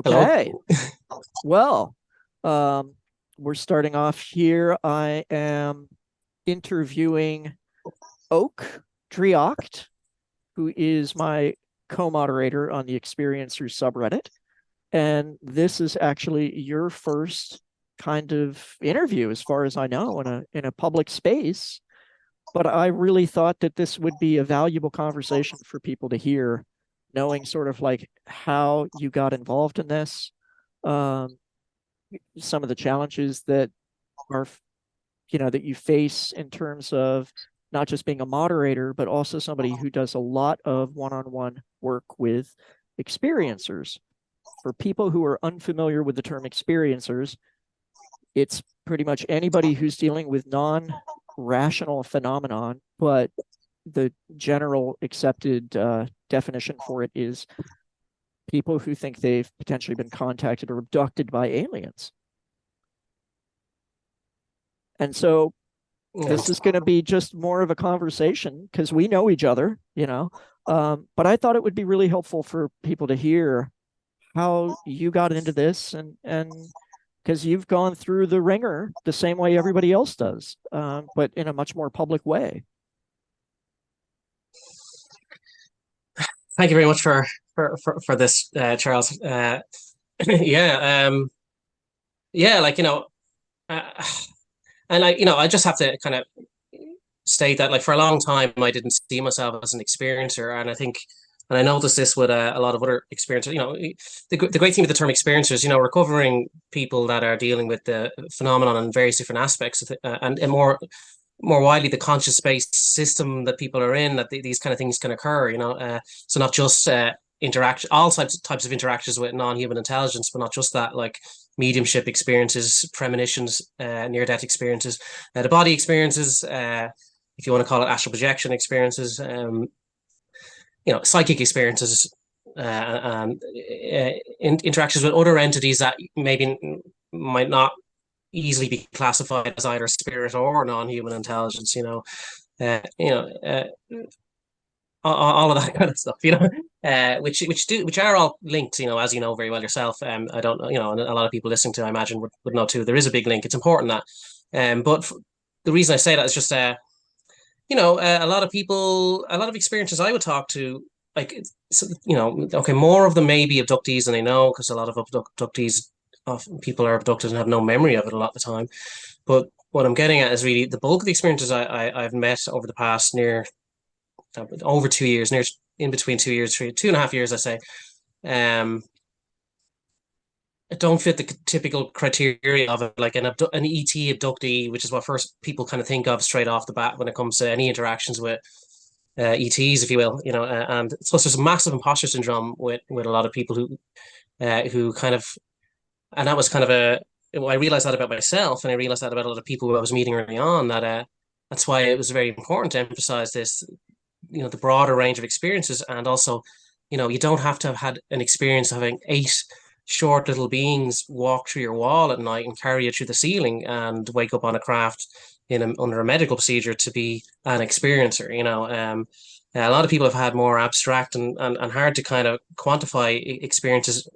Hello. Okay. Well, um, we're starting off here. I am interviewing Oak Draiocht, who is my co-moderator on the Experiencer subreddit. And this is actually your first kind of interview, as far as I know, in a public space. But I really thought that this would be a valuable conversation for people to hear, knowing sort of like how you got involved in this, um, some of the challenges that are, that you face in terms of not just being a moderator, but also somebody who does a lot of one-on-one work with experiencers. For people who are unfamiliar with the term experiencers, it's pretty much anybody who's dealing with non-rational phenomenon, but the general accepted definition for it is people who think they've potentially been contacted or abducted by aliens. And so Yeah. this is going to be just more of a conversation because we know each other. But I thought it would be really helpful for people to hear how you got into this, and because you've gone through the ringer the same way everybody else does, but in a much more public way. Thank you very much for this, Charles. Yeah. Yeah. Uh, and I just have to kind of state that, like, for a long time, I didn't see myself as an experiencer, and I think, and I noticed this with a lot of other experiencers. The great thing with the term experiencers, we're covering people that are dealing with the phenomenon in various different aspects, and more widely the conscious based system that people are in, that these kind of things can occur. So not just interact all types of interactions with non-human intelligence, but not just that, like mediumship experiences, premonitions, near-death experiences, the body experiences, if you want to call it astral projection experiences, psychic experiences, and interactions with other entities that maybe might not easily be classified as either spirit or non-human intelligence. All of that kind of stuff. Which are all linked. As you know very well yourself. I don't know. And a lot of people listening to, I imagine, would know too. There is a big link. It's important that. But the reason I say that is just, a lot of people, a lot of experiences I would talk to, like, okay, more of them may be abductees than they know, because a lot of abductees, people are abducted and have no memory of it a lot of the time. But what I'm getting at is really the bulk of the experiences I've met over the past over 2 years, near in between 2 years, 2.5 years, I say. Um, it don't fit the typical criteria of it, like an ET abductee, which is what first people kind of think of straight off the bat when it comes to any interactions with ETs, if you will. And so there's a massive imposter syndrome with a lot of people who kind of, and that was kind of I realized that about myself, and I realized that about a lot of people who I was meeting early on. That's why it was very important to emphasize this, the broader range of experiences. And also, you don't have to have had an experience of having eight short little beings walk through your wall at night and carry you through the ceiling and wake up on a craft under a medical procedure to be an experiencer. A lot of people have had more abstract and hard to kind of quantify experiences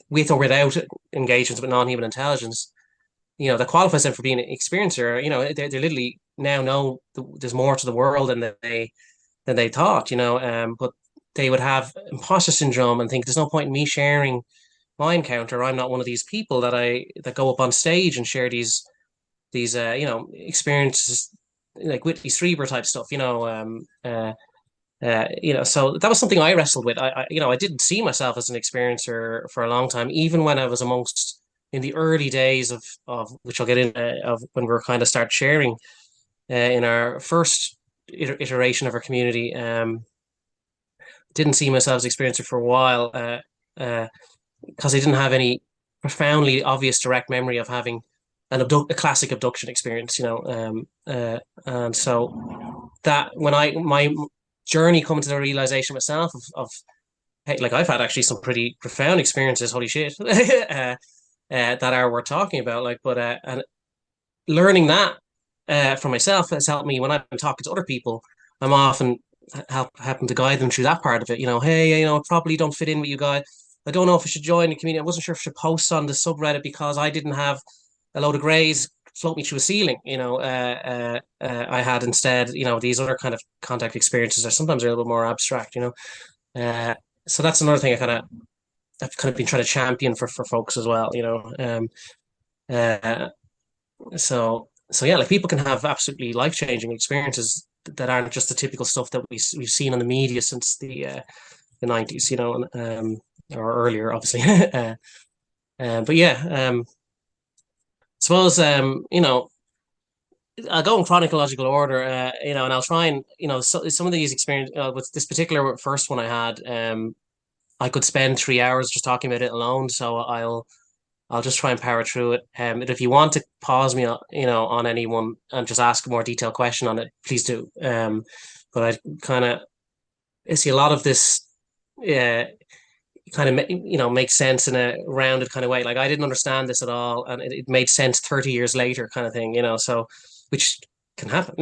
with or without engagements with non-human intelligence, that qualifies them for being an experiencer. They literally now know there's more to the world than they thought. But they would have imposter syndrome and think there's no point in me sharing my encounter. I'm not one of these people that go up on stage and share these experiences, like Whitley Strieber type stuff. So that was something I wrestled with. I didn't see myself as an experiencer for a long time, even when I was amongst in the early days of which I'll get in of when we are kind of start sharing in our first iteration of our community. Didn't see myself as an experiencer for a while, because I didn't have any profoundly obvious direct memory of having a classic abduction experience. And so that when my journey coming to the realization myself of hey, like, I've had actually some pretty profound experiences, holy shit, that are worth talking about. Like, but and learning that for myself has helped me when I've been talking to other people. I'm often helping to guide them through that part of it. Hey, I probably don't fit in with you guys. I don't know if I should join the community. I wasn't sure if I should post on the subreddit because I didn't have a load of greys float me through a ceiling. I had instead, these other kind of contact experiences are sometimes a little bit more abstract. So that's another thing I've kind of been trying to champion for folks as well. Uh, so yeah, like people can have absolutely life-changing experiences that aren't just the typical stuff that we've seen on the media since the 90s, or earlier, obviously. But yeah, suppose I'll go in chronological order, and I'll try and some of these experiences. With this particular first one I had, I could spend 3 hours just talking about it alone. So I'll just try and power through it. And if you want to pause me, on anyone and just ask a more detailed question on it, please do. But I kind of see a lot of this. Kind of makes sense in a rounded kind of way. Like I didn't understand this at all, and it made sense 30 years later, kind of thing. So which can happen.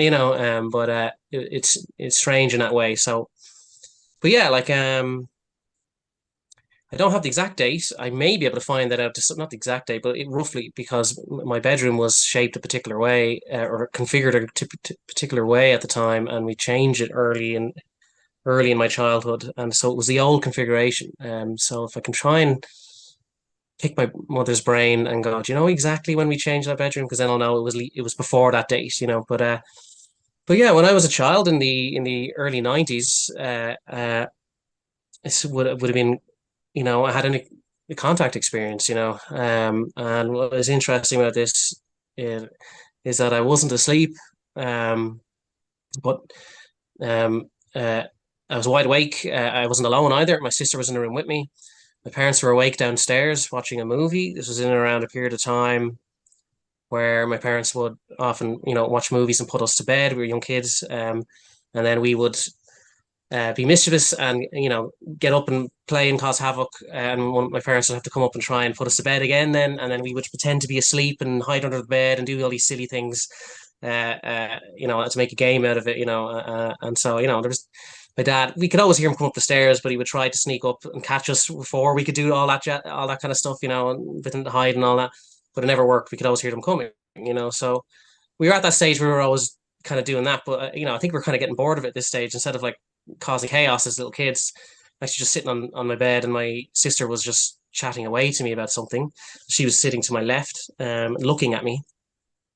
But it's strange in that way. So, but yeah, like I don't have the exact date. I may be able to find that out. Not the exact date, but roughly, because my bedroom was shaped a particular way, or configured a particular way at the time, and we changed it early in my childhood, and so it was the old configuration. So if I can try and pick my mother's brain and go, do you know exactly when we changed that bedroom? Because then I'll know it was before that date, But yeah, when I was a child in the early 90s, it would have been, I had a contact experience, and what was interesting about this is that I wasn't asleep, but um, uh, I was wide awake. I wasn't alone either. My sister was in the room with me. My parents were awake downstairs watching a movie. This was in and around a period of time where my parents would often, watch movies and put us to bed. We were young kids, and then we would be mischievous and get up and play and cause havoc. And one of my parents would have to come up and try and put us to bed again. And then we would pretend to be asleep and hide under the bed and do all these silly things, to make a game out of it. And so there was my dad. We could always hear him come up the stairs, but he would try to sneak up and catch us before we could do all that kind of stuff, and pretend to hide and all that. But it never worked. We could always hear them coming, So we were at that stage where we were always kind of doing that. But I think we're kind of getting bored of it at this stage. Instead of like causing chaos as little kids, actually just sitting on my bed, and my sister was just chatting away to me about something. She was sitting to my left, looking at me.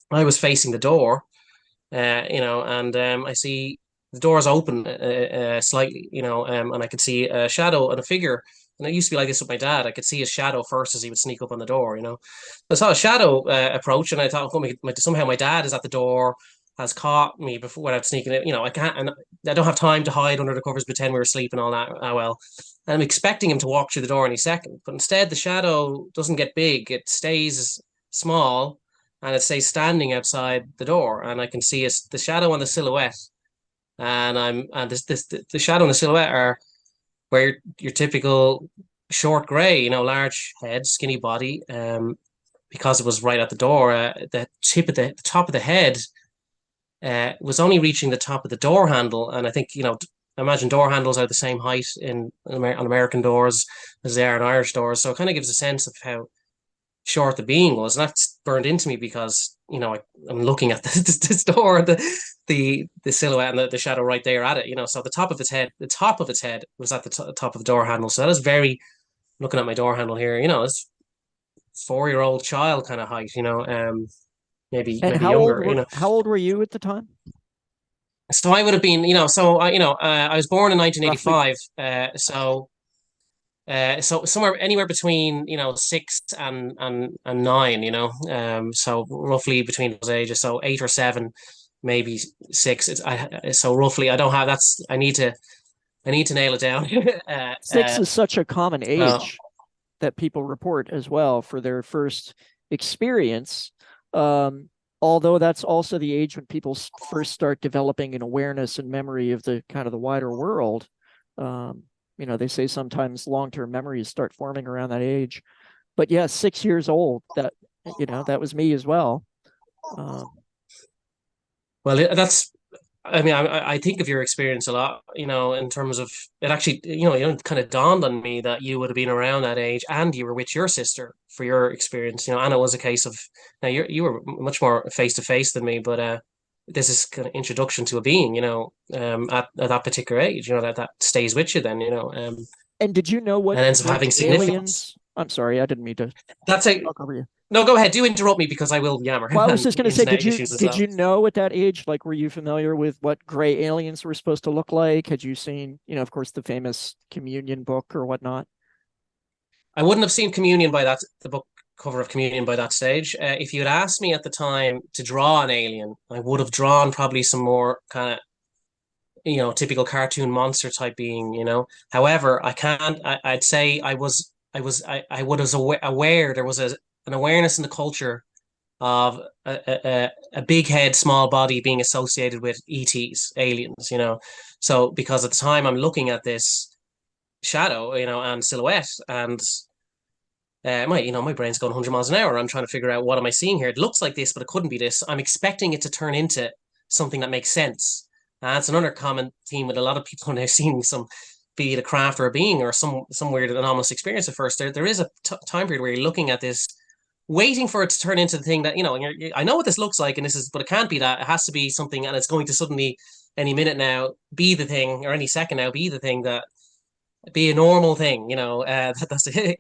I was facing the door, and I see the doors open slightly, and I could see a shadow and a figure. And it used to be like this with my dad. I could see his shadow first as he would sneak up on the door. I saw a shadow approach, and I thought, oh, somehow my dad is at the door, has caught me before without sneaking it. I can't, and I don't have time to hide under the covers, pretend we were asleep and all that. Well, and I'm expecting him to walk through the door any second, but instead the shadow doesn't get big; it stays small, and it stays standing outside the door, and I can see the shadow and the silhouette, and the shadow and the silhouette are where your typical short gray, large head, skinny body. Because it was right at the door, the top of the head was only reaching the top of the door handle, and I think imagine door handles are the same height on American doors as they are in Irish doors, so it kind of gives a sense of how short the being was, and that's burned into me because I'm looking at this door, the silhouette and the shadow right there at it. So the top of its head was at the top of the door handle. So that is very, looking at my door handle here, it's 4-year-old child kind of height, maybe And younger. How old were you at the time? So I would have been, I was born in 1985, so somewhere anywhere between 6 and 9, so roughly between those ages, so 8 or 7, maybe 6. So roughly I don't have I need to nail it down. 6 is such a common so age that people report as well for their first experience. Although that's also the age when people first start developing an awareness and memory of the kind of the wider world. They say sometimes long-term memories start forming around that age. But yeah, 6 years old, that was me as well. Well, I mean, I think of your experience a lot, in terms of it actually, it kind of dawned on me that you would have been around that age and you were with your sister for your experience, and it was a case of, now you were much more face to face than me, but this is kind of introduction to a being, at that particular age, that stays with you then, And did you know and ends up what having significance. aliens? I'm sorry, I didn't mean to That's a talk over you. No, go ahead. Do interrupt me because I will yammer Well, I was and just going to say, internet issues as did well. you know at that age, like, were you familiar with what gray aliens were supposed to look like? Had you seen, of course, the famous Communion book or whatnot? I wouldn't have seen Communion by the book cover of Communion by that stage. If you had asked me at the time to draw an alien, I would have drawn probably some more kind of, typical cartoon monster type being, However, I can't, I'd say I was aware there was an awareness in the culture of a big head, small body being associated with ETs, aliens, So because at the time I'm looking at this shadow, and silhouette, and my brain's going 100 miles an hour. I'm trying to figure out what am I seeing here. It looks like this, but it couldn't be this. I'm expecting it to turn into something that makes sense. That's another common theme with a lot of people when they're seeing some, be it a craft or a being or some weird anomalous experience at first. There is a time period where you're looking at this, waiting for it to turn into the thing that and I know what this looks like, and this is, but it can't be that. It has to be something, and it's going to suddenly, any minute now, be the thing, or any second now, be the thing that be a normal thing, that's it,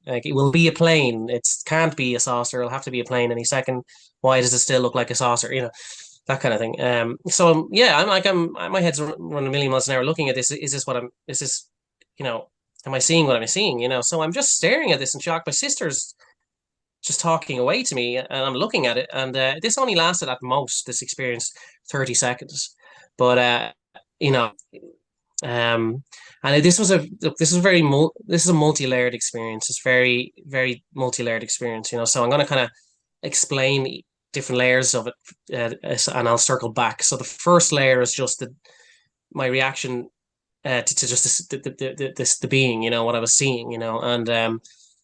like it will be a plane. It can't be a saucer. It'll have to be a plane any second. Why does it still look like a saucer? That kind of thing. So yeah, my head's running a million miles an hour looking at this. Is this what I'm, is this, am I seeing what I'm seeing? So I'm just staring at this in shock. My sister's just talking away to me, and I'm looking at it. And this only lasted at most, this experience, 30 seconds. But, you know, um, and this was this is this is a multi-layered experience. It's very, very multi-layered experience, So I'm going to kind of explain different layers of it, and I'll circle back. So the first layer is just my reaction to just the being, what I was seeing, and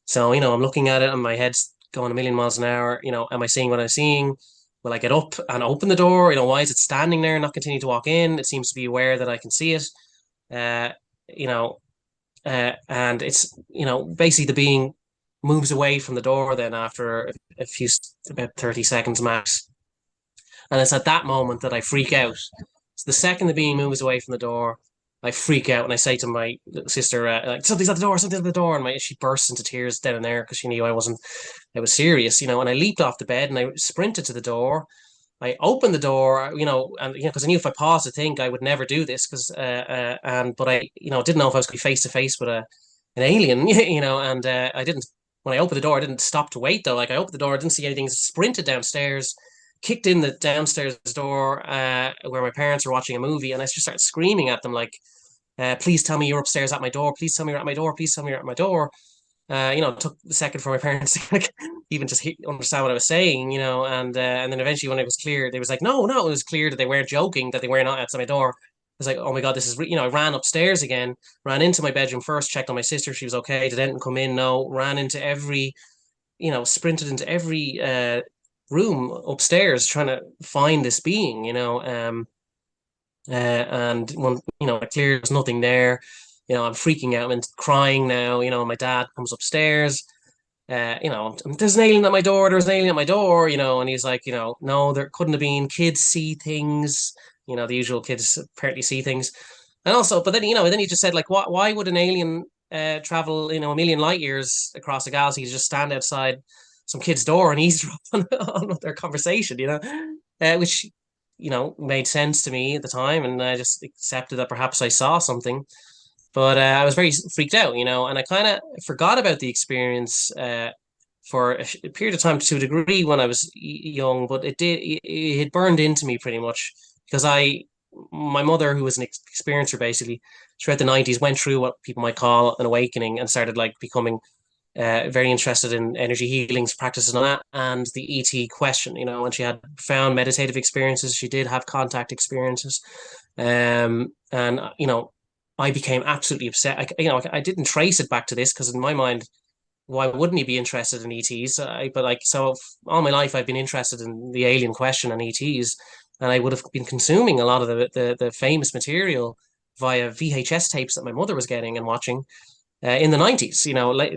so I'm looking at it, and my head's going a million miles an hour. Am I seeing what I'm seeing? Will I get up and open the door? Why is it standing there and not continue to walk in? It seems to be aware that I can see it. Uh, you know, and it's basically the being moves away from the door then after a few, about 30 seconds max, and it's at that moment that I freak out. So the second the being moves away from the door, I freak out and I say to my sister, like, something's at the door, something's at the door. And she bursts into tears then and there because she knew I was serious, And I leaped off the bed and I sprinted to the door. I opened the door, and because I knew if I paused to think, I would never do this, but I, didn't know if I was going to be face to face with an alien, and I didn't. When I opened the door, I didn't stop to wait though. Like, I opened the door, I didn't see anything, sprinted downstairs, kicked in the downstairs door, where my parents were watching a movie, and I just started screaming at them like, please tell me you're upstairs at my door. Please tell me you're at my door. Please tell me you're at my door. It took a second for my parents to like, even just understand what I was saying, and then eventually when it was clear, they was like, no, no, it was clear that they weren't joking, that they were not outside my door. I was like, oh my God, this is, I ran upstairs again, ran into my bedroom first, checked on my sister. She was okay. Did anything come in? No. Ran into every, sprinted into every room upstairs trying to find this being, and when clear there's nothing there, I'm freaking out and crying now. My dad comes upstairs. There's an alien at my door. There's an alien at my door. And he's like, no, there couldn't have been. Kids see things. The usual kids apparently see things. And also, but then then he just said like, why would an alien travel a million light years across the galaxy to just stand outside some kid's door and eavesdrop on their conversation? Which made sense to me at the time, and I just accepted that perhaps I saw something. But I was very freaked out, and I kind of forgot about the experience for a period of time to a degree when I was young. But it had burned into me pretty much because my mother, who was an experiencer basically throughout the 90s, went through what people might call an awakening and started like becoming very interested in energy healings practices and that, and the ET question, and she had profound meditative experiences. She did have contact experiences, and I became absolutely upset. I didn't trace it back to this because in my mind, why wouldn't he be interested in ETs? But like, so all my life I've been interested in the alien question and ETs, and I would have been consuming a lot of the famous material via VHS tapes that my mother was getting and watching in the 90s,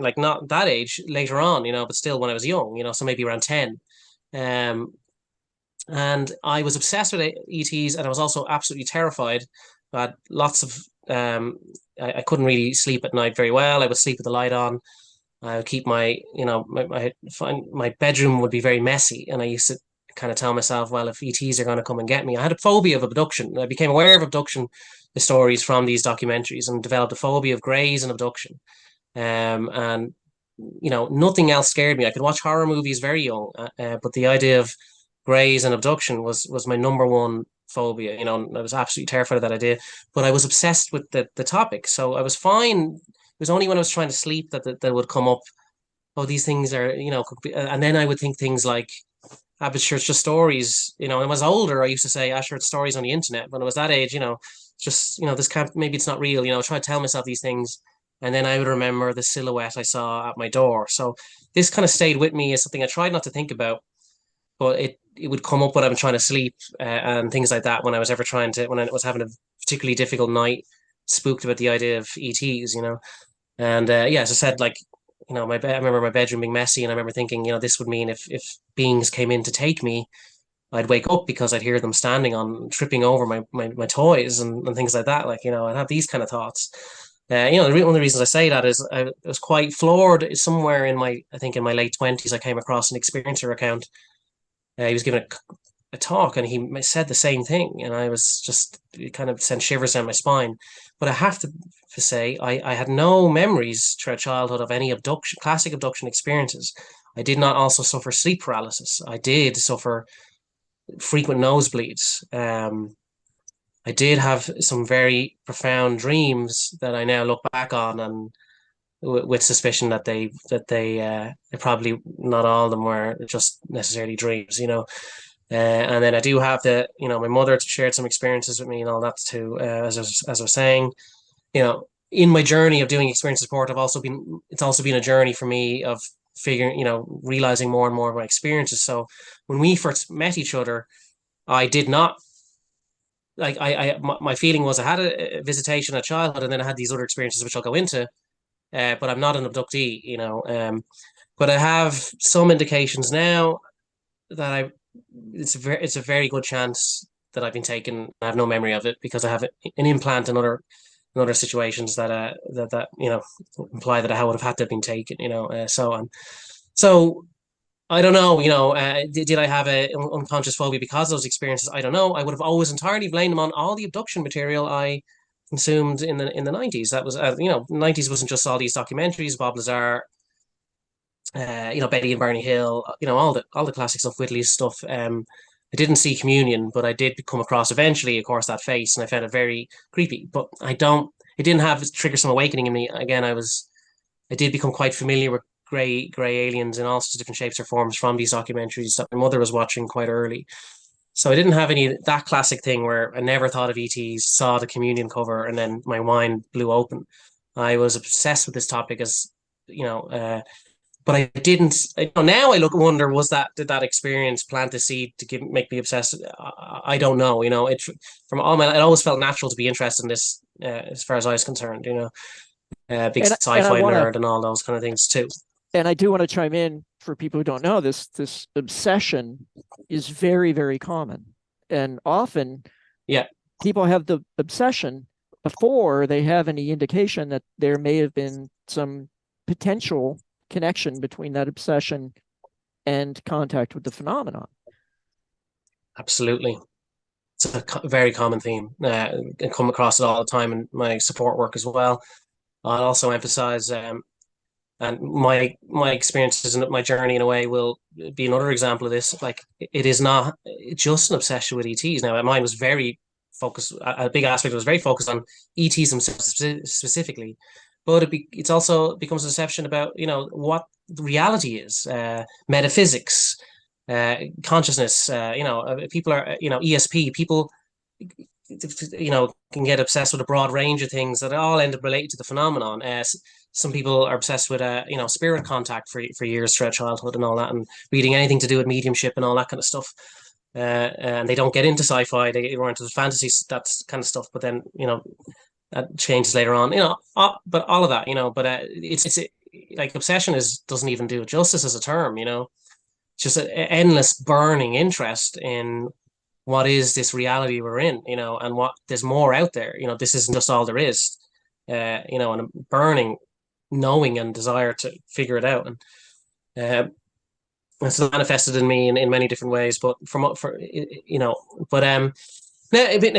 like not that age, later on, but still when I was young, so maybe around 10. Um, and I was obsessed with ETs, and I was also absolutely terrified. I had lots of, I couldn't really sleep at night very well. I would sleep with the light on. I would keep my bedroom would be very messy, and I used to kind of tell myself, well, if ETs are going to come and get me, I had a phobia of abduction. I became aware of abduction stories from these documentaries and developed a phobia of greys and abduction. And nothing else scared me. I could watch horror movies very young, but the idea of greys and abduction was my number one phobia. I was absolutely terrified of that idea, but I was obsessed with the topic. So I was fine. It was only when I was trying to sleep that would come up. Oh, these things are, could be, and then I would think things like, ah, but sure, it's just stories. When I was older, I used to say, ah, sure, it's stories on the internet. When I was that age, just, this can't, maybe it's not real. I try to tell myself these things. And then I would remember the silhouette I saw at my door. So this kind of stayed with me as something I tried not to think about, but it would come up when I'm trying to sleep and things like that. When I was when I was having a particularly difficult night, spooked about the idea of ETs, And yeah, as I said, like, I remember my bedroom being messy, and I remember thinking, this would mean if beings came in to take me, I'd wake up because I'd hear them standing on, tripping over my toys and things like that. Like, I'd have these kind of thoughts. One of the reasons I say that is I was quite floored somewhere I think in my late 20s, I came across an experiencer account. He was giving a talk, and he said the same thing, and I was just, it kind of sent shivers down my spine. But I have to say, I had no memories throughout childhood of any classic abduction experiences. I did not also suffer sleep paralysis. I did suffer frequent nosebleeds. I did have some very profound dreams that I now look back on, and with suspicion that they probably not all of them were just necessarily dreams. And then I do have my mother shared some experiences with me and all that too. As I was saying, in my journey of doing experience support, it's also been a journey for me of figuring, realizing more and more of my experiences. So when we first met each other, I did not like my feeling was I had a visitation at childhood, and then I had these other experiences which I'll go into. But I'm not an abductee, But I have some indications now that it's a very good chance that I've been taken. I have no memory of it because I have an implant and other situations that imply that I would have had to have been taken, so on. So I don't know, did I have a unconscious phobia because of those experiences? I don't know. I would have always entirely blamed them on all the abduction material I consumed in the 90s. That was 90s wasn't just all these documentaries, Bob Lazar, Betty and Barney Hill, all the classic stuff, Whitley's stuff. I didn't see Communion, but I did come across eventually, of course, that face, and I found it very creepy. But it didn't have trigger some awakening in me. Again, I did become quite familiar with grey aliens in all sorts of different shapes or forms from these documentaries that my mother was watching quite early. So I didn't have that classic thing where I never thought of ETs, saw the Communion cover, and then my mind blew open. I was obsessed with this topic but I didn't. Now I wonder, did that experience plant the seed to make me obsessed? I don't know. From all it always felt natural to be interested in this, as far as I was concerned. Big sci-fi nerd and all those kind of things too. And I do want to chime in for people who don't know this obsession is very, very common. And often people have the obsession before they have any indication that there may have been some potential connection between that obsession and contact with the phenomenon. Absolutely. It's a very common theme. I come across it all the time in my support work as well. I'll also emphasize and my experiences and my journey in a way will be another example of this. Like, it is not just an obsession with ETs. Now, mine was very focused. A big aspect was very focused on ETs themselves specifically, but it's also becomes a deception about what reality is, metaphysics, consciousness. People are ESP people. Can get obsessed with a broad range of things that all end up related to the phenomenon. Some people are obsessed with spirit contact for years throughout childhood and all that, and reading anything to do with mediumship and all that kind of stuff. and they don't get into sci-fi. They go into the fantasy, that kind of stuff. But then, that changes later on. But all of that, But it's like obsession doesn't even do it justice as a term. It's just an endless burning interest in what is this reality we're in, and what there's more out there. This isn't just all there is. And a burning knowing and desire to figure it out. And it's manifested in me in many different ways. But but now a bit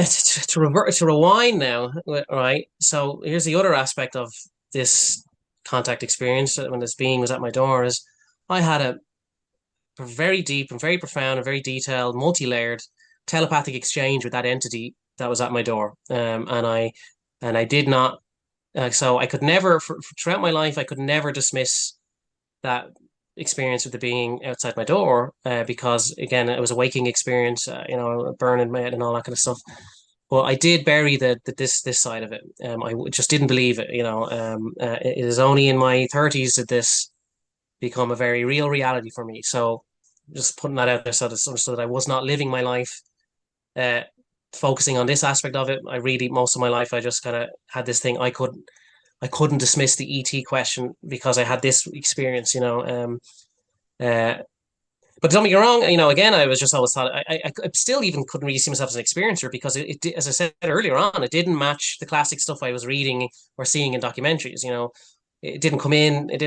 to rewind now, right? So here's the other aspect of this contact experience when this being was at my door is I had a very deep and very profound and very detailed, multi-layered telepathic exchange with that entity that was at my door. And I did not. So I could never, throughout my life, I could never dismiss that experience with the being outside my door, because again, it was a waking experience, burning my head and all that kind of stuff. But I did bury this side of it. I just didn't believe it. It is only in my 30s that this become a very real reality for me. So just putting that out there so that I was not living my life focusing on this aspect of it. I really, most of my life, I just kind of had this thing. I couldn't dismiss the ET question because I had this experience, but don't get me wrong, again, I was just always thought I still even couldn't really see myself as an experiencer because as I said earlier on, it didn't match the classic stuff I was reading or seeing in documentaries. It didn't come in, it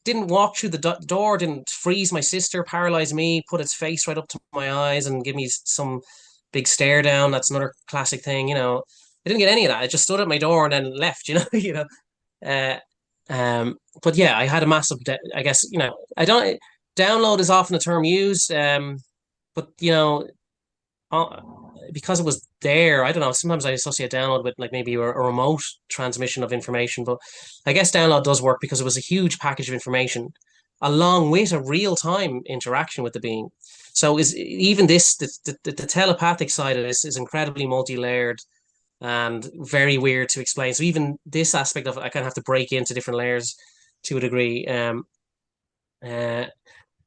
didn't walk through the door, didn't freeze my sister, paralyze me, put its face right up to my eyes and give me some big stare down. That's another classic thing. I didn't get any of that. I just stood at my door and then left. Uh, but yeah, I had a massive. I guess I don't. Download is often a term used, but uh, because it was there, I don't know. Sometimes I associate download with like maybe a remote transmission of information, but I guess download does work because it was a huge package of information, along with a real time interaction with the being. So is even this the telepathic side of this is incredibly multi layered and very weird to explain. So even this aspect of it, I kind of have to break into different layers to a degree. Uh,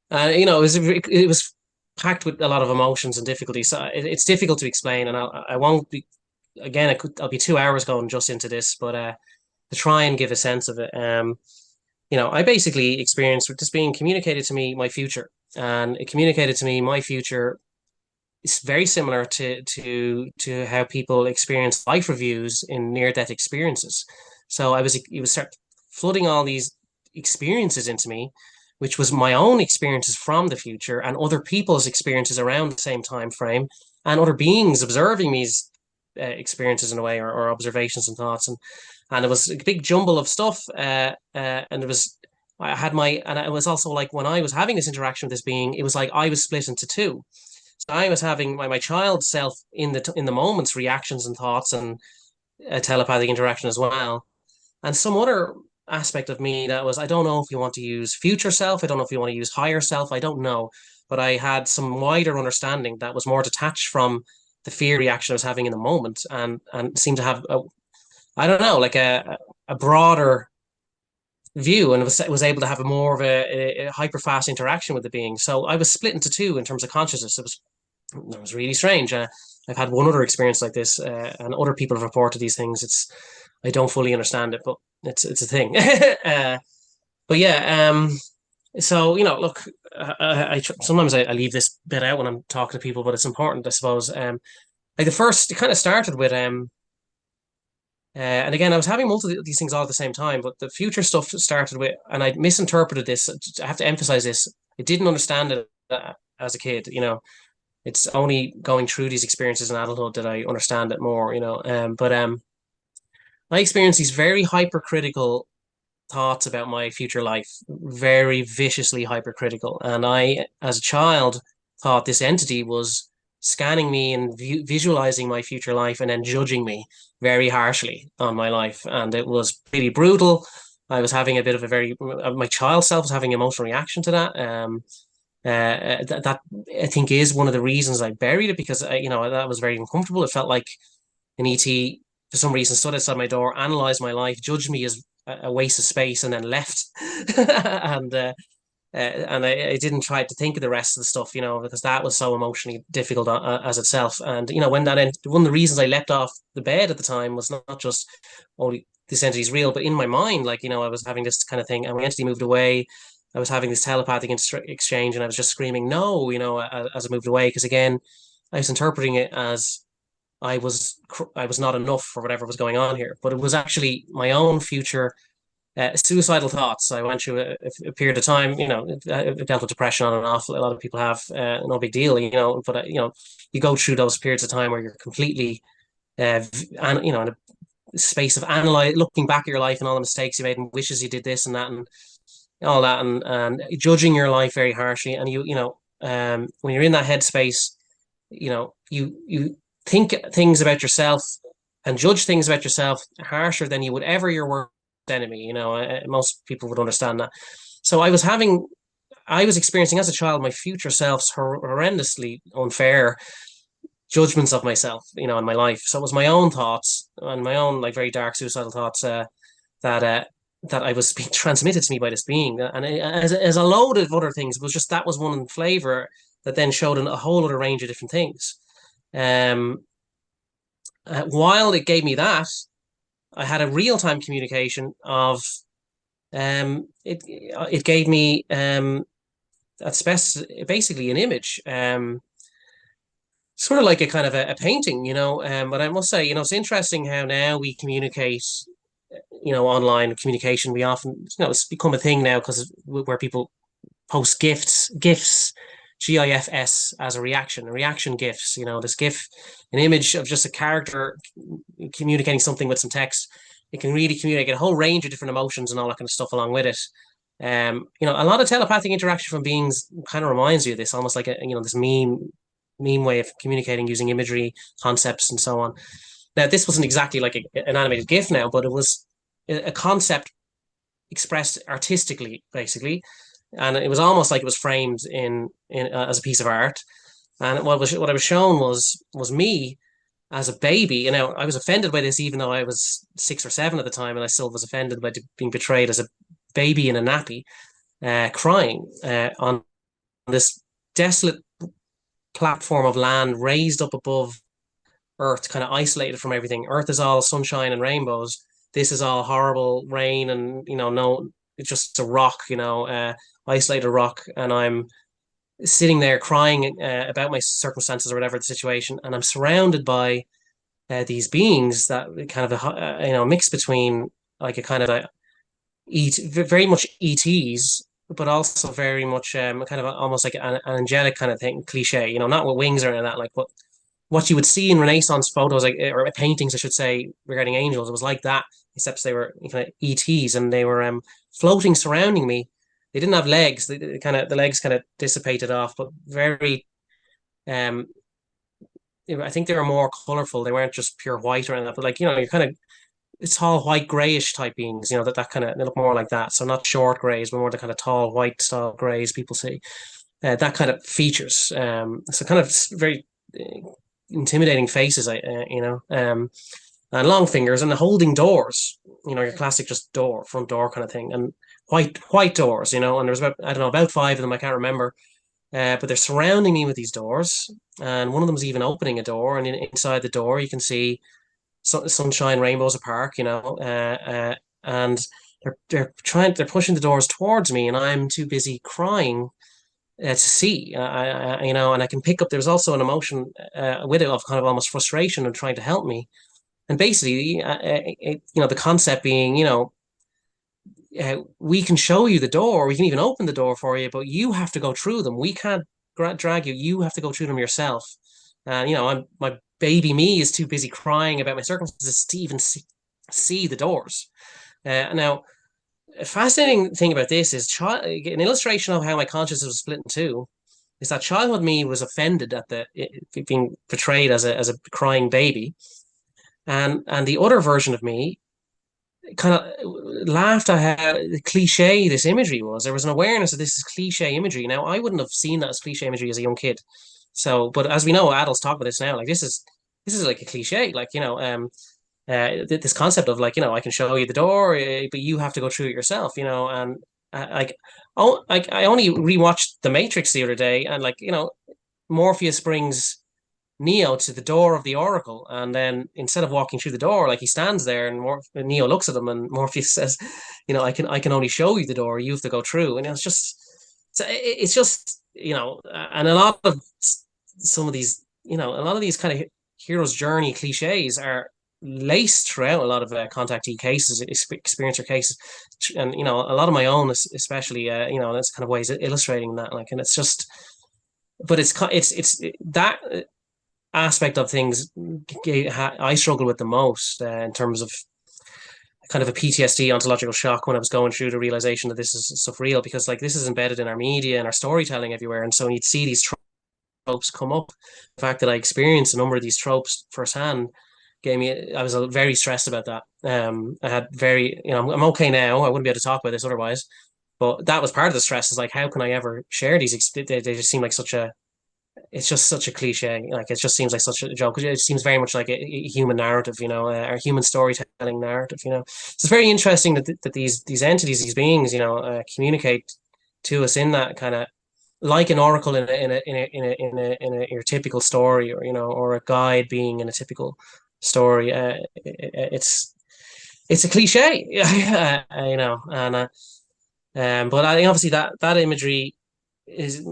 it was packed with a lot of emotions and difficulties. So it's difficult to explain, and I won't be. Again, I'll be 2 hours going just into this, but to try and give a sense of it. I basically experienced with this being communicated to me my future, and it communicated to me my future is very similar to how people experience life reviews in near death experiences. So it was start flooding all these experiences into me, which was my own experiences from the future and other people's experiences around the same time frame, and other beings observing these experiences in a way, or observations and thoughts, and it was a big jumble of stuff. And it was I had my and it was also like when I was having this interaction with this being, it was like I was split into two. So I was having my child self in the moments, reactions and thoughts, and a telepathic interaction as well, and some other aspect of me that was I don't know if you want to use future self, I don't know if you want to use higher self, I don't know, but I had some wider understanding that was more detached from the fear reaction I was having in the moment, and seemed to have I don't know, like a broader view, and was able to have a more of a hyper fast interaction with the being. So I was split into two in terms of consciousness. It was really strange. I've had one other experience like this, and other people have reported these things. I don't fully understand it, but it's a thing. But yeah, so look, sometimes I leave this bit out when I'm talking to people, but it's important, I suppose. Like the first, it kind of started with and again, I was having multiple of these things all at the same time, but the future stuff started with, and I misinterpreted this. I have to emphasize this. I didn't understand it as a kid. It's only going through these experiences in adulthood that I understand it more. But I experienced these very hypercritical thoughts about my future life, very viciously hypercritical. And I, as a child, thought this entity was scanning me and visualizing my future life and then judging me very harshly on my life. And it was pretty brutal. I was having a bit of my child self was having an emotional reaction to that. That I think is one of the reasons I buried it, because that was very uncomfortable. It felt like an ET for some reason stood outside my door, analyzed my life, judged me as a waste of space, and then left. And and I didn't try to think of the rest of the stuff, because that was so emotionally difficult as itself. And when that ended, one of the reasons I leapt off the bed at the time was not just, oh, this entity is real, but in my mind, like, I was having this kind of thing, and my entity moved away. I was having this telepathic exchange, and I was just screaming no, as I moved away, because again, I was interpreting it as I was not enough for whatever was going on here, but it was actually my own future suicidal thoughts. I went through a period of time, I've dealt with depression on and off. A lot of people have, no big deal, but you go through those periods of time where you're completely, and in a space of analyze, looking back at your life and all the mistakes you made and wishes you did this and that and all that, and judging your life very harshly. And when you're in that headspace, you think things about yourself and judge things about yourself harsher than you would ever your worst enemy. Most people would understand that. So I was experiencing as a child my future self's horrendously unfair judgments of myself, in my life. So it was my own thoughts and my own like very dark suicidal thoughts that that I was being transmitted to me by this being, and as a load of other things. It was just that was one flavor that then showed a whole other range of different things. Um, while it gave me that, I had a real time communication of it gave me that's basically an image, sort of like a kind of a painting, but I must say, it's interesting how now we communicate, online communication. We often, it's become a thing now because where people post gifs, GIFs, as a reaction gifs. This gif, an image of just a character communicating something with some text. It can really communicate a whole range of different emotions and all that kind of stuff along with it. A lot of telepathic interaction from beings kind of reminds you of this, almost like this meme way of communicating using imagery, concepts, and so on. Now, this wasn't exactly like an animated GIF now, but it was a concept expressed artistically, basically, and it was almost like it was framed in as a piece of art. And what I was shown was me as a baby. I was offended by this, even though I was 6 or 7 at the time, and I still was offended by being portrayed as a baby in a nappy, crying on this desolate platform of land raised up above Earth, kind of isolated from everything. Earth is all sunshine and rainbows. This is all horrible rain, and no, it's just a rock, isolated rock, and I'm sitting there crying about my circumstances or whatever the situation, and I'm surrounded by these beings that kind of a mix between like a kind of very much ETs, but also very much kind of almost like an angelic kind of thing, cliche, not with wings or anything like that, like what you would see in Renaissance photos, like, or paintings, I should say, regarding angels. It was like that, except they were kind of ETs, and they were floating, surrounding me. They didn't have legs. The legs kind of dissipated off, but very. I think they were more colorful. They weren't just pure white or anything. But like you're kind of it's tall white grayish type beings. That kind of they look more like that. So not short grays, but more the kind of tall white style grays people see. That kind of features. So kind of very intimidating faces, and long fingers and holding doors. Your classic just front door kind of thing, and white doors. And there's about I don't know about 5 of them. I can't remember, but they're surrounding me with these doors, and one of them is even opening a door, and inside the door you can see sunshine, rainbows, a park. And they're pushing the doors towards me, and I'm too busy crying to see, and I can pick up. There's also an emotion with it of kind of almost frustration and trying to help me, and basically, the concept being, we can show you the door, we can even open the door for you, but you have to go through them. We can't drag you. You have to go through them yourself. And my baby me is too busy crying about my circumstances to even see the doors. Now, a fascinating thing about this is an illustration of how my consciousness was split in two. Is that childhood me was offended at it being portrayed as a crying baby, and the other version of me kind of laughed at how cliche this imagery was. There was an awareness that this is cliche imagery. Now, I wouldn't have seen that as cliche imagery as a young kid. So, but as we know, adults talk about this now. Like this is like a cliche. Like this concept of like I can show you the door, but you have to go through it yourself. And like Oh, I only rewatched The Matrix the other day, and Morpheus brings Neo to the door of the Oracle, and then instead of walking through the door, like he stands there, and Neo looks at him, and Morpheus says, I can only show you the door. You have to go through." And it's just and a lot of some of these, a lot of these kind of hero's journey cliches are laced throughout a lot of contactee cases, experiencer cases, and a lot of my own, especially, that's kind of ways of illustrating that, like, and it's just, but it's that aspect of things I struggle with the most, in terms of kind of a PTSD ontological shock when I was going through the realization that this is stuff real, because like this is embedded in our media and our storytelling everywhere, and so when you'd see these tropes come up, the fact that I experienced a number of these tropes firsthand gave me, I was very stressed about that. I had very, I'm okay now. I wouldn't be able to talk about this otherwise, but that was part of the stress. Is like, how can I ever share these? They just seem like it's just such a cliche. Like it just seems like such a joke. It seems very much like a human narrative, or human storytelling narrative. So it's very interesting that these entities, these beings, communicate to us in that kind of, like an oracle in your typical story, or a guide being in a typical story. It's a cliche, and but I think obviously that imagery is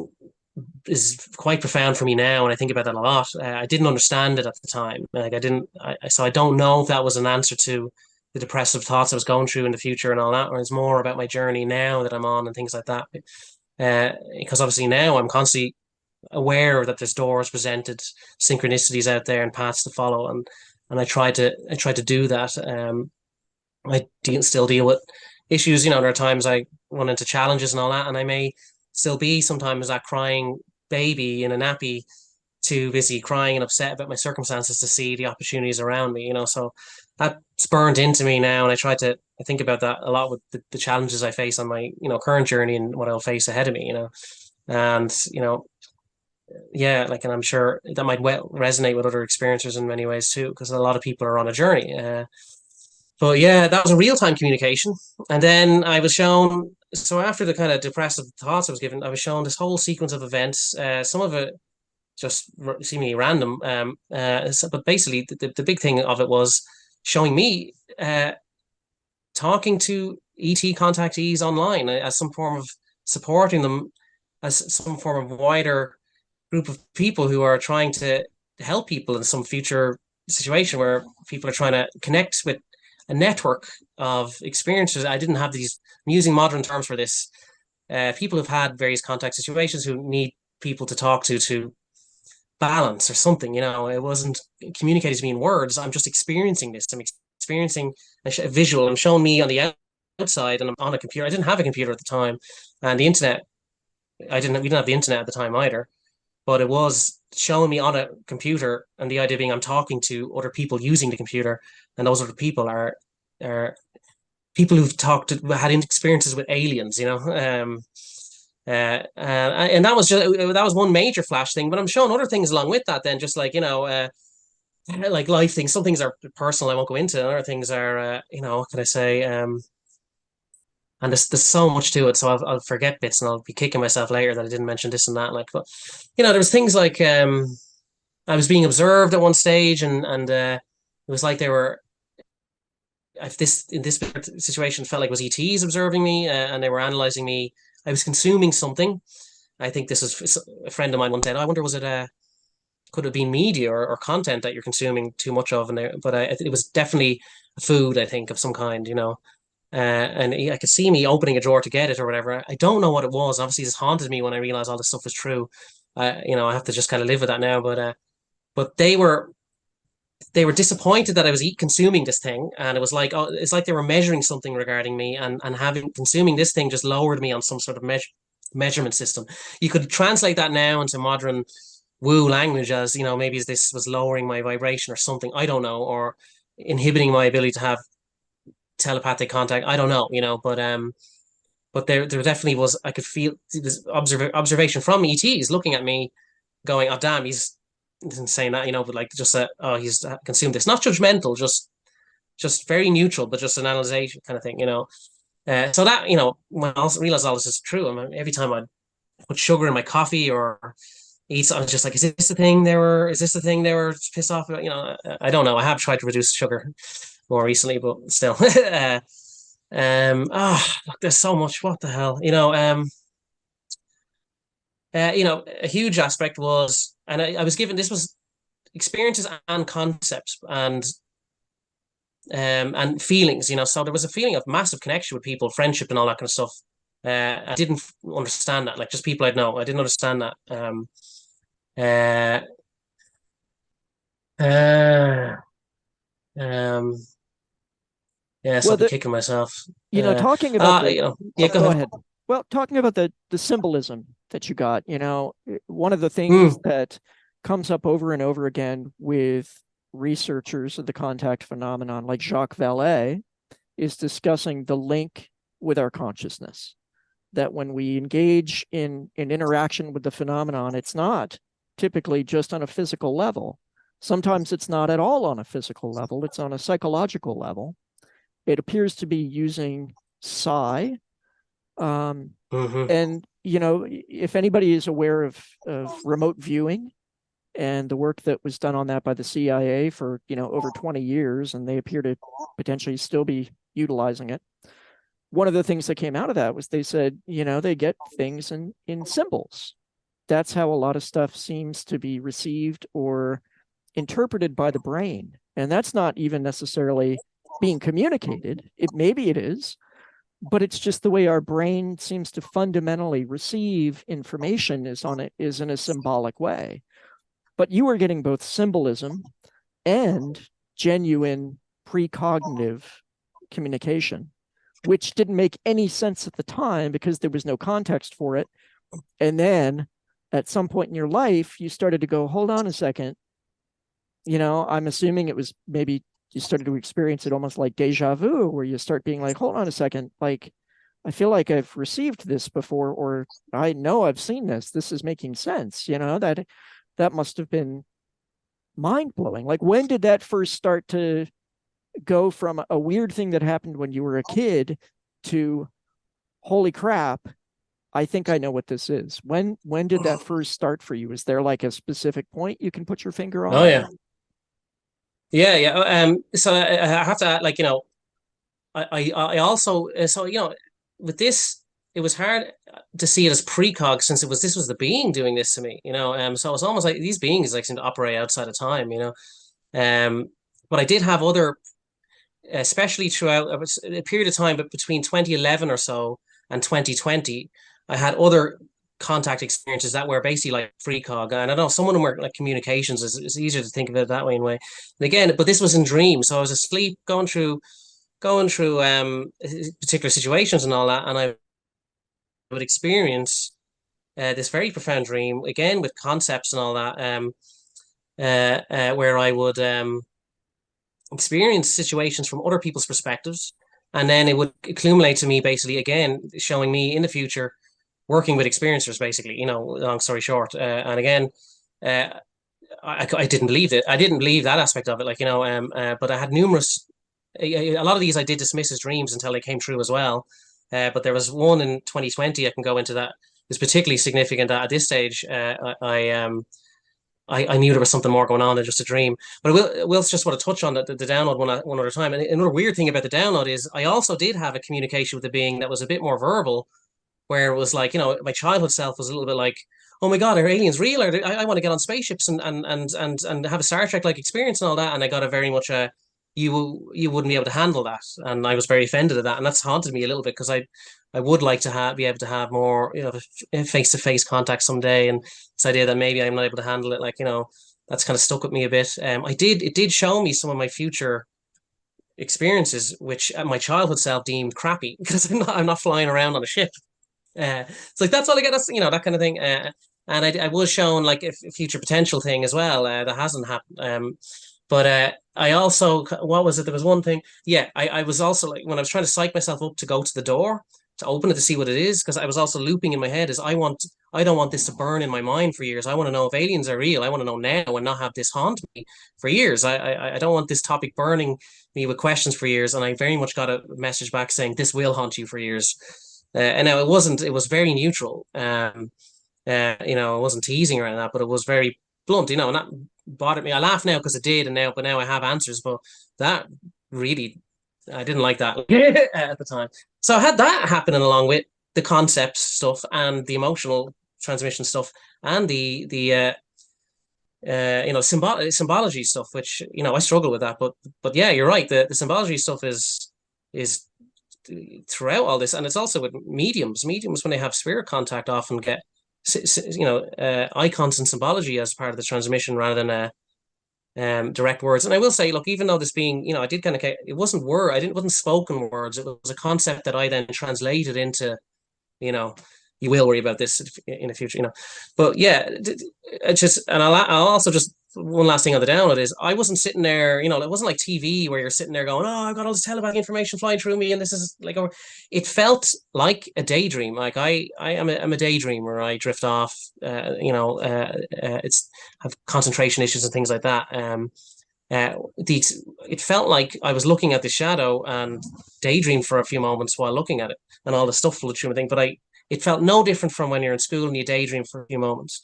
is quite profound for me now, and I think about that a lot. I didn't understand it at the time. Like I didn't, so I don't know if that was an answer to the depressive thoughts I was going through in the future and all that, or it's more about my journey now that I'm on and things like that. Because obviously now I'm constantly aware that there's doors presented, synchronicities out there, and paths to follow, and I try to do that. Still deal with issues. There are times I run into challenges and all that, and I may still be sometimes that crying baby in a nappy, too busy crying and upset about my circumstances to see the opportunities around me. So that's burned into me now, and I think about that a lot with the challenges I face on my current journey and what I'll face ahead of me. And yeah, like, and I'm sure that might resonate with other experiencers in many ways too, because a lot of people are on a journey. But yeah, that was a real time communication. And then I was shown, so after the kind of depressive thoughts I was given, I was shown this whole sequence of events. Some of it just seemingly random. But basically, the big thing of it was showing me talking to ET contactees online, as some form of supporting them, as some form of wider group of people who are trying to help people in some future situation where people are trying to connect with a network of experiences. I didn't have these, I'm using modern terms for this. People who've had various contact situations who need people to talk to balance or something. It wasn't communicated to me in words. I'm just experiencing this. I'm experiencing a visual. I'm showing me on the outside, and I'm on a computer. I didn't have a computer at the time, and the internet. We didn't have the internet at the time either, but it was showing me on a computer, and the idea being I'm talking to other people using the computer, and those other people are people who've had experiences with aliens, and that was one major flash thing. But I'm showing other things along with that. Then just like like life things. Some things are personal. I won't go into. Other things are what can I say? And there's so much to it, so I'll forget bits, and I'll be kicking myself later that I didn't mention this and that. Like, but there was things like I was being observed at one stage, and it was like they were. If this in this situation felt like it was ETs observing me, and they were analyzing me. I was consuming something. I think this is a friend of mine once said, "I wonder, was it could it have been media or content that you're consuming too much of?" But it was definitely food, I think, of some kind. And I could see me opening a drawer to get it or whatever. I don't know what it was. Obviously, this haunted me when I realized all this stuff was true. I have to just kind of live with that now. But they were disappointed that I was consuming this thing, and it was like, oh, it's like they were measuring something regarding me, and having consuming this thing just lowered me on some sort of measurement system. You could translate that now into modern woo language as, maybe this was lowering my vibration or something. I don't know, or inhibiting my ability to have telepathic contact. I don't know, but there definitely was. I could feel this observation from ETs looking at me, going, "Oh damn, he's isn't saying that," but like just "Oh, he's consumed this." Not judgmental, just very neutral, but just an analyzation kind of thing. So that, when I also realized all this is true, I mean, every time I put sugar in my coffee or eat, I was just like, is this the thing they were pissed off about? I don't know. I have tried to reduce sugar more recently, but still. Look, there's so much. What the hell? A huge aspect was, and I was given, this was experiences and concepts and feelings. So there was a feeling of massive connection with people, friendship, and all that kind of stuff. I didn't understand that, like just people I'd know. I didn't understand that. Uh, uh, um, yeah, so Well, I'll be kicking myself. talking about Yeah, go go ahead. ahead. Well, talking about the symbolism that you got, one of the things Mm, that comes up over and over again with researchers of the contact phenomenon, like Jacques Vallée, is discussing the link with our consciousness. That when we engage in interaction with the phenomenon, it's not typically just on a physical level. Sometimes it's not at all on a physical level, it's on a psychological level. It appears to be using psi. hmm And, if anybody is aware of remote viewing and the work that was done on that by the CIA for, over 20 years, and they appear to potentially still be utilizing it. One of the things that came out of that was they said, they get things in symbols. That's how a lot of stuff seems to be received or interpreted by the brain. And that's not even necessarily being communicated. Maybe it is, but it's just the way our brain seems to fundamentally receive information is in a symbolic way. But you are getting both symbolism and genuine precognitive communication, which didn't make any sense at the time because there was no context for it. And then at some point in your life, you started to go, hold on a second. I'm assuming it was maybe you started to experience it almost like deja vu, where you start being like, hold on a second, like, I feel like I've received this before, or I know I've seen this. This is making sense. That must have been mind blowing. Like, when did that first start to go from a weird thing that happened when you were a kid to, holy crap, I think I know what this is? When did that first start for you? Is there like a specific point you can put your finger Oh on? yeah, yeah. So I have to add, like, I also so with this, it was hard to see it as precog since this was the being doing this to me. So it's almost like these beings like seem to operate outside of time. But I did have other, especially throughout a period of time, but between 2011 or so and 2020, I had other contact experiences that were basically like precog. And I know some of them were like communications. It's easier to think of it that way in a way. And again, but this was in dreams, so I was asleep, going through particular situations and all that, and I would experience this very profound dream again with concepts and all that, where I would experience situations from other people's perspectives, and then it would accumulate to me basically again showing me in the future working with experiencers, basically. Long story short, and again. I didn't believe it. I didn't believe that aspect of it, but I had numerous. A lot of these I did dismiss as dreams until they came true as well. But there was one in 2020. I can go into that. It's particularly significant that at this stage, I knew there was something more going on than just a dream. But we'll just want to touch on the download one other time. And another weird thing about the download is I also did have a communication with the being that was a bit more verbal, where it was like, my childhood self was a little bit like, oh my God, are aliens real? Or I want to get on spaceships and have a Star Trek like experience and all that. And I got a very much a you wouldn't be able to handle that, and I was very offended at that, and that's haunted me a little bit because I would like to be able to have more face to face contact someday, and this idea that maybe I'm not able to handle it, that's kind of stuck with me a bit. It did show me some of my future experiences, which my childhood self deemed crappy because I'm not flying around on a ship. It's like that's all I get. That's that kind of thing. And I was shown like a future potential thing as well that hasn't happened. But I also, what was it? There was one thing. Yeah, I was also like when I was trying to psych myself up to go to the door. to open it to see what it is, because I was also looping in my head is I don't want this to burn in my mind for years. I want to know if aliens are real. I want to know now and not have this haunt me for years. I don't want this topic burning me with questions for years. And I very much got a message back saying this will haunt you for years. And now it wasn't. It was very neutral. It wasn't teasing or anything like that, but it was very blunt. And that bothered me. I laugh now because it did, but now I have answers. But that really, I didn't like that at the time. So I had that happening along with the concept stuff and the emotional transmission stuff and symbology stuff, which I struggle with that. But yeah, you're right. The symbology stuff is throughout all this, and it's also with mediums. Mediums, when they have spirit contact, often get icons and symbology as part of the transmission rather than direct words. And I will say, look, even though this being, I did it wasn't word, it wasn't spoken words. It was a concept that I then translated into, you will worry about this in the future, But yeah, it's just, and I'll also just, one last thing on the download is I wasn't sitting there, it wasn't like TV where you're sitting there going, oh, I've got all this telepathic information flying through me, and this is like, it felt like a daydream. Like I'm a daydreamer. I drift off, it's have concentration issues and things like that. It felt like I was looking at the shadow and daydream for a few moments while looking at it, and all the stuff flowed through my thing. But it felt no different from when you're in school and you daydream for a few moments.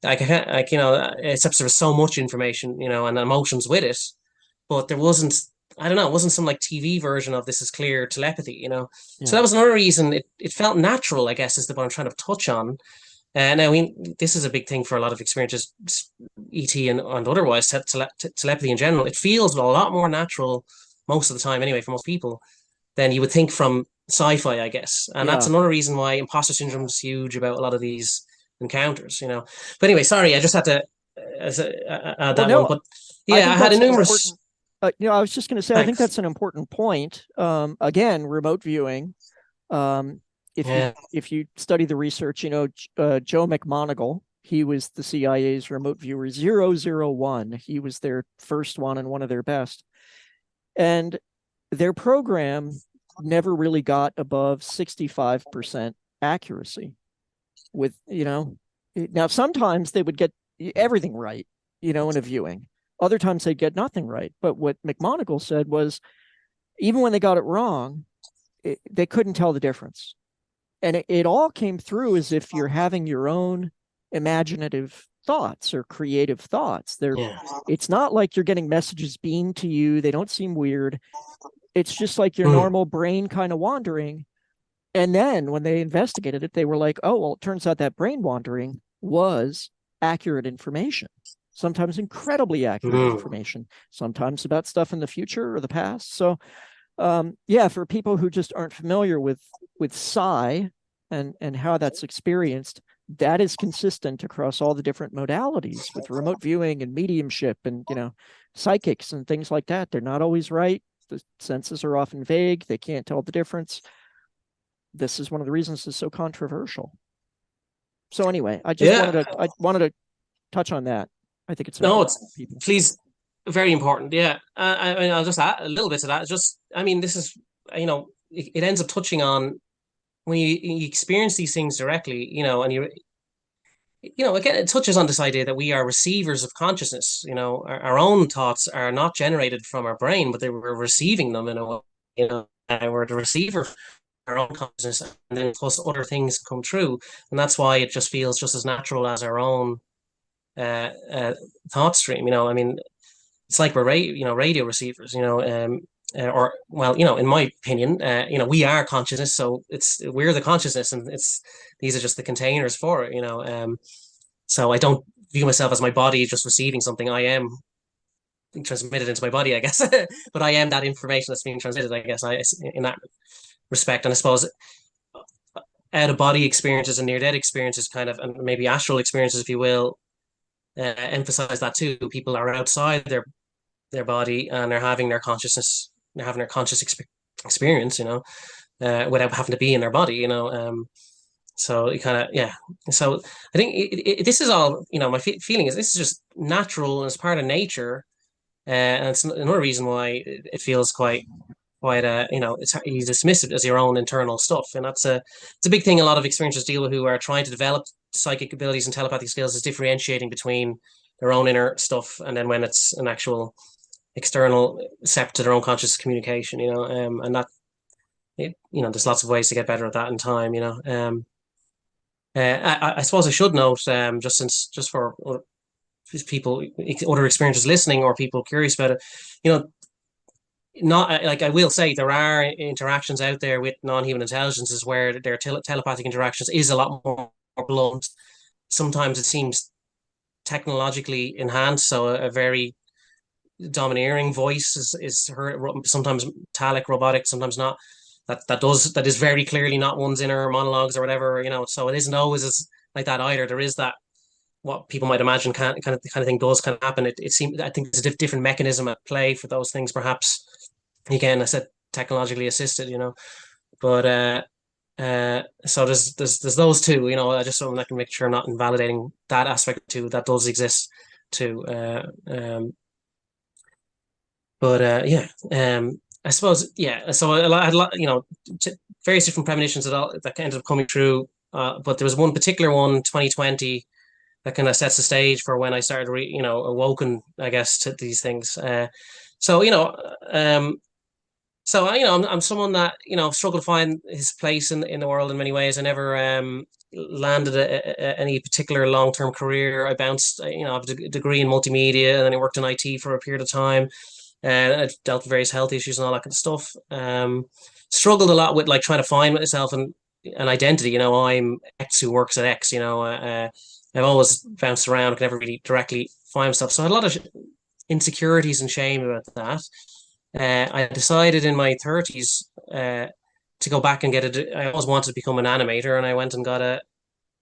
Except there was so much information, and emotions with it, but there wasn't. I don't know. It wasn't some like TV version of this is clear telepathy, Yeah. So that was another reason it felt natural, I guess, is the what I'm trying to touch on. Now, this is a big thing for a lot of experiences, ET and otherwise, telepathy in general. It feels a lot more natural most of the time, anyway, for most people, than you would think from sci-fi, I guess. And that's another reason why imposter syndrome is huge about a lot of these encounters, But anyway, sorry, I just had to add that one. But yeah, I had a numerous. I was just going to say, Thanks. I think that's an important point. Again, remote viewing. If you study the research, Joe McMoneagle, he was the CIA's remote viewer 001. He was their first one and one of their best. And their program never really got above 65% accuracy with, now sometimes they would get everything right, in a viewing. Other times they'd get nothing right. But what McMoneagle said was, even when they got it wrong, they couldn't tell the difference. And it all came through as if you're having your own imaginative thoughts or creative thoughts. It's not like you're getting messages beamed to you. They don't seem weird. It's just like your normal brain kind of wandering. And then when they investigated it, they were like, oh, well, it turns out that brain wandering was accurate information. Sometimes incredibly accurate information, sometimes about stuff in the future or the past. So for people who just aren't familiar with psi and how that's experienced, that is consistent across all the different modalities with remote viewing and mediumship and, psychics and things like that. They're not always right. The senses are often vague. They can't tell the difference. This is one of the reasons it's so controversial. So anyway, I wanted to touch on that. I think it's please, very important. Yeah, I'll just add a little bit to that. This is it ends up touching on when you experience these things directly, and again, it touches on this idea that we are receivers of consciousness. Our own thoughts are not generated from our brain, but we're receiving them in a way. We're the receiver of our own consciousness, and then plus other things come true, and that's why it just feels just as natural as our own thought stream. It's like we're radio receivers. In my opinion, we are consciousness, so we're the consciousness, and these are just the containers for it. So I don't view myself as my body just receiving something. I am transmitted into my body, I guess, but I am that information that's being transmitted, I guess, in that respect. And I suppose out of body experiences and near death experiences, kind of, and maybe astral experiences, if you will, emphasize that too. People are outside their body and they're having their consciousness, they're having their conscious experience, without having to be in their body, so it kind of, so I think this is all, my feeling is this is just natural and it's part of nature, and it's another reason why it feels quite quite you dismiss it as your own internal stuff, and it's a big thing a lot of experiencers deal with who are trying to develop psychic abilities and telepathic skills, is differentiating between their own inner stuff and then when it's an actual external separate to their own conscious communication, and that there's lots of ways to get better at that in time. I suppose I should note, just for people, other experiencers listening or people curious about it, not like I will say there are interactions out there with non-human intelligences where their telepathic interactions is a lot more blunt. Sometimes it seems technologically enhanced, so a very domineering voice is heard, sometimes metallic, robotic, sometimes not. That is very clearly not one's inner monologues or whatever, so it isn't always as like that either. There is that what people might imagine kind of thing does kind of happen. It seems, I think, there's a different mechanism at play for those things, perhaps. Again, I said technologically assisted, but so there's those two, I just want to make sure I'm not invalidating that aspect too. That does exist too. Yeah, I suppose, yeah. So I had a lot, various different premonitions that ended up coming true. But there was one particular one, 2020, that kind of sets the stage for when I started, awoken, I guess, to these things. So I'm someone that struggled to find his place in the world in many ways. I never landed any particular long term career. I bounced, I have a degree in multimedia, and then I worked in IT for a period of time. I've dealt with various health issues and all that kind of stuff. Struggled a lot with like trying to find myself and an identity. I'm X who works at X. I've always bounced around, could never really directly find myself. So I had a lot of insecurities and shame about that. I decided in my 30s to go back and I always wanted to become an animator, and I went and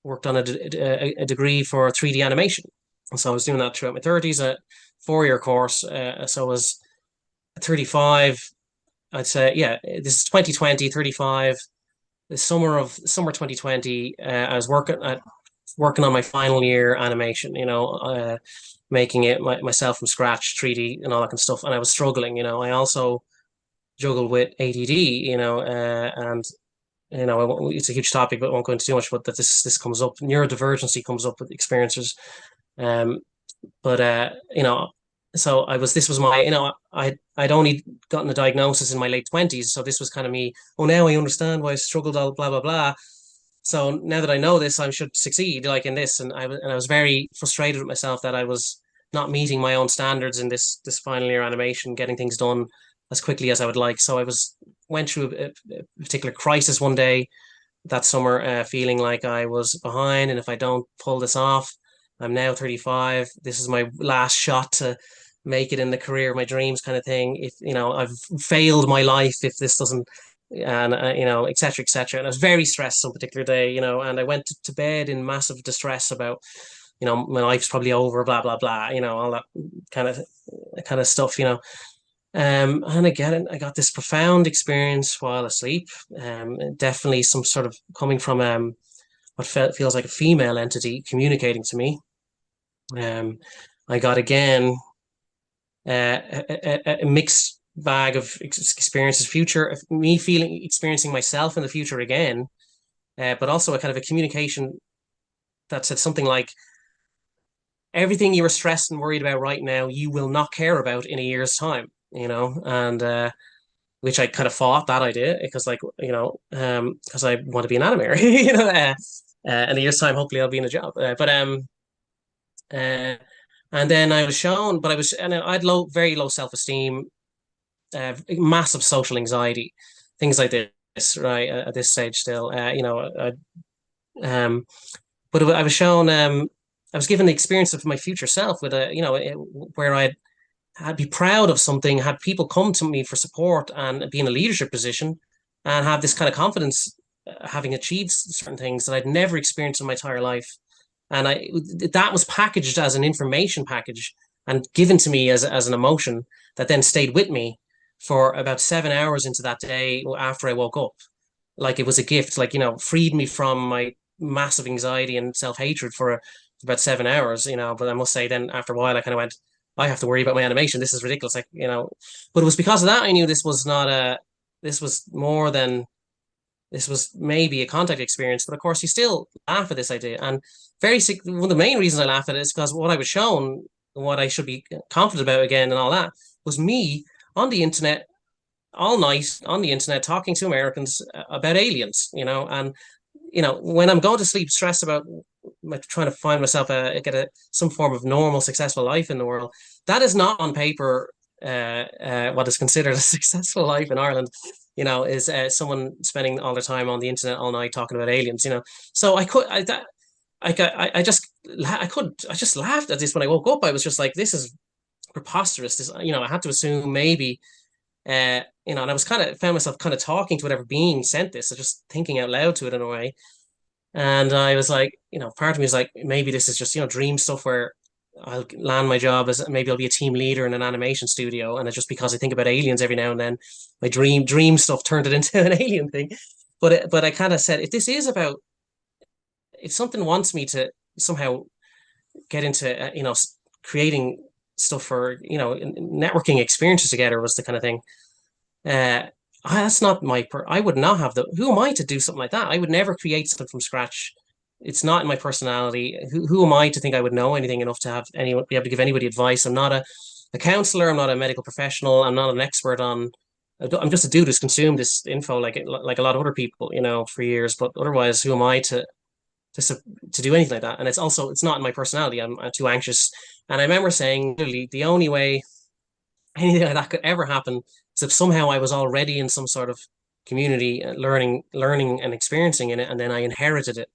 worked on a degree for 3D animation. And so I was doing that throughout my 30s, a 4-year course. So I was 35, I'd say, yeah, this is 2020, 35. The summer 2020, I was working on my final year animation, making it myself from scratch, 3D and all that kind of stuff. And I was struggling, I also juggled with ADD, and it's a huge topic, but I won't go into too much. But that this comes up, neurodivergency comes up with experiencers. So this was my, I'd only gotten the diagnosis in my late 20s. So this was kind of me, oh, now I understand why I struggled, all blah, blah, blah. So now that I know this, I should succeed like in this. And I was very frustrated with myself that I was not meeting my own standards in this final year animation, getting things done as quickly as I would like. So went through a particular crisis one day that summer, feeling like I was behind. And if I don't pull this off, I'm now 35. This is my last shot to make it in the career of my dreams, kind of thing. If I've failed my life if this doesn't, and et cetera, et cetera. And I was very stressed some particular day, and I went to bed in massive distress about, my life's probably over, blah blah blah, all that kind of stuff, and again, I got this profound experience while asleep. Definitely some sort of coming from what feels like a female entity communicating to me. I got again a mixed bag of experiences, experiencing myself in the future again, but also a kind of a communication that said something like, everything you are stressed and worried about right now, you will not care about in a year's time, and which I kind of fought that idea because because I want to be an animator, in a year's time, hopefully I'll be in a job. And then I was shown, but I had very low self-esteem, massive social anxiety, things like this, right? At this stage still, but I was shown, I was given the experience of my future self with where I'd be proud of something, had people come to me for support and be in a leadership position and have this kind of confidence, having achieved certain things that I'd never experienced in my entire life. And that was packaged as an information package and given to me as an emotion that then stayed with me for about 7 hours into that day after I woke up. Like it was a gift, freed me from my massive anxiety and self-hatred for about 7 hours, but I must say then after a while I kind of went, I have to worry about my animation. This is ridiculous. But it was because of that I knew this was not this was more than this was maybe a contact experience, but of course you still laugh at this idea. And one of the main reasons I laugh at it is because what I was shown, what I should be confident about again, and all that was me on the internet all night on the internet talking to Americans about aliens, and when I'm going to sleep stressed about trying to find myself some form of normal, successful life in the world, that is not on paper what is considered a successful life in Ireland. Is someone spending all their time on the internet all night talking about aliens. So I just laughed at this when I woke up. I was just like, this is preposterous. This, I had to assume maybe and I was found myself kind of talking to whatever being sent this, so just thinking out loud to it in a way. And I was like, part of me was like, maybe this is just, dream stuff where I'll land my job as maybe I'll be a team leader in an animation studio. And it's just because I think about aliens every now and then, my dream stuff turned it into an alien thing. But I kind of said, if something wants me to somehow get into, creating stuff for, networking experiences together was the kind of thing. That's not I would not have who am I to do something like that? I would never create something from scratch. It's not in my personality. Who am I to think I would know anything enough to be able to give anybody advice? I'm not a counselor. I'm not a medical professional. I'm not an expert on. I'm just a dude who's consumed this info like a lot of other people, for years. But otherwise, who am I to do anything like that? And it's not in my personality. I'm too anxious. And I remember saying, literally, the only way anything like that could ever happen is if somehow I was already in some sort of community, learning and experiencing in it, and then I inherited it.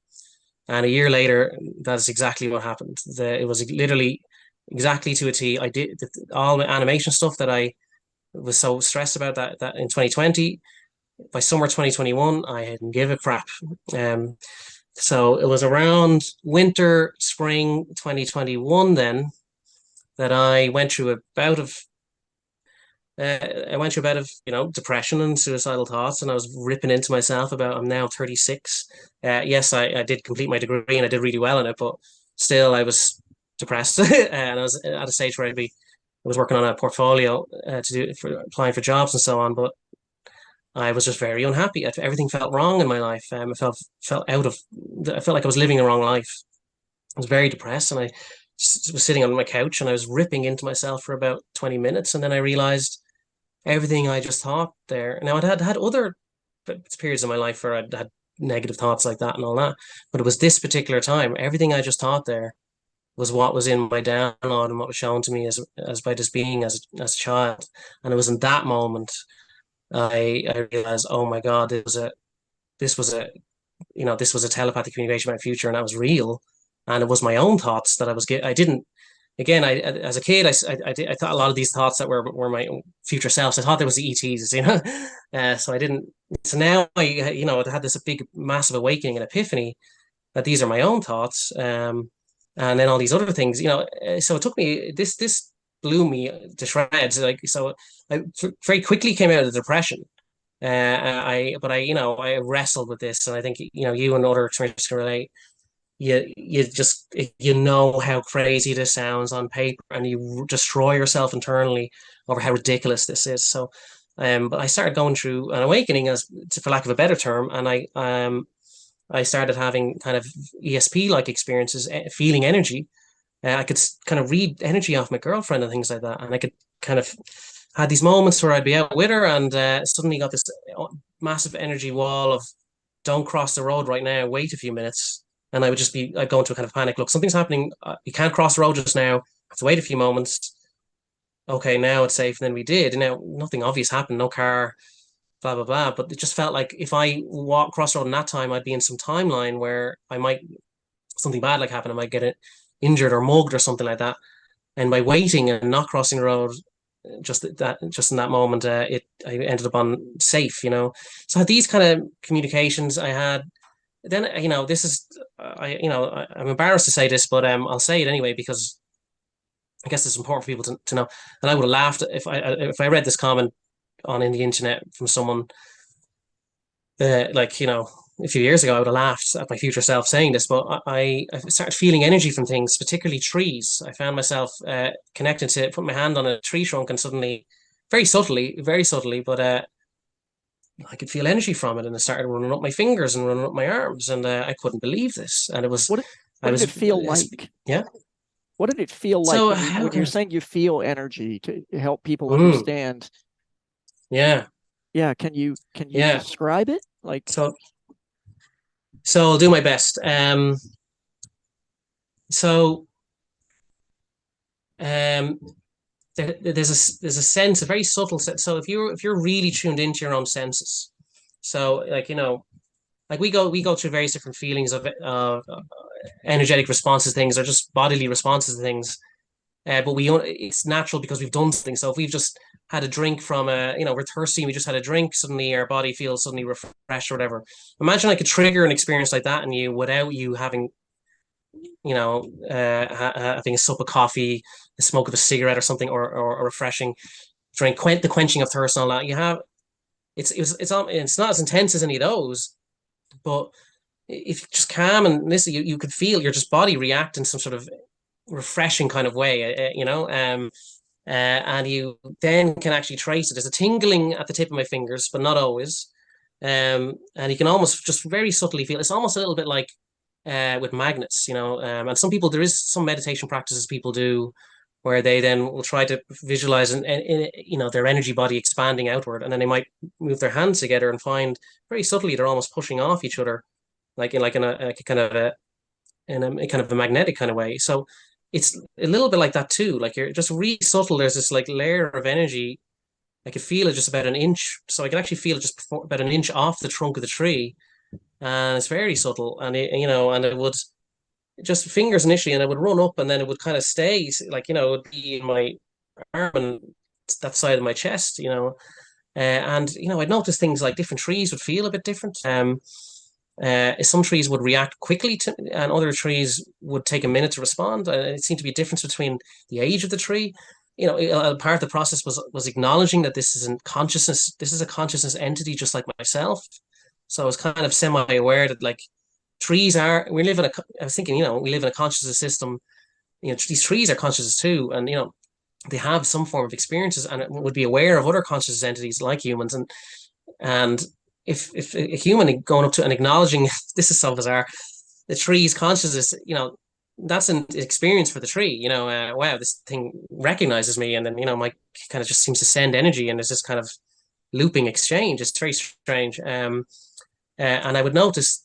And a year later, that's exactly what happened. It was literally exactly to a T. I did all the animation stuff that I was so stressed about that in 2020. By summer 2021, I didn't give a crap. So it was around winter, spring 2021 then that I went through a bout of depression and suicidal thoughts, and I was ripping into myself about I'm now 36. Yes, I did complete my degree and I did really well in it, but still I was depressed and I was at a stage where I was working on a portfolio to do for applying for jobs and so on, but I was just very unhappy. Everything felt wrong in my life. I felt like I was living the wrong life. I was very depressed, and I was sitting on my couch and I was ripping into myself for about 20 minutes, and then I realized everything I just thought there. Now I'd had other periods in my life where I'd had negative thoughts like that and all that, but it was this particular time. Everything I just thought there was what was in my download and what was shown to me as by this being as a child. And it was in that moment I realized, oh my God, this was a this was a telepathic communication about my future, and that was real. And it was my own thoughts that I didn't. Again, as a kid, I thought a lot of these thoughts that were my future selves. I thought there was the ETs, so I didn't. So now I had this big, massive awakening and epiphany that these are my own thoughts, and then all these other things, So it took me this blew me to shreds. I very quickly came out of the depression. I wrestled with this, and I think you and other experiences can relate. You just how crazy this sounds on paper, and you destroy yourself internally over how ridiculous this is. So, but I started going through an awakening, for lack of a better term, and I started having kind of ESP like experiences, feeling energy. I could kind of read energy off my girlfriend and things like that, and I could kind of had these moments where I'd be out with her, and suddenly got this massive energy wall of "Don't cross the road right now. Wait a few minutes." And I'd go into a kind of panic. Look, something's happening. You can't cross the road just now. I have to wait a few moments. Okay, now it's safe. And then we did. And now nothing obvious happened. No car, blah, blah, blah. But it just felt like if I walk cross the road in that time, I'd be in some timeline where something bad like happen. I might get injured or mugged or something like that. And by waiting and not crossing the road, just in that moment, I ended up on safe, So I had these kind of communications I had. Then this is I'm embarrassed to say this, but I'll say it anyway because I guess it's important for people to know. And I would have laughed if I read this comment in the internet from someone a few years ago. I would have laughed at my future self saying this, but I started feeling energy from things, particularly trees. I found myself connected to put my hand on a tree trunk, and suddenly, very subtly, but I could feel energy from it, and it started running up my fingers and running up my arms, and I couldn't believe this. And it was, What I did it was, feel like? yeah. What did it feel like So, when you're saying you feel energy to help people mm, understand? yeah, Yeah, can you yeah. describe it? Like, So I'll do my best. So, um, there's a sense, a very subtle sense. So if you're really tuned into your own senses, so like like we go through various different feelings of energetic responses to things, or just bodily responses to things. But it's natural because we've done something. So if we've just had a drink from we're thirsty and we just had a drink, suddenly our body feels suddenly refreshed or whatever. Imagine I could trigger an experience like that in you without you having, having a sup of coffee, the smoke of a cigarette or something, or a refreshing drink, the quenching of thirst and all that. It's not as intense as any of those, but if you just calm and listen, you could feel your just body react in some sort of refreshing kind of way, and you then can actually trace it. There's a tingling at the tip of my fingers, but not always. And you can almost just very subtly feel it's almost a little bit like with magnets, and some people, there is some meditation practices people do where they then will try to visualize their energy body expanding outward, and then they might move their hands together and find very subtly they're almost pushing off each other, like a kind of a kind of a magnetic kind of way. So it's a little bit like that too. Like you're just really subtle. There's this like layer of energy. I could feel it just about an inch. So I can actually feel it just about an inch off the trunk of the tree. And it's very subtle. And and it would just fingers initially, and it would run up, and then it would kind of stay like, it would be in my arm and that side of my chest, and I'd notice things like different trees would feel a bit different. Some trees would react quickly to, and other trees would take a minute to respond. It seemed to be a difference between the age of the tree. Part of the process was acknowledging that this isn't consciousness. This is a consciousness entity, just like myself. So I was kind of semi-aware that like trees are. We live in a. I was thinking, we live in a consciousness system. These trees are consciousness too, and they have some form of experiences, and it would be aware of other consciousness entities like humans, and if a human going up to and acknowledging this is so bizarre, the tree's consciousness, that's an experience for the tree. Wow, this thing recognizes me, and then my kind of just seems to send energy, and there's this kind of looping exchange. It's very strange. And I would notice,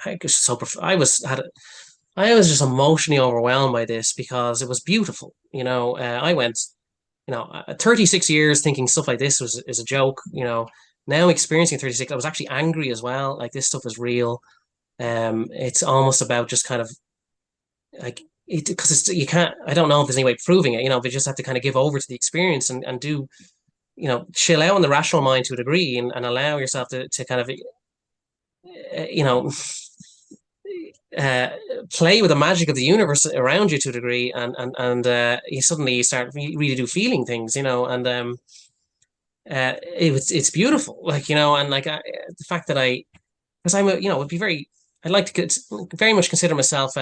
I was so I was just emotionally overwhelmed by this because it was beautiful. I went, 36 years thinking stuff like this is a joke. Now experiencing 36, I was actually angry as well. Like this stuff is real. It's almost about just kind of like it, because you can't. I don't know if there's any way of proving it. But you just have to kind of give over to the experience and do, chill out on the rational mind to a degree and allow yourself to kind of, you know, play with the magic of the universe around you to a degree, and you start really do feeling things, and it's beautiful, like and like the fact that because I'm would be I'd like to very much consider myself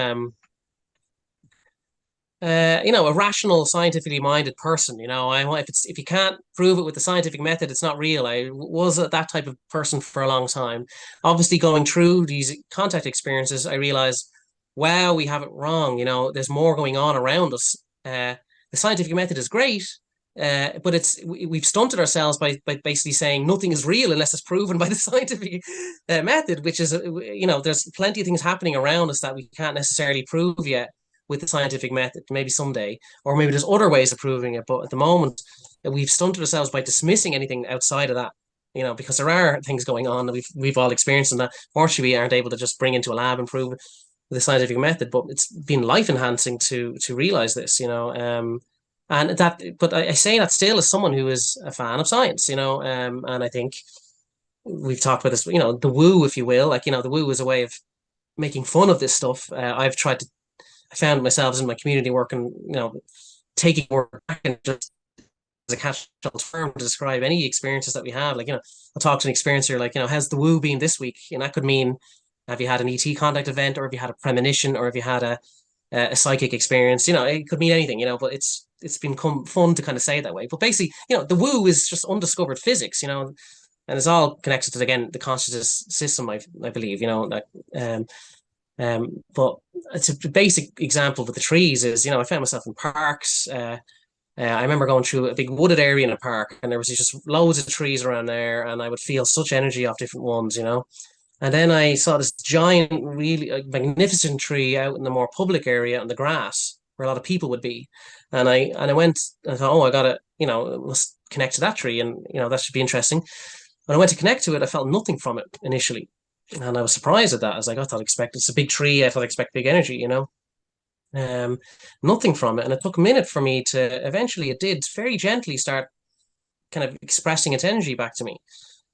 a rational, scientifically minded person. If you can't prove it with the scientific method, it's not real. I was that type of person for a long time. Obviously, going through these contact experiences, I realized, wow, we have it wrong. There's more going on around us. The scientific method is great, but we've stunted ourselves by basically saying nothing is real unless it's proven by the scientific method, which is there's plenty of things happening around us that we can't necessarily prove yet with the scientific method. Maybe someday, or maybe there's other ways of proving it. But at the moment, we've stunted ourselves by dismissing anything outside of that. Because there are things going on that we've all experienced, and that fortunately we aren't able to just bring into a lab and prove with the scientific method. But it's been life enhancing to realize this. And that, but I say that still as someone who is a fan of science. And I think we've talked about this. The woo, if you will, like the woo is a way of making fun of this stuff. I found myself in my community working, taking work back and just as a catch-all term to describe any experiences that we have. Like, I'll talk to an experiencer, like, how's the woo been this week? And that could mean, have you had an ET contact event, or have you had a premonition, or have you had a psychic experience? It could mean anything, but it's been fun to kind of say it that way. But basically, the woo is just undiscovered physics, and it's all connected to, again, the consciousness system, I believe, like, but it's a basic example with the trees is, I found myself in parks. I remember going through a big wooded area in a park, and there was just loads of trees around there, and I would feel such energy off different ones. And then I saw this giant, really magnificent tree out in the more public area on the grass where a lot of people would be. And I went and I thought, oh, I gotta, let's connect to that tree, and that should be interesting. When I went to connect to it, I felt nothing from it initially. And I was surprised at that. I was like, I thought it's a big tree. I thought I expect big energy. Um, Nothing from it. And it took a minute for me to eventually, it did very gently start kind of expressing its energy back to me.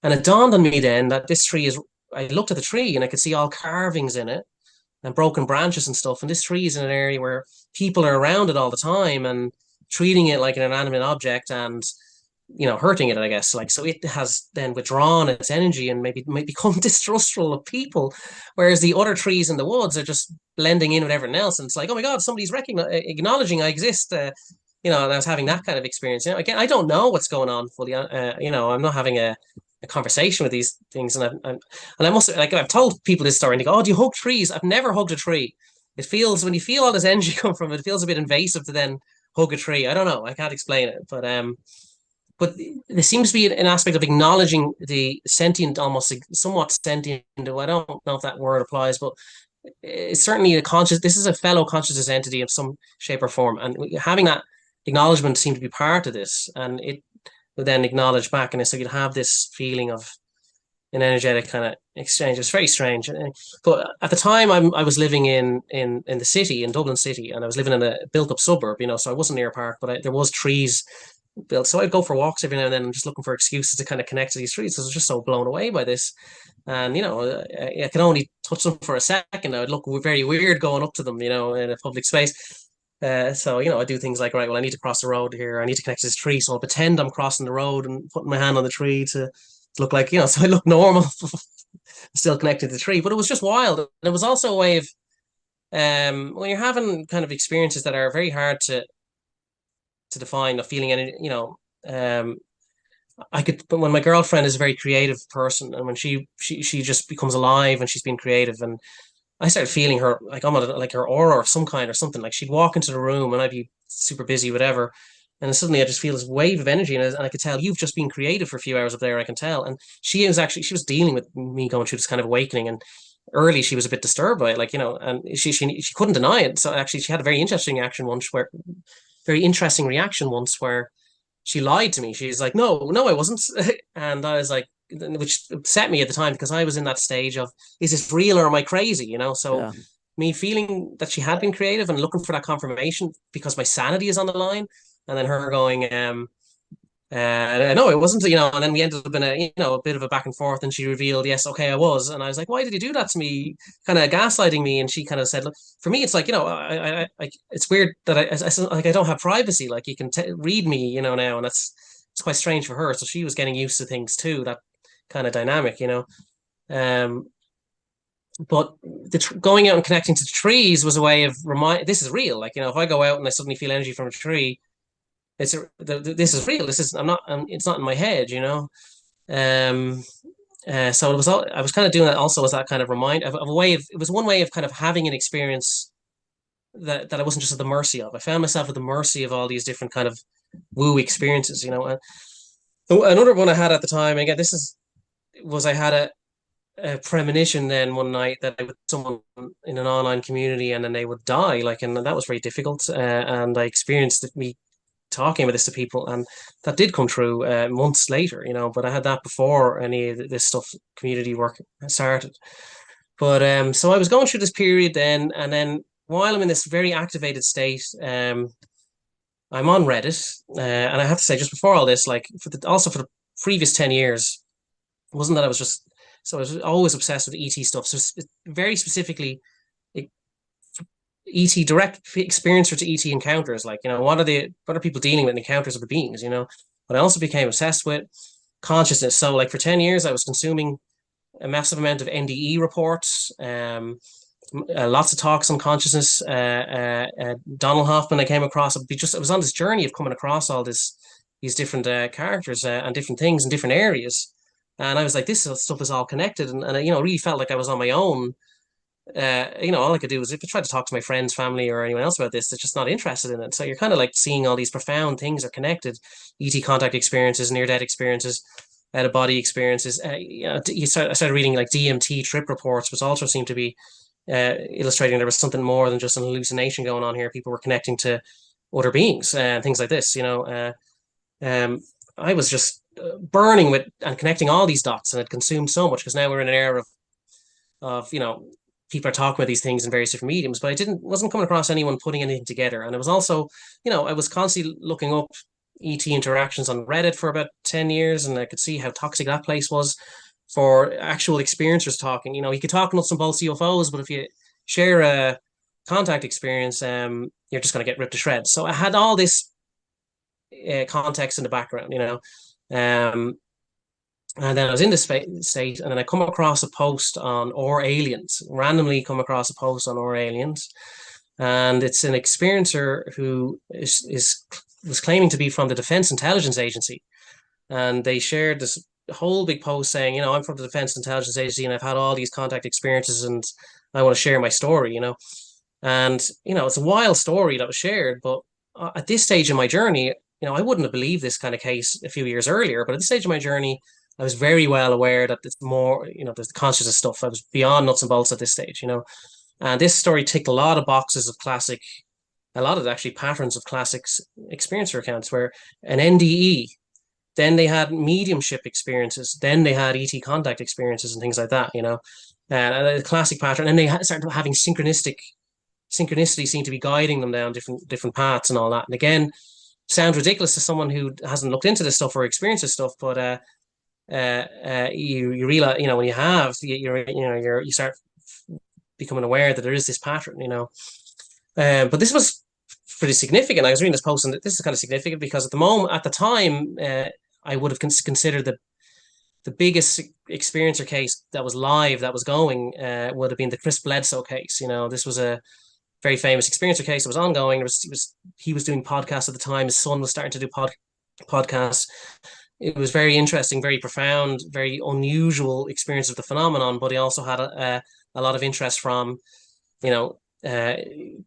And it dawned on me then that this tree is, I looked at the tree and I could see all carvings in it and broken branches and stuff. And this tree is in an area where people are around it all the time and treating it like an inanimate object and, hurting it, I guess. Like, so it has then withdrawn its energy and maybe might become distrustful of people. Whereas the other trees in the woods are just blending in with everyone else. And it's like, oh my God, somebody's acknowledging I exist. And I was having that kind of experience. Again, I don't know what's going on fully. I'm not having a conversation with these things, and I must, like, I've told people this story, and they go, "Oh, do you hug trees?" I've never hugged a tree. It feels, when you feel all this energy come from it, it feels a bit invasive to then hug a tree. I don't know. I can't explain it, but there seems to be an aspect of acknowledging the sentient, almost somewhat sentient. I don't know if that word applies, but it's certainly a conscious. This is a fellow consciousness entity of some shape or form, and having that acknowledgement seemed to be part of this, and it would then acknowledge back, and so you'd have this feeling of an energetic kind of exchange. It's very strange. But at the time, I was living in the city, in Dublin City, and I was living in a built up suburb, so I wasn't near a park, but there was trees built. So I'd go for walks every now and then, just looking for excuses to kind of connect to these trees, because I was just so blown away by this. And I could only touch them for a second. I would look very weird going up to them, in a public space. So I do things like, right, well, I need to cross the road here. I need to connect to this tree, so I'll pretend I'm crossing the road and putting my hand on the tree to look like, so I look normal, still connected to the tree. But it was just wild, and it was also a way of, when you're having kind of experiences that are very hard to define, of feeling any, but when my girlfriend is a very creative person, and when she just becomes alive and she's being creative, and I started feeling her, like, almost like her aura of some kind or something. Like, she'd walk into the room and I'd be super busy, whatever. And then suddenly I just feel this wave of energy, and I could tell, you've just been creative for a few hours up there. I can tell. And she was dealing with me going through this kind of awakening. And early she was a bit disturbed by it, like, and she couldn't deny it. So actually she had a very interesting reaction once where she lied to me. She's like, no, I wasn't. And I was like, which upset me at the time, because I was in that stage of, is this real or am I crazy? So Yeah. me feeling that she had been creative and looking for that confirmation because my sanity is on the line, and then her going, no, it wasn't, and then we ended up in a bit of a back and forth, and she revealed, yes, okay, I was. And I was like, why did you do that to me? Kind of gaslighting me. And she kind of said, look, for me, it's like, it's weird that I don't have privacy. Like, you can read me, now, and it's quite strange for her. So she was getting used to things too, that kind of dynamic, but going out and connecting to the trees was a way of this is real. Like, if I go out and I suddenly feel energy from a tree, this is real. This is, it's not in my head, so it was I was kind of doing that also as that kind of of a way of, it was one way of kind of having an experience that I wasn't just at the mercy of. I found myself at the mercy of all these different kind of woo experiences, and another one I had at the time, again, I had a premonition then one night that I was someone in an online community, and then they would die, like, and that was very difficult. And I experienced me talking about this to people, and that did come true months later, but I had that before any of this stuff, community work, started. But so I was going through this period then, and then while I'm in this very activated state, I'm on Reddit, and I have to say, just before all this, like, also for the previous 10 years, it wasn't that I was just, so I was always obsessed with ET stuff. So very specifically, ET, direct experiencer to ET encounters. Like, what are people dealing with in encounters of the beings, But I also became obsessed with consciousness. So, like, for 10 years, I was consuming a massive amount of NDE reports, lots of talks on consciousness. Donald Hoffman I came across. I was on this journey of coming across all these different characters and different things in different areas. And I was like, this stuff is all connected, and you know, really felt like I was on my own. You know, all I could do was if I tried to talk to my friends, family, or anyone else about this, they're just not interested in it. So you're kind of like seeing all these profound things are connected: ET contact experiences, near death experiences, out of body experiences. You know, I started reading like DMT trip reports, which also seemed to be illustrating there was something more than just an hallucination going on here. People were connecting to other beings and things like this. You know, I was just burning with and connecting all these dots, and it consumed so much because now we're in an era of you know, people are talking about these things in various different mediums, but I didn't wasn't coming across anyone putting anything together. And it was also, you know, I was constantly looking up ET interactions on Reddit for about 10 years, and I could see how toxic that place was for actual experiencers talking. You know, you could talk nuts and bolts UFOs, but if you share a contact experience, you're just going to get ripped to shreds. So I had all this context in the background, you know. Um, and then I was in the state, and then I come across a post on Or Aliens, randomly come across a post on Or Aliens. And it's an experiencer who is was claiming to be from the Defense Intelligence Agency. And they shared this whole big post saying, you know, I'm from the Defense Intelligence Agency and I've had all these contact experiences and I want to share my story, you know. And, you know, it's a wild story that was shared, but at this stage in my journey, you know, I wouldn't have believed this kind of case a few years earlier, but at this stage of my journey, I was very well aware that it's more, you know, there's the consciousness stuff. I was beyond nuts and bolts at this stage, you know. And this story ticked a lot of boxes of classic, a lot of actually patterns of classic experiencer accounts where an NDE, then they had mediumship experiences, then they had ET contact experiences and things like that, you know. And a classic pattern. And they started having synchronicity seemed to be guiding them down different paths and all that. And again, sounds ridiculous to someone who hasn't looked into this stuff or experienced this stuff, but you realize, you know, when you have, you start becoming aware that there is this pattern, you know. But this was pretty significant. I was reading this post, and this is kind of significant because at the time, I would have considered the biggest experiencer case that was live, that was going, would have been the Chris Bledsoe case. You know, this was a very famous experiencer case that was ongoing. He was doing podcasts at the time. His son was starting to do podcasts. It was very interesting, very profound, very unusual experience of the phenomenon. But he also had a lot of interest from, you know,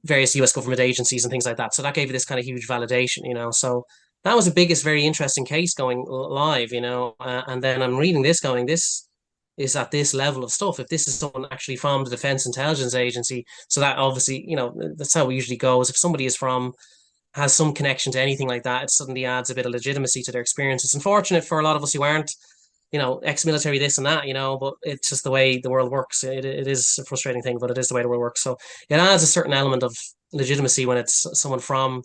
various U.S. government agencies and things like that. So that gave you this kind of huge validation, you know. So that was the biggest, very interesting case going live, you know. And then I'm reading this going, this is at this level of stuff. If this is someone actually from the Defense Intelligence Agency, so that obviously, you know, that's how it usually goes. If somebody has some connection to anything like that, it suddenly adds a bit of legitimacy to their experience. It's unfortunate for a lot of us who aren't, you know, ex-military, this and that, you know, but it's just the way the world works. It is a frustrating thing, but it is the way the world works. So it adds a certain element of legitimacy when it's someone from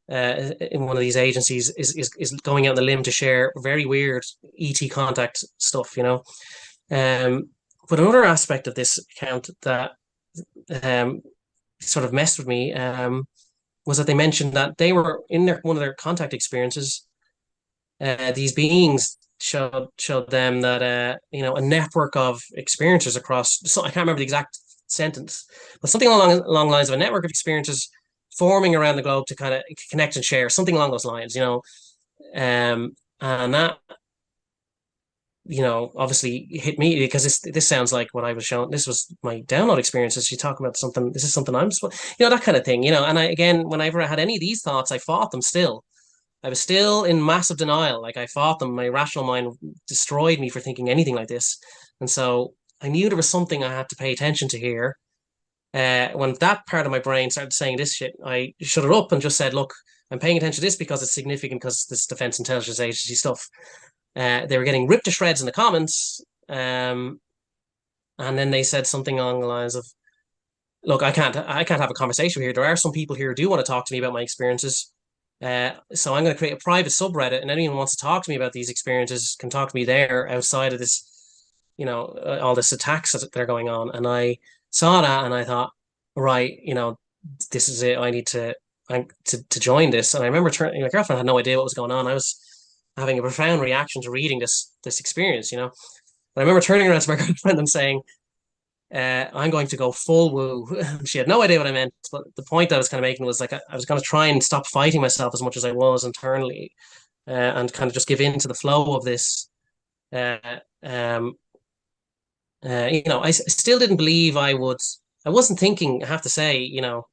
in one of these agencies is going out on the limb to share very weird ET contact stuff, you know. But another aspect of this account that sort of messed with me was that they mentioned that they were in one of their contact experiences. These beings showed them that you know, a network of experiencers across. So I can't remember the exact sentence, but something along the lines of a network of experiences forming around the globe to kind of connect and share, something along those lines, you know. And that, you know, obviously hit me because this sounds like what I was shown. This was my download experiences. You talk about something. This is something you know, that kind of thing, you know. And again, whenever I had any of these thoughts, I fought them still. I was still in massive denial. Like I fought them. My rational mind destroyed me for thinking anything like this. And so I knew there was something I had to pay attention to here. When that part of my brain started saying this shit, I shut it up and just said, look, I'm paying attention to this because it's significant, because this Defense Intelligence Agency stuff. They were getting ripped to shreds in the comments. And then they said something along the lines of, look, I can't have a conversation here. There are some people here who do want to talk to me about my experiences. So I'm going to create a private subreddit, and anyone who wants to talk to me about these experiences can talk to me there outside of this, you know, all this attacks that are going on. And I saw that and I thought, right, you know, this is it. I need to join this. And I remember my girlfriend had no idea what was going on. I was having a profound reaction to reading this experience, you know. But I remember turning around to my girlfriend and saying, I'm going to go full woo. She had no idea what I meant, but the point I was kind of making was like I was going to try and stop fighting myself as much as I was internally, and kind of just give in to the flow of this I still didn't believe I would. I wasn't thinking, I have to say, oh,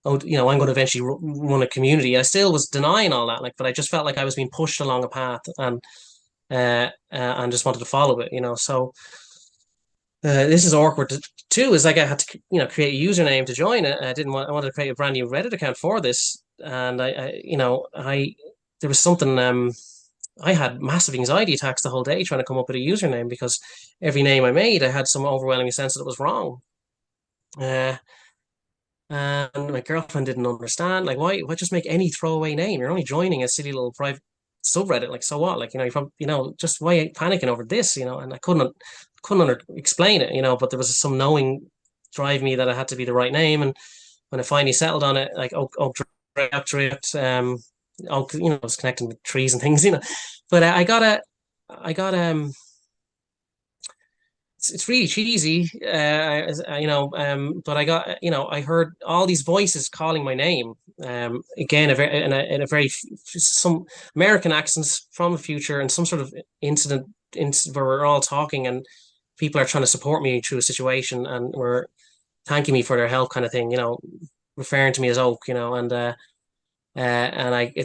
I'm going to eventually run a community. I still was denying all that, like, but I just felt like I was being pushed along a path, and just wanted to follow it, So this is awkward too. Is like I had to, create a username to join it. I wanted to create a brand new Reddit account for this, and there was something. I had massive anxiety attacks the whole day trying to come up with a username because every name I made, I had some overwhelming sense that it was wrong. Uh, and my girlfriend didn't understand. Like, why just make any throwaway name? You're only joining a silly little private subreddit. Like, so what? Like, you're from, just why are you panicking over this? And I couldn't explain it. But there was some knowing drive me that it had to be the right name. And when I finally settled on it, like Oak Draiocht, Oak, it was connecting with trees and things. But I got it's really cheesy, but I got, I heard all these voices calling my name, again, in a very, some American accents from the future, and some sort of incident where we're all talking and people are trying to support me through a situation and were thanking me for their help, kind of thing, referring to me as Oak, and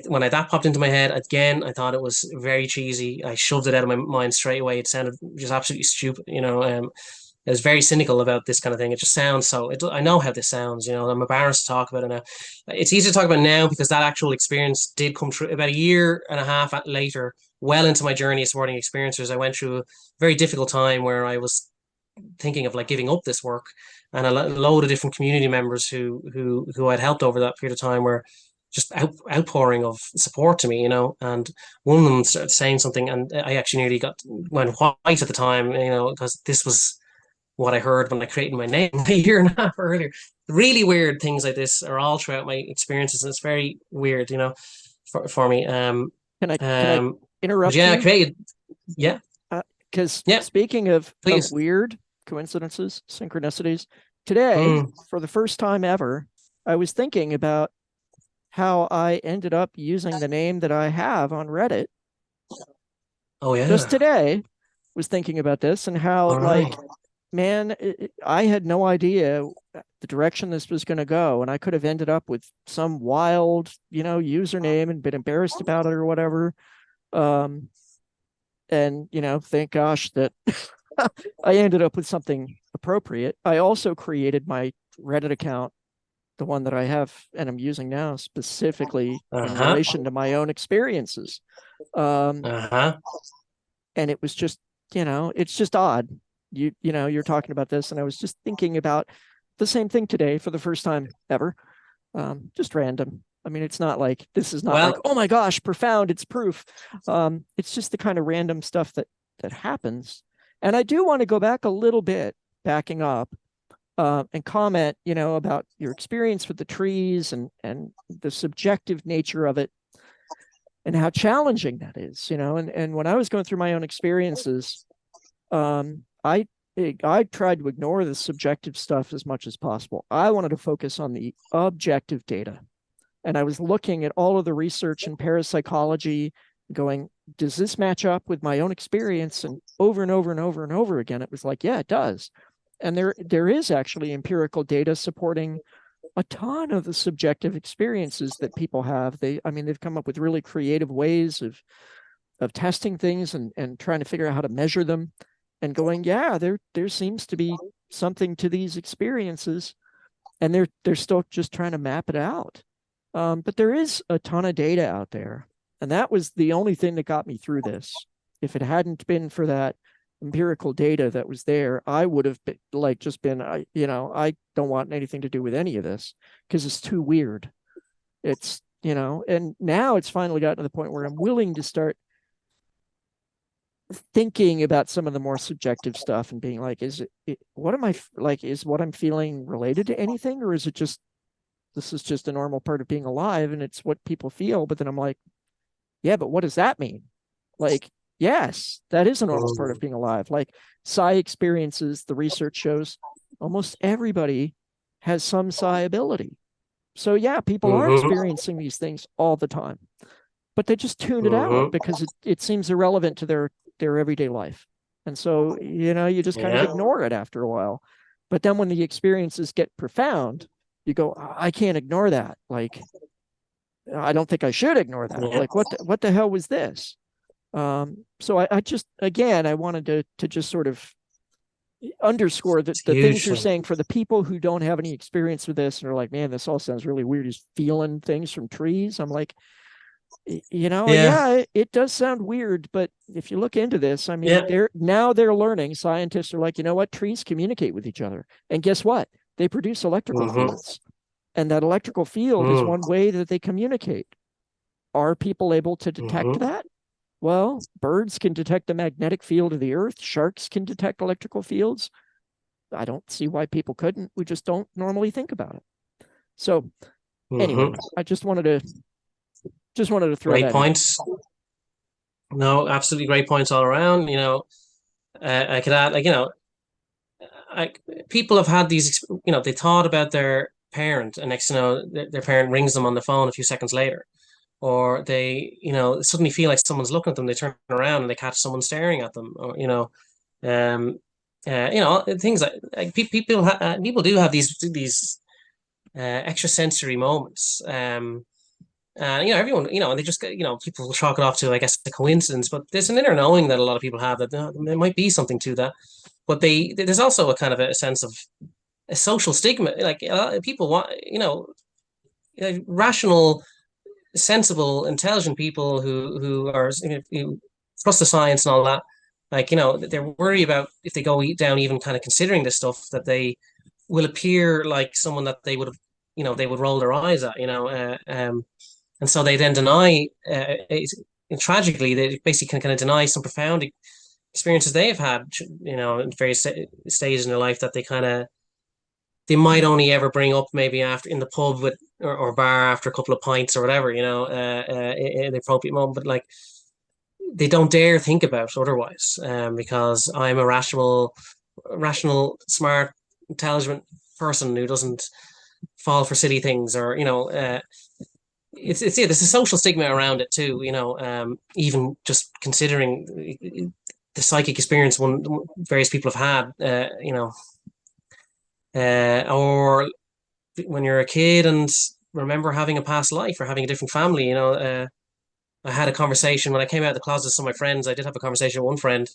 when that popped into my head again, I thought it was very cheesy. I shoved it out of my mind straight away. It sounded just absolutely stupid. I was very cynical about this kind of thing. It just sounds so. I know how this sounds. I'm embarrassed to talk about it now. It's easy to talk about now because that actual experience did come through about a year and a half later. Well into my journey of supporting experiencers, I went through a very difficult time where I was thinking of like giving up this work, and a load of different community members who I'd helped over that period of time were just outpouring of support to me, and one of them started saying something, and I actually nearly went white at the time, because this was what I heard when I created my name a year and a half earlier. Really weird things like this are all throughout my experiences, and it's very weird, for me. Can I But interrupt yeah, I you? created, yeah, Because yeah, speaking of please. weird coincidences, synchronicities, today, for the first time ever, I was thinking about how I ended up using the name that I have on Reddit. Oh Just yeah. today, was thinking about this and how, like, man, I had no idea the direction this was going to go, and I could have ended up with some wild, username and been embarrassed about it or whatever. And thank gosh that I ended up with something appropriate. I also created my Reddit account, the one that I have and I'm using now, specifically in relation to my own experiences. And it was just, it's just odd. You're talking about this, and I was just thinking about the same thing today for the first time ever. Just random. I mean, it's not like, this is not like, oh my gosh, profound, it's proof. It's just the kind of random stuff that happens. And I do want to go back a little bit, backing up, and comment, about your experience with the trees and the subjective nature of it and how challenging that is, and when I was going through my own experiences, I tried to ignore the subjective stuff as much as possible. I wanted to focus on the objective data. And I was looking at all of the research in parapsychology, going, does this match up with my own experience? And over and over and over and over again, it was like, yeah, it does. And there is actually empirical data supporting a ton of the subjective experiences that people have. They've come up with really creative ways of testing things and trying to figure out how to measure them, and going, yeah, there seems to be something to these experiences, and they're still just trying to map it out. But there is a ton of data out there, and that was the only thing that got me through this. If it hadn't been for that empirical data that was there, I would have been I don't want anything to do with any of this because it's too weird. It's, and now it's finally gotten to the point where I'm willing to start thinking about some of the more subjective stuff and being like, is what I'm feeling related to anything, or is it just, this is just a normal part of being alive and it's what people feel? But then I'm like, yeah, but what does that mean? Like, yes, that is a normal part of being alive. Like, psi experiences, the research shows almost everybody has some psi ability. So yeah, people are experiencing these things all the time, but they just tune it out because it seems irrelevant to their everyday life. And so, you just kind of Yeah. ignore it after a while. But then when the experiences get profound, you go, I can't ignore that. Like, I don't think I should ignore that. Yeah. Like, what the hell was this? So I just, again, I wanted to just sort of underscore that It's a the huge things you're thing. saying for the people who don't have any experience with this and are like, man, this all sounds really weird. He's feeling things from trees. I'm like, Yeah. yeah, it does sound weird, but if you look into this, I mean, Yeah. they're learning. Scientists are like, you know what? Trees communicate with each other. And guess what? They produce electrical Mm-hmm. fields. And that electrical field is Mm. one way that they communicate. Are people able to detect Mm-hmm. that? Well, birds can detect the magnetic field of the earth. Sharks can detect electrical fields. I don't see why people couldn't. We just don't normally think about it. So anyway, Mm-hmm. I just wanted to throw Great that in. points. No, absolutely great points all around. I could add, like, like people have had these, they thought about their parent, and next, their parent rings them on the phone a few seconds later, or they, suddenly feel like someone's looking at them. They turn around and they catch someone staring at them, or um, things like people do have these extrasensory moments. And everyone, and they just, people will chalk it off to, I guess, a coincidence. But there's an inner knowing that a lot of people have that there might be something to that. But there's also a kind of a sense of a social stigma. Like people want, rational, sensible, intelligent people who are, who trust the science and all that. Like, they're worried about if they go down even kind of considering this stuff, that they will appear like someone that they would have, they would roll their eyes at, and so they then deny, and tragically, they basically can kind of deny some profound experiences they have had, in various stages in their life, that they might only ever bring up maybe after in the pub with, or bar after a couple of pints or whatever, in the appropriate moment. But like, they don't dare think about otherwise, because I'm a rational, smart, intelligent person who doesn't fall for silly things, or it's yeah, there's a social stigma around it too. Even just considering the psychic experience one various people have had, or when you're a kid and remember having a past life or having a different family. I had a conversation when I came out of the closet with some of my friends. I did have a conversation with one friend,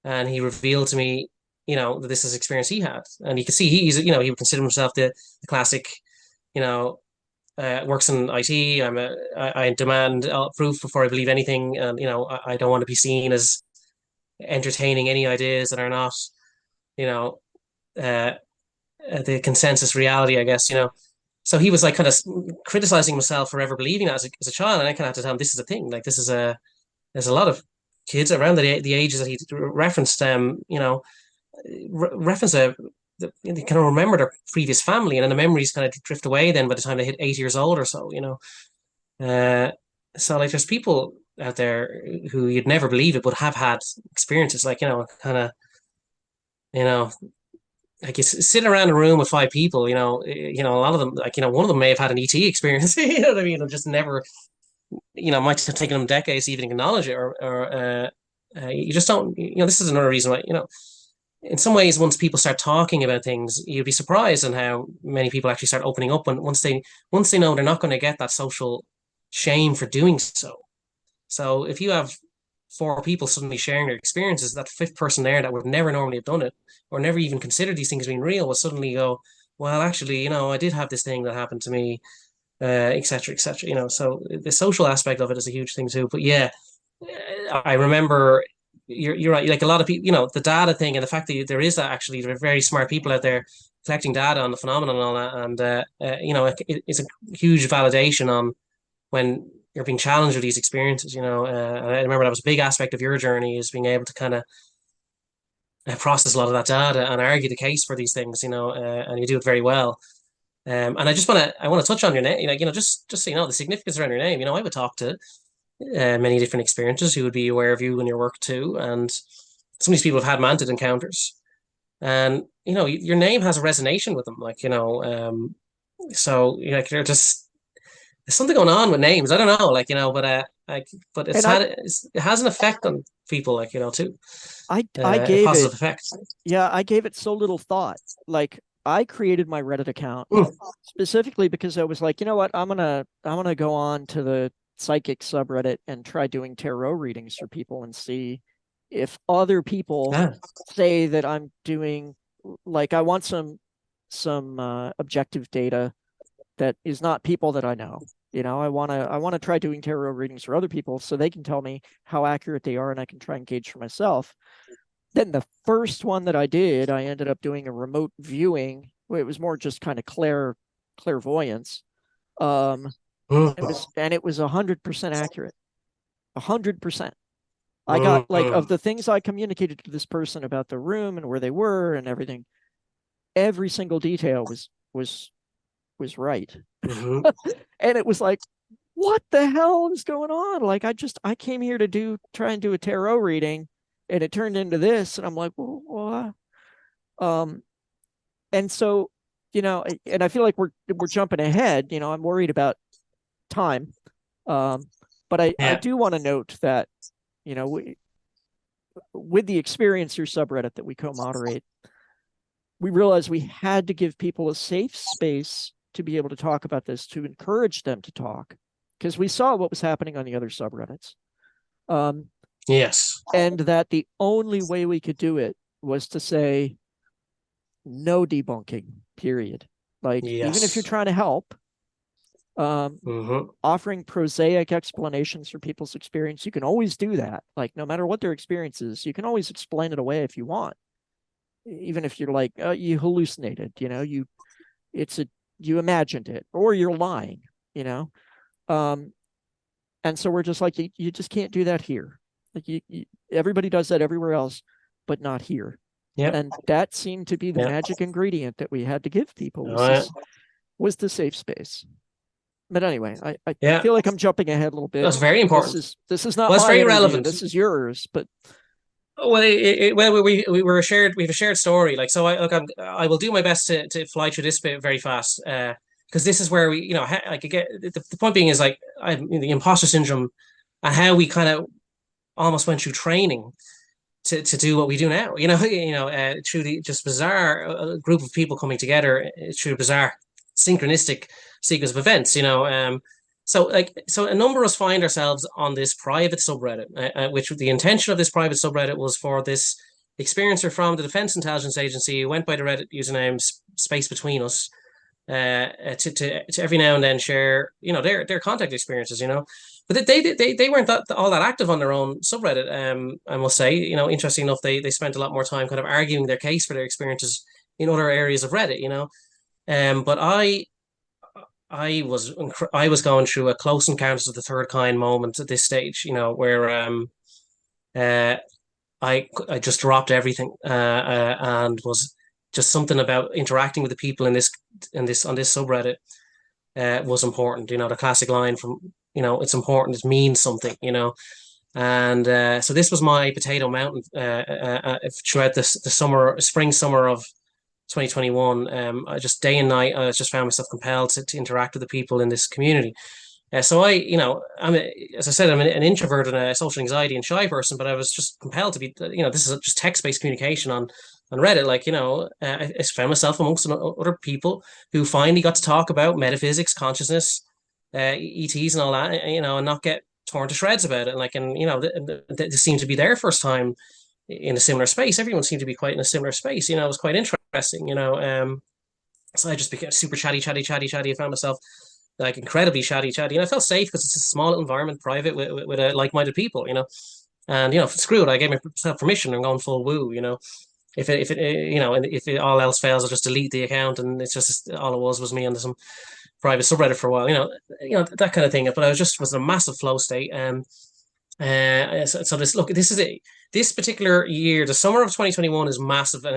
and he revealed to me, that this is an experience he had, and you could see he would consider himself the classic, you know, works in IT. I demand proof before I believe anything, and I don't want to be seen as entertaining any ideas that are not, you know, uh, the consensus reality, I guess. So he was like kind of criticizing himself for ever believing that as a child, and I kind of had to tell him this is a thing. Like, this is there's a lot of kids around the ages that he referenced, reference they kind of remember their previous family, and then the memories kind of drift away then by the time they hit 8 years old or so. uh, so like, there's people out there who you'd never believe it, but have had experiences, like, kind of, you know like, you sit around a room with five people, a lot of them, like, one of them may have had an ET experience. You know what I mean? And just never, might have taken them decades to even acknowledge it, or you just don't. This is another reason why, in some ways, once people start talking about things, you'd be surprised on how many people actually start opening up when once they know they're not going to get that social shame for doing so. So if you have four people suddenly sharing their experiences, that fifth person there that would never normally have done it, or never even considered these things being real, will suddenly go, well, actually, I did have this thing that happened to me, etc., etc. So the social aspect of it is a huge thing too. But yeah, I remember, you're right. Like, a lot of people, the data thing, and the fact that there is that, actually, there are very smart people out there collecting data on the phenomenon and all that, and it's a huge validation on when you're being challenged with these experiences. And I remember that was a big aspect of your journey, is being able to kind of process a lot of that data and argue the case for these things. And you do it very well. And I want to touch on your name, like, just so you know the significance around your name. I would talk to many different experiences who would be aware of you and your work too, and some of these people have had mantid encounters, and your name has a resonation with them, like, so, like, they're just, there's something going on with names. I don't know, like, but like, but And it has an effect on people, like, too. I A gave it, positive effect. yeah, I gave it so little thought. Like I created my Reddit account Mm. specifically because I was like, you know what, I'm gonna go on to the psychic subreddit and try doing tarot readings for people and see if other people Yeah. say that I'm doing, like, I want some objective data that is not people that I know. I want to try doing tarot readings for other people so they can tell me how accurate they are and I can try and gauge for myself. Then the first one that I did, I ended up doing a remote viewing. It was more just kind of clairvoyance. Mm. It was 100% accurate. 100%. I got, like, of Mm. the things I communicated to this person about the room and where they were and everything, every single detail was right. Mhm. And it was like, what the hell is going on? Like, I came here to try and do a tarot reading, and it turned into this, and I'm like, well, and so, and I feel like we're jumping ahead. I'm worried about time, but I Yeah. do want to note that, with the Experiencer subreddit that we co-moderate, we realized we had to give people a safe space to be able to talk about this, to encourage them to talk, because we saw what was happening on the other subreddits. Yes. And that the only way we could do it was to say no debunking, period. Like, even if you're Yes. trying to help, Hmm. offering prosaic explanations for people's experience, you can always do that. Like, no matter what their experience is, you can always explain it away if you want. Even if you're like, you hallucinated, you imagined it, or you're lying, you know? Um, and so we're just like, you just can't do that here. Like, everybody does that everywhere else, but not here. Yep. And that seemed to be the Yep. magic ingredient that we had to give people, Oh, yeah. was the safe space. But anyway, I Yeah. feel like I'm jumping ahead a little bit. That's very This important. is this is not Well, it's my very interview. relevant. This is yours. But Well, we were shared. We have a shared story. Like, so, I will do my best to fly through this bit very fast. Because this is where we, like, again, the point being is, like, the imposter syndrome and how we kind of almost went through training to do what we do now. Through the just bizarre group of people coming together, through bizarre synchronistic sequence of events. So a number of us find ourselves on this private subreddit, which the intention of this private subreddit was for this experiencer from the Defense Intelligence Agency who went by the Reddit username Space Between Us, to every now and then share, their contact experiences, but they weren't all that active on their own subreddit. I must say, interesting enough, they spent a lot more time kind of arguing their case for their experiences in other areas of Reddit, but I was going through a close encounters of the third kind moment at this stage, where uh, I just dropped everything, and was just something about interacting with the people on this subreddit was important. The classic line from, it's important, it means something, and so this was my potato mountain throughout the spring summer of 2021. I just day and night, I just found myself compelled to interact with the people in this community. So as I said, I'm an introvert and a social anxiety and shy person, but I was just compelled to be, this is just text-based communication on Reddit. Like, I found myself amongst other people who finally got to talk about metaphysics, consciousness, ETs and all that, and not get torn to shreds about it. This seemed to be their first time in a similar space. Everyone seemed to be quite in a similar space. It was quite interesting. So I just became super chatty, chatty, chatty, chatty. I found myself like incredibly chatty, chatty, and I felt safe because it's a small little environment, private with like-minded people. And screw it, I gave myself permission. I'm going full woo. If it and if it, all else fails, I'll just delete the account, and it's just all it was me on some private subreddit for a while. That kind of thing. But I was in a massive flow state. So this is it. This particular year, the summer of 2021 is massive, and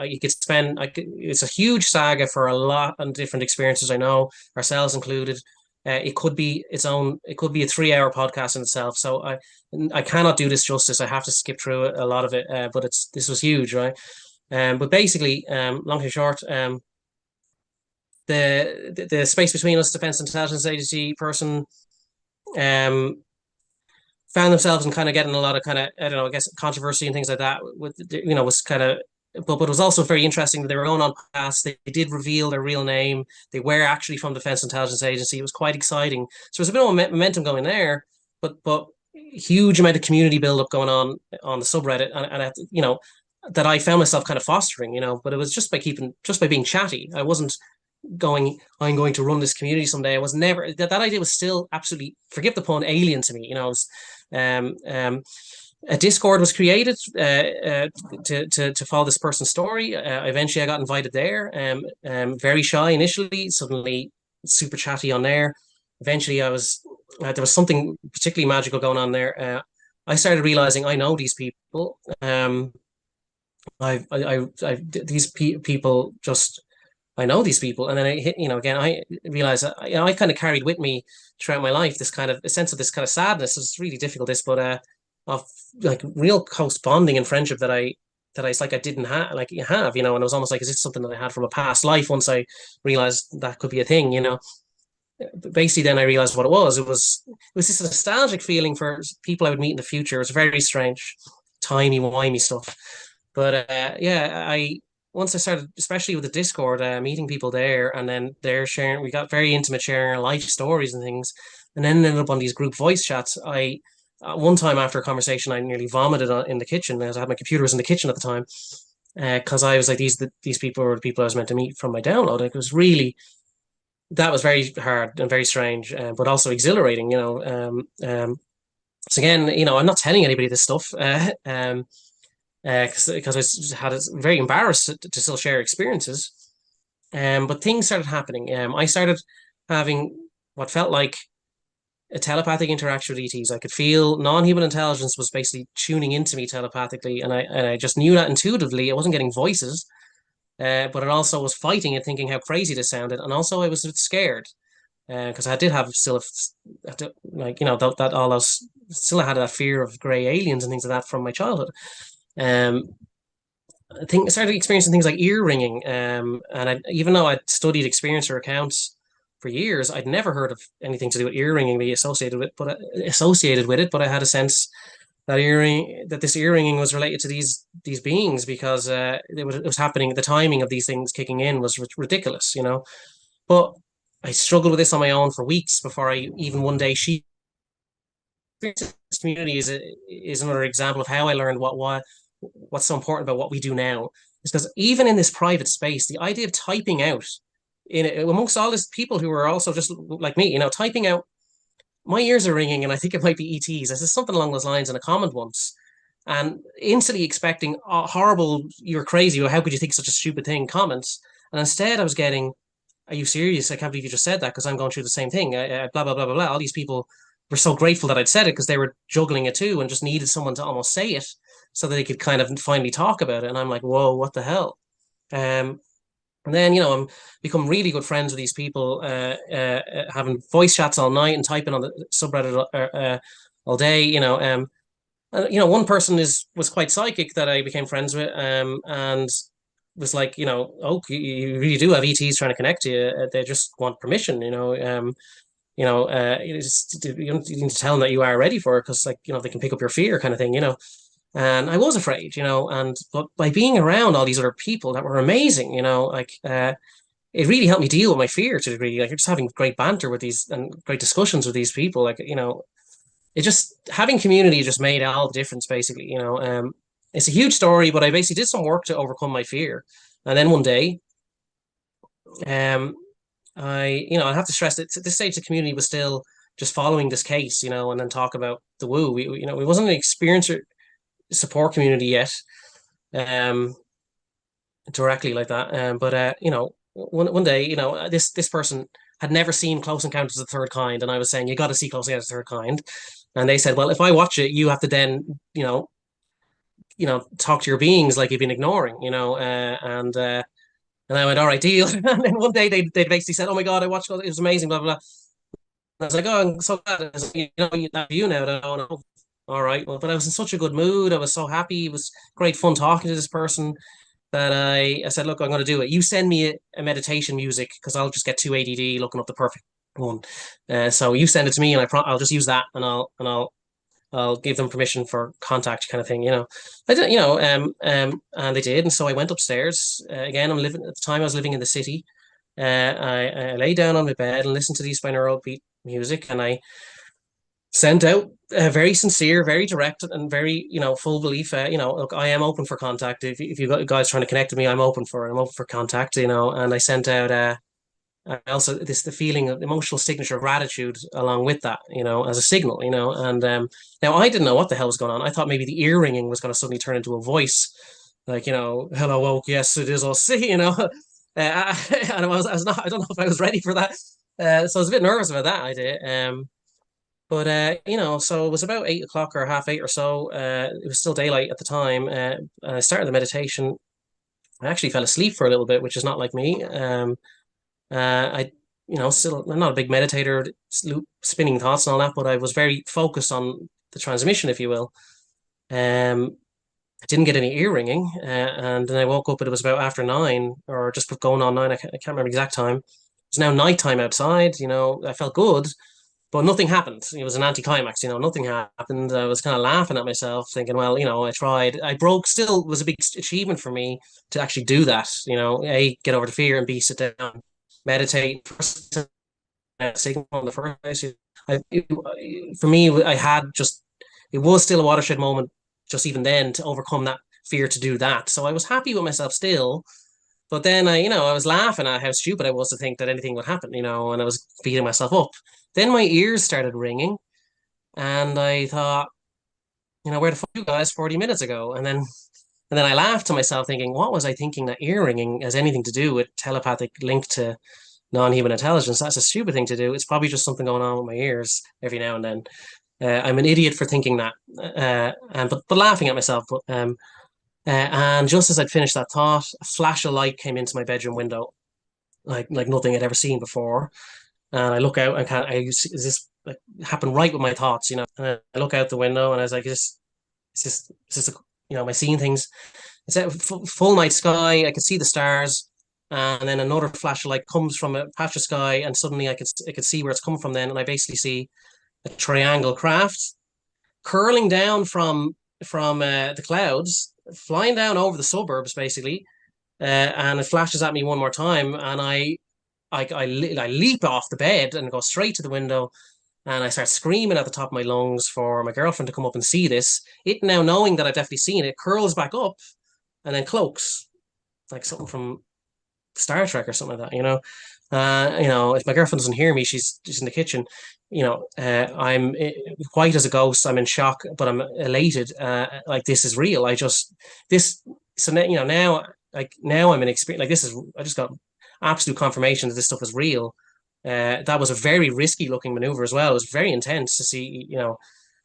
you could spend. It's a huge saga for a lot of different experiences. I know, ourselves included. It could be its own. It could be a 3 hour podcast in itself. So I cannot do this justice. I have to skip through a lot of it. But this was huge, right? But basically, long and short, the space between us, Defense Intelligence Agency person, um found themselves in kind of getting a lot of kind of, I don't know, I guess controversy and things like that with, was kind of, but it was also very interesting that they were going on past. They did reveal their real name. They were actually from Defense Intelligence Agency. It was quite exciting. So there's a bit of momentum going there, but huge amount of community buildup going on the subreddit, and that I found myself kind of fostering, but it was just by being chatty. I wasn't going, I'm going to run this community someday. I was never, that idea was still absolutely, forgive the pun, alien to me. It was, a Discord was created to follow this person's story. Eventually, I got invited there. Very shy initially, suddenly super chatty on there. Eventually, I was there was something particularly magical going on there. I started realizing I know these people. These people just, I know these people, and then I hit, again, I realized that, I kind of carried with me throughout my life this kind of a sense of this kind of sadness. It's really difficult, this, but of like real close bonding and friendship that I like I didn't have, like you have, and it was almost like, is this something that I had from a past life? Once I realized that could be a thing, basically, then I realized what it was. It was this nostalgic feeling for people I would meet in the future. It was very strange, timey wimey stuff. But yeah, I once I started, especially with the Discord, meeting people there, and then they're sharing. We got very intimate, sharing our life stories and things, and then ended up on these group voice chats. I one time after a conversation, I nearly vomited in the kitchen, as I had my computer was in the kitchen at the time, because I was like, these people were the people I was meant to meet from my download. It was really, that was very hard and very strange, but also exhilarating. So again, I'm not telling anybody this stuff. Because I had very embarrassed to still share experiences. But things started happening. I started having what felt like a telepathic interaction with ETs. I could feel non-human intelligence was basically tuning into me telepathically, and I just knew that intuitively. I wasn't getting voices, but it also was fighting it, thinking how crazy this sounded, and also I was a bit scared because I did have still like that all those still had that fear of grey aliens and things like that from my childhood. Um, I started experiencing things like ear ringing. And even though I'd studied experiencer accounts for years, I'd never heard of anything to do with ear ringing be associated with it. But I had a sense that this ear ringing was related to these beings, because it was happening. The timing of these things kicking in was ridiculous, But I struggled with this on my own for weeks before I even one day she community is another example of how I learned what's so important about what we do now. Is because even in this private space, the idea of typing out amongst all these people who are also just like me, typing out, my ears are ringing and I think it might be ETs. I said something along those lines in a comment once, and instantly expecting horrible, you're crazy, or how could you think such a stupid thing comments. And instead I was getting, are you serious? I can't believe you just said that, because I'm going through the same thing. Blah, blah, blah, blah, blah. All these people were so grateful that I'd said it, because they were juggling it too and just needed someone to almost say it so that they could kind of finally talk about it. And I'm like, whoa, what the hell? And then, I'm become really good friends with these people, having voice chats all night and typing on the subreddit all day. One person was quite psychic that I became friends with, and was like, oh, you really do have ETs trying to connect to you. They just want permission, you need to tell them that you are ready for it, because, like, they can pick up your fear, kind of thing. And I was afraid, but by being around all these other people that were amazing, it really helped me deal with my fear to a degree. Like, you're just having great banter with these and great discussions with these people. Like, it just, having community just made all the difference, basically. It's a huge story, but I basically did some work to overcome my fear. And then one day, I have to stress that at this stage, the community was still just following this case, and then talk about the woo. We wasn't an experiencer support community yet, directly like that. But one day, this person had never seen Close Encounters of the Third Kind, and I was saying, you got to see Close Encounters of the Third Kind, and they said, well, if I watch it, you have to then, talk to your beings like you've been ignoring, and I went, all right, deal. And then one day they basically said, oh my God, I watched it, it was amazing, blah, blah, blah. And I was like, oh, I'm so glad. I was like, you have you now. No. All right. Well, but I was in such a good mood. I was so happy. It was great fun talking to this person that I said, look, I'm going to do it. You send me a meditation music, because I'll just get too ADD looking up the perfect one. So you send it to me, and I'll just use that, and I'll I'll give them permission for contact, kind of thing. I did, and they did, and so I went upstairs. Again, I'm living at the time. I was living in the city. I lay down on my bed and listened to these binaural beat music, and I sent out very sincere, very direct, and very, full belief. Look, I am open for contact. If you got guys trying to connect with me, I'm open for it. I'm open for contact. And I sent out also the feeling of emotional signature of gratitude along with that, as a signal, and now I didn't know what the hell was going on. I thought maybe the ear ringing was going to suddenly turn into a voice, like, hello, Oak, yes, it is us, and I don't know if I was ready for that, so I was a bit nervous about that idea, but so it was about 8 o'clock or half eight or so. It was still daylight at the time, and I started the meditation. I actually fell asleep for a little bit, which is not like me. I, still, I'm not a big meditator, spinning thoughts and all that, but I was very focused on the transmission, if you will. I didn't get any ear ringing, and then I woke up, and it was about after 9, or just going on 9. I can't remember the exact time. It was now nighttime outside. I felt good, but nothing happened. It was an anticlimax. Nothing happened. I was kind of laughing at myself, thinking, well, I tried. I broke. Still was a big achievement for me to actually do that. A, get over the fear, and B, sit down, meditate. Signal in the first place. For me, I had just, it was still a watershed moment, just even then, to overcome that fear to do that. So I was happy with myself still. But then I was laughing at how stupid I was to think that anything would happen, and I was beating myself up. Then my ears started ringing, and I thought, where the fuck you guys 40 minutes ago? And then I laughed to myself, thinking, what was I thinking that ear ringing has anything to do with telepathic link to non-human intelligence? That's a stupid thing to do. It's probably just something going on with my ears every now and then. I'm an idiot for thinking that, but laughing at myself. And just as I'd finished that thought, a flash of light came into my bedroom window, like nothing I'd ever seen before. And I look out and is this like happened right with my thoughts, And I look out the window and I was like, am I seeing things? It's a full night sky. I could see the stars, and then another flash of light comes from a patch of sky, and suddenly I could see where it's coming from. Then, and I basically see a triangle craft curling down from the clouds, flying down over the suburbs, basically. And it flashes at me one more time, and I leap off the bed and go straight to the window, and I start screaming at the top of my lungs for my girlfriend to come up and see this. It, now knowing that I've definitely seen it, curls back up and then cloaks, like something from Star Trek or something like that, if my girlfriend doesn't hear me, she's in the kitchen. I'm white as a ghost. I'm in shock, but I'm elated. Like, this is real. This. So now, now I'm in experience. Like, I just got absolute confirmation that this stuff is real. That was a very risky looking maneuver as well. It was very intense to see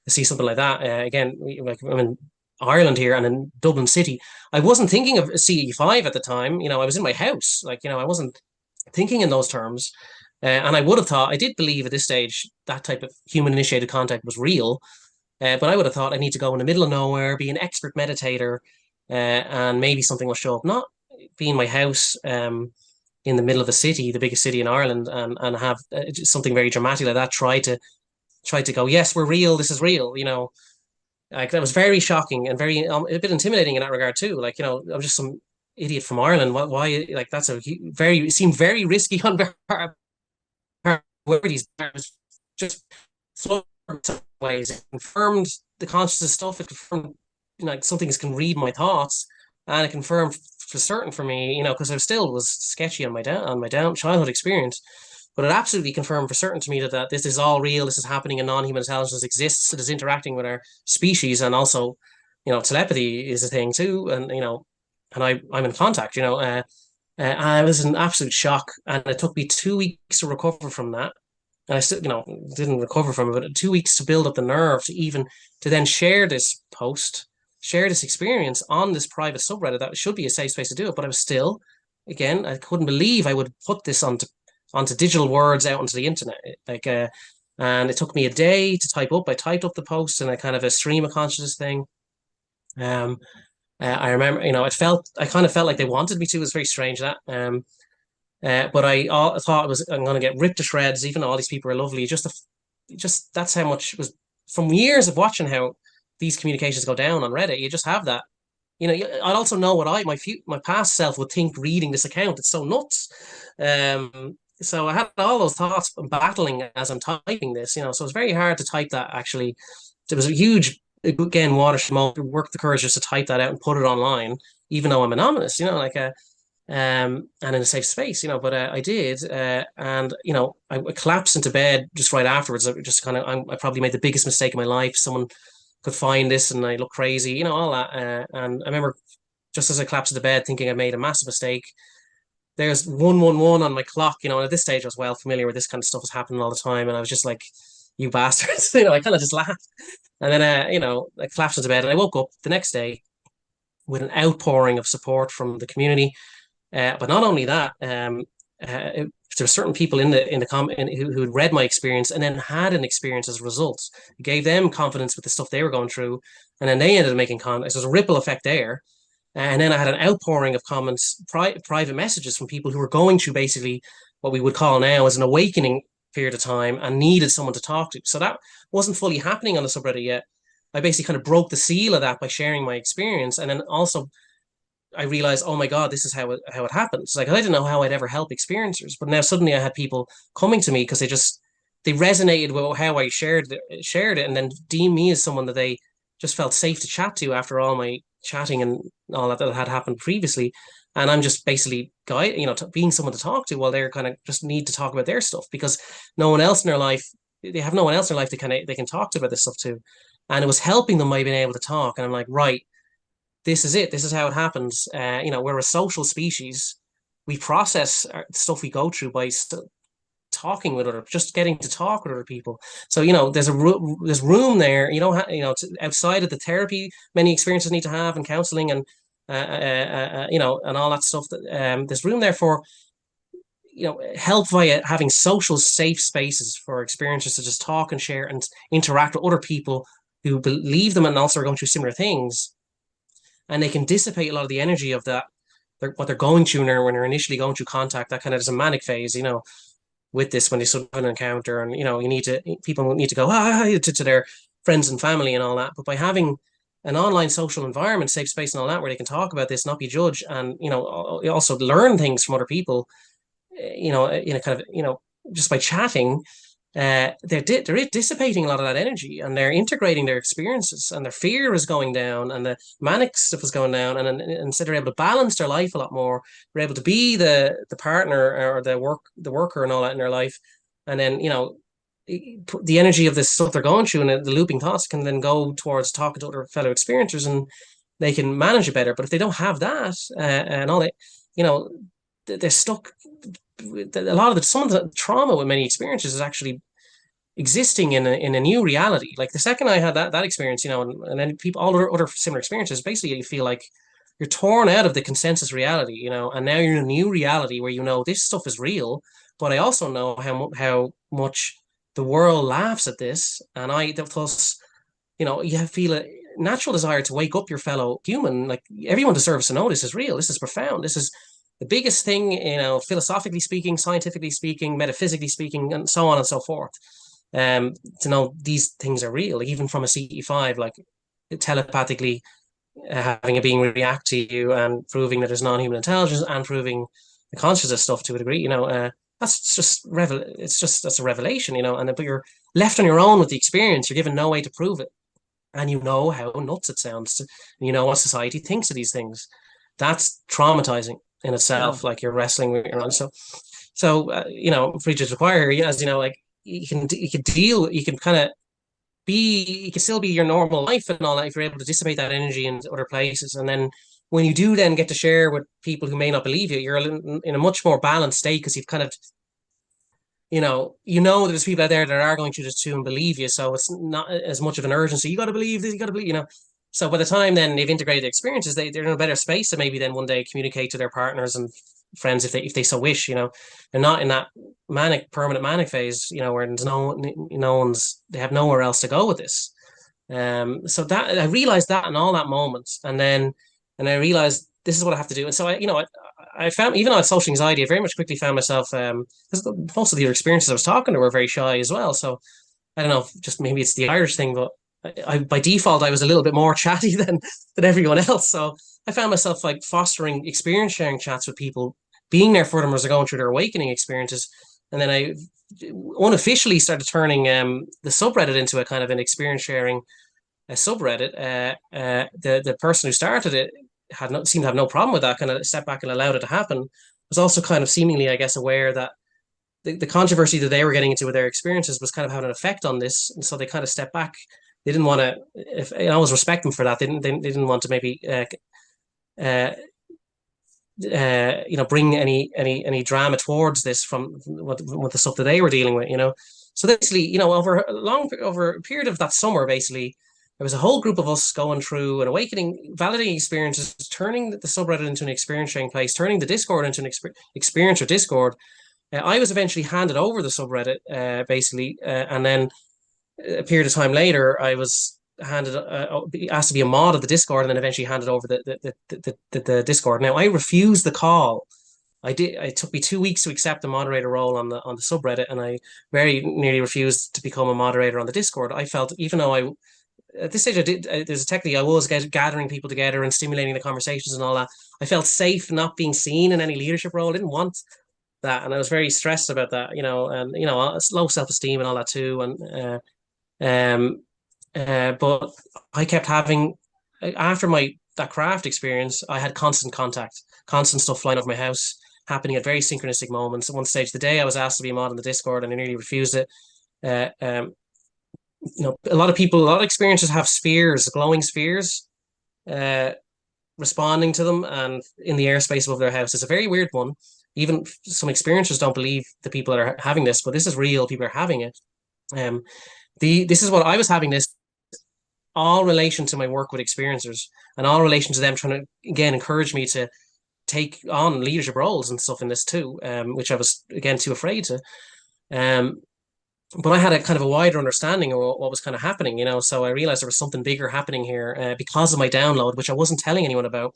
something like that. Again, like, I'm in Ireland here and in Dublin City. I wasn't thinking of CE5 at the time. I was in my house. Like, I wasn't thinking in those terms. And I would have thought, I did believe at this stage that type of human initiated contact was real. But I would have thought I need to go in the middle of nowhere, be an expert meditator, and maybe something will show up. Not be in my house in the middle of a city, the biggest city in Ireland, and have something very dramatic like that. Try to go, yes, we're real. This is real. Like, that was very shocking and very a bit intimidating in that regard too. Like, I'm just some idiot from Ireland. Why? Like, that's it seemed very risky on where these just ways. It confirmed the consciousness stuff. It confirmed, like, some things can read my thoughts, and it confirmed for certain for me, because I still was sketchy on my down childhood experience. But it absolutely confirmed for certain to me that this is all real. This is happening, and non-human intelligence exists. It is interacting with our species, and also, telepathy is a thing too. And I'm in contact. I was in absolute shock, and it took me 2 weeks to recover from that. And I still, didn't recover from it, but 2 weeks to build up the nerve to then share this post, share this experience on this private subreddit. That should be a safe space to do it. But I was still, again, I couldn't believe I would put this onto digital words out onto the internet. Like, and it took me a day to type up. I typed up the post in a kind of a stream of consciousness thing. I remember, I kind of felt like they wanted me to. It was very strange that. But I thought I'm going to get ripped to shreds. Even though all these people are lovely, just that's how much was from years of watching how these communications go down on Reddit, you just have that. I'd also know what my past self would think reading this account. It's so nuts. So I had all those thoughts battling as I'm typing this. So it's very hard to type that. Actually, there was a huge, again, watershed work the courage just to type that out and put it online, even though I'm anonymous. And in a safe space. But I did, and I collapsed into bed just right afterwards. I probably made the biggest mistake of my life. Someone could find this, and I look crazy, all that. And I remember just as I collapsed into bed, thinking I made a massive mistake. There's 111 on my clock, and at this stage I was well familiar with this kind of stuff was happening all the time, and I was just like, "You bastards!" I kind of just laughed, and then I collapsed into bed, and I woke up the next day with an outpouring of support from the community. But not only that, there were certain people in the comment who had read my experience and then had an experience as a result. It gave them confidence with the stuff they were going through, and then they ended up making comments. There's a ripple effect there, and then I had an outpouring of comments, private messages from people who were going through basically what we would call now as an awakening period of time and needed someone to talk to. So that wasn't fully happening on the subreddit yet. I basically kind of broke the seal of that by sharing my experience, and then also I realized, oh my God, this is how it happens. Like I didn't know how I'd ever help experiencers, but now suddenly I had people coming to me because they resonated with how I shared it, and then deemed me as someone that they just felt safe to chat to after all my chatting and all that had happened previously. And I'm just basically being someone to talk to while they're kind of just need to talk about their stuff because no one else in their life, they have no one else in their life they can talk to about this stuff too. And it was helping them by being able to talk. And I'm like, right, this is it. This is how it happens. We're a social species. We process stuff we go through by talking with just getting to talk with other people. So there's room there. Outside of the therapy many experiences need to have and counseling and and all that stuff. That there's room there for help via having social safe spaces for experiencers to just talk and share and interact with other people who believe them and also are going through similar things, and they can dissipate a lot of the energy of that what they're going through now when they're initially going through contact. That kind of is a manic phase, with this when they sort of encounter, and people need to go to their friends and family and all that. But by having an online social environment, safe space and all that, where they can talk about this, not be judged, and also learn things from other people, in a kind of just by chatting, they're dissipating a lot of that energy, and they're integrating their experiences, and their fear is going down, and the manic stuff is going down, and instead they're able to balance their life a lot more. They're able to be the partner or the worker and all that in their life, and then the energy of this stuff they're going through and the looping thoughts can then go towards talking to other fellow experiencers, and they can manage it better. But if they don't have that and all that, they're stuck. Some of the trauma with many experiences is actually existing in a new reality. Like the second I had that experience, and then people, all other similar experiences, basically you feel like you're torn out of the consensus reality, and now you're in a new reality where this stuff is real, but I also know how much the world laughs at this, and thus, you feel a natural desire to wake up your fellow human. Like everyone deserves to know this is real. This is profound. This is the biggest thing, philosophically speaking, scientifically speaking, metaphysically speaking, and so on and so forth. To know these things are real, even from a CE5, like telepathically having a being react to you and proving that there's non-human intelligence and proving the consciousness stuff to a degree. That's a revelation, but you're left on your own with the experience. You're given no way to prove it, and how nuts it sounds. What society thinks of these things. That's traumatizing in itself. Like you're wrestling with your own. So Preachers Require, as like you can deal, you can kind of you can still be your normal life and all that if you're able to dissipate that energy in other places. And then when you do then get to share with people who may not believe you, you're in a much more balanced state because you've kind of there's people out there that are going through this too and believe you, so it's not as much of an urgency. You got to believe this, you got to believe, So by the time then they've integrated the experiences, they're in a better space to maybe then one day communicate to their partners and friends if they so wish. They're not in that permanent manic phase, where there's they have nowhere else to go with this. So that I realized that in all that moments, and I realized this is what I have to do. And so I found, even though I had social anxiety, I very much quickly found myself, because most of the other experiences I was talking to were very shy as well. So I don't know, just maybe it's the Irish thing, but by default I was a little bit more chatty than everyone else. So I found myself like fostering experience sharing chats with people, being there for them as they're going through their awakening experiences. And then I unofficially started turning the subreddit into a kind of an experience sharing subreddit. The person who started it seemed to have no problem with that, kind of stepped back and allowed it to happen. Was also kind of seemingly, I guess, aware that the controversy that they were getting into with their experiences was kind of having an effect on this, and so they kind of stepped back. They didn't want to. If I always respect them for that, they didn't want to maybe uh, bring any drama towards this from what the stuff that they were dealing with. So basically, over a period of that summer, basically, there was a whole group of us going through an awakening, validating experiences, turning the subreddit into an experience sharing place, turning the Discord into an experience or Discord. I was eventually handed over the subreddit, basically, and then a period of time later, I was asked to be a mod of the Discord, and then eventually handed over the Discord. Now, I refused the call. I did. It took me 2 weeks to accept the moderator role on the subreddit, and I very nearly refused to become a moderator on the Discord. I felt, even though at this stage I did, there's technically I was gathering people together and stimulating the conversations and all that. I felt safe not being seen in any leadership role. I didn't want that, and I was very stressed about that. And low self-esteem and all that too. But I kept having, after that craft experience, I had constant contact, constant stuff flying over my house, happening at very synchronistic moments. At one stage, the day I was asked to be a mod on the Discord, and I nearly refused it. Uh, um, a lot of people, a lot of experiences have spheres, glowing spheres, uh, responding to them, and in the airspace above their house. It's a very weird one. Even some experiencers don't believe the people that are having this, but this is real. People are having it. Um, this is what I was having this all relation to my work with experiencers, and all relation to them trying to again encourage me to take on leadership roles and stuff in this too, which I was again too afraid to. Um, but I had a kind of a wider understanding of what was kind of happening, So I realized there was something bigger happening here because of my download, which I wasn't telling anyone about.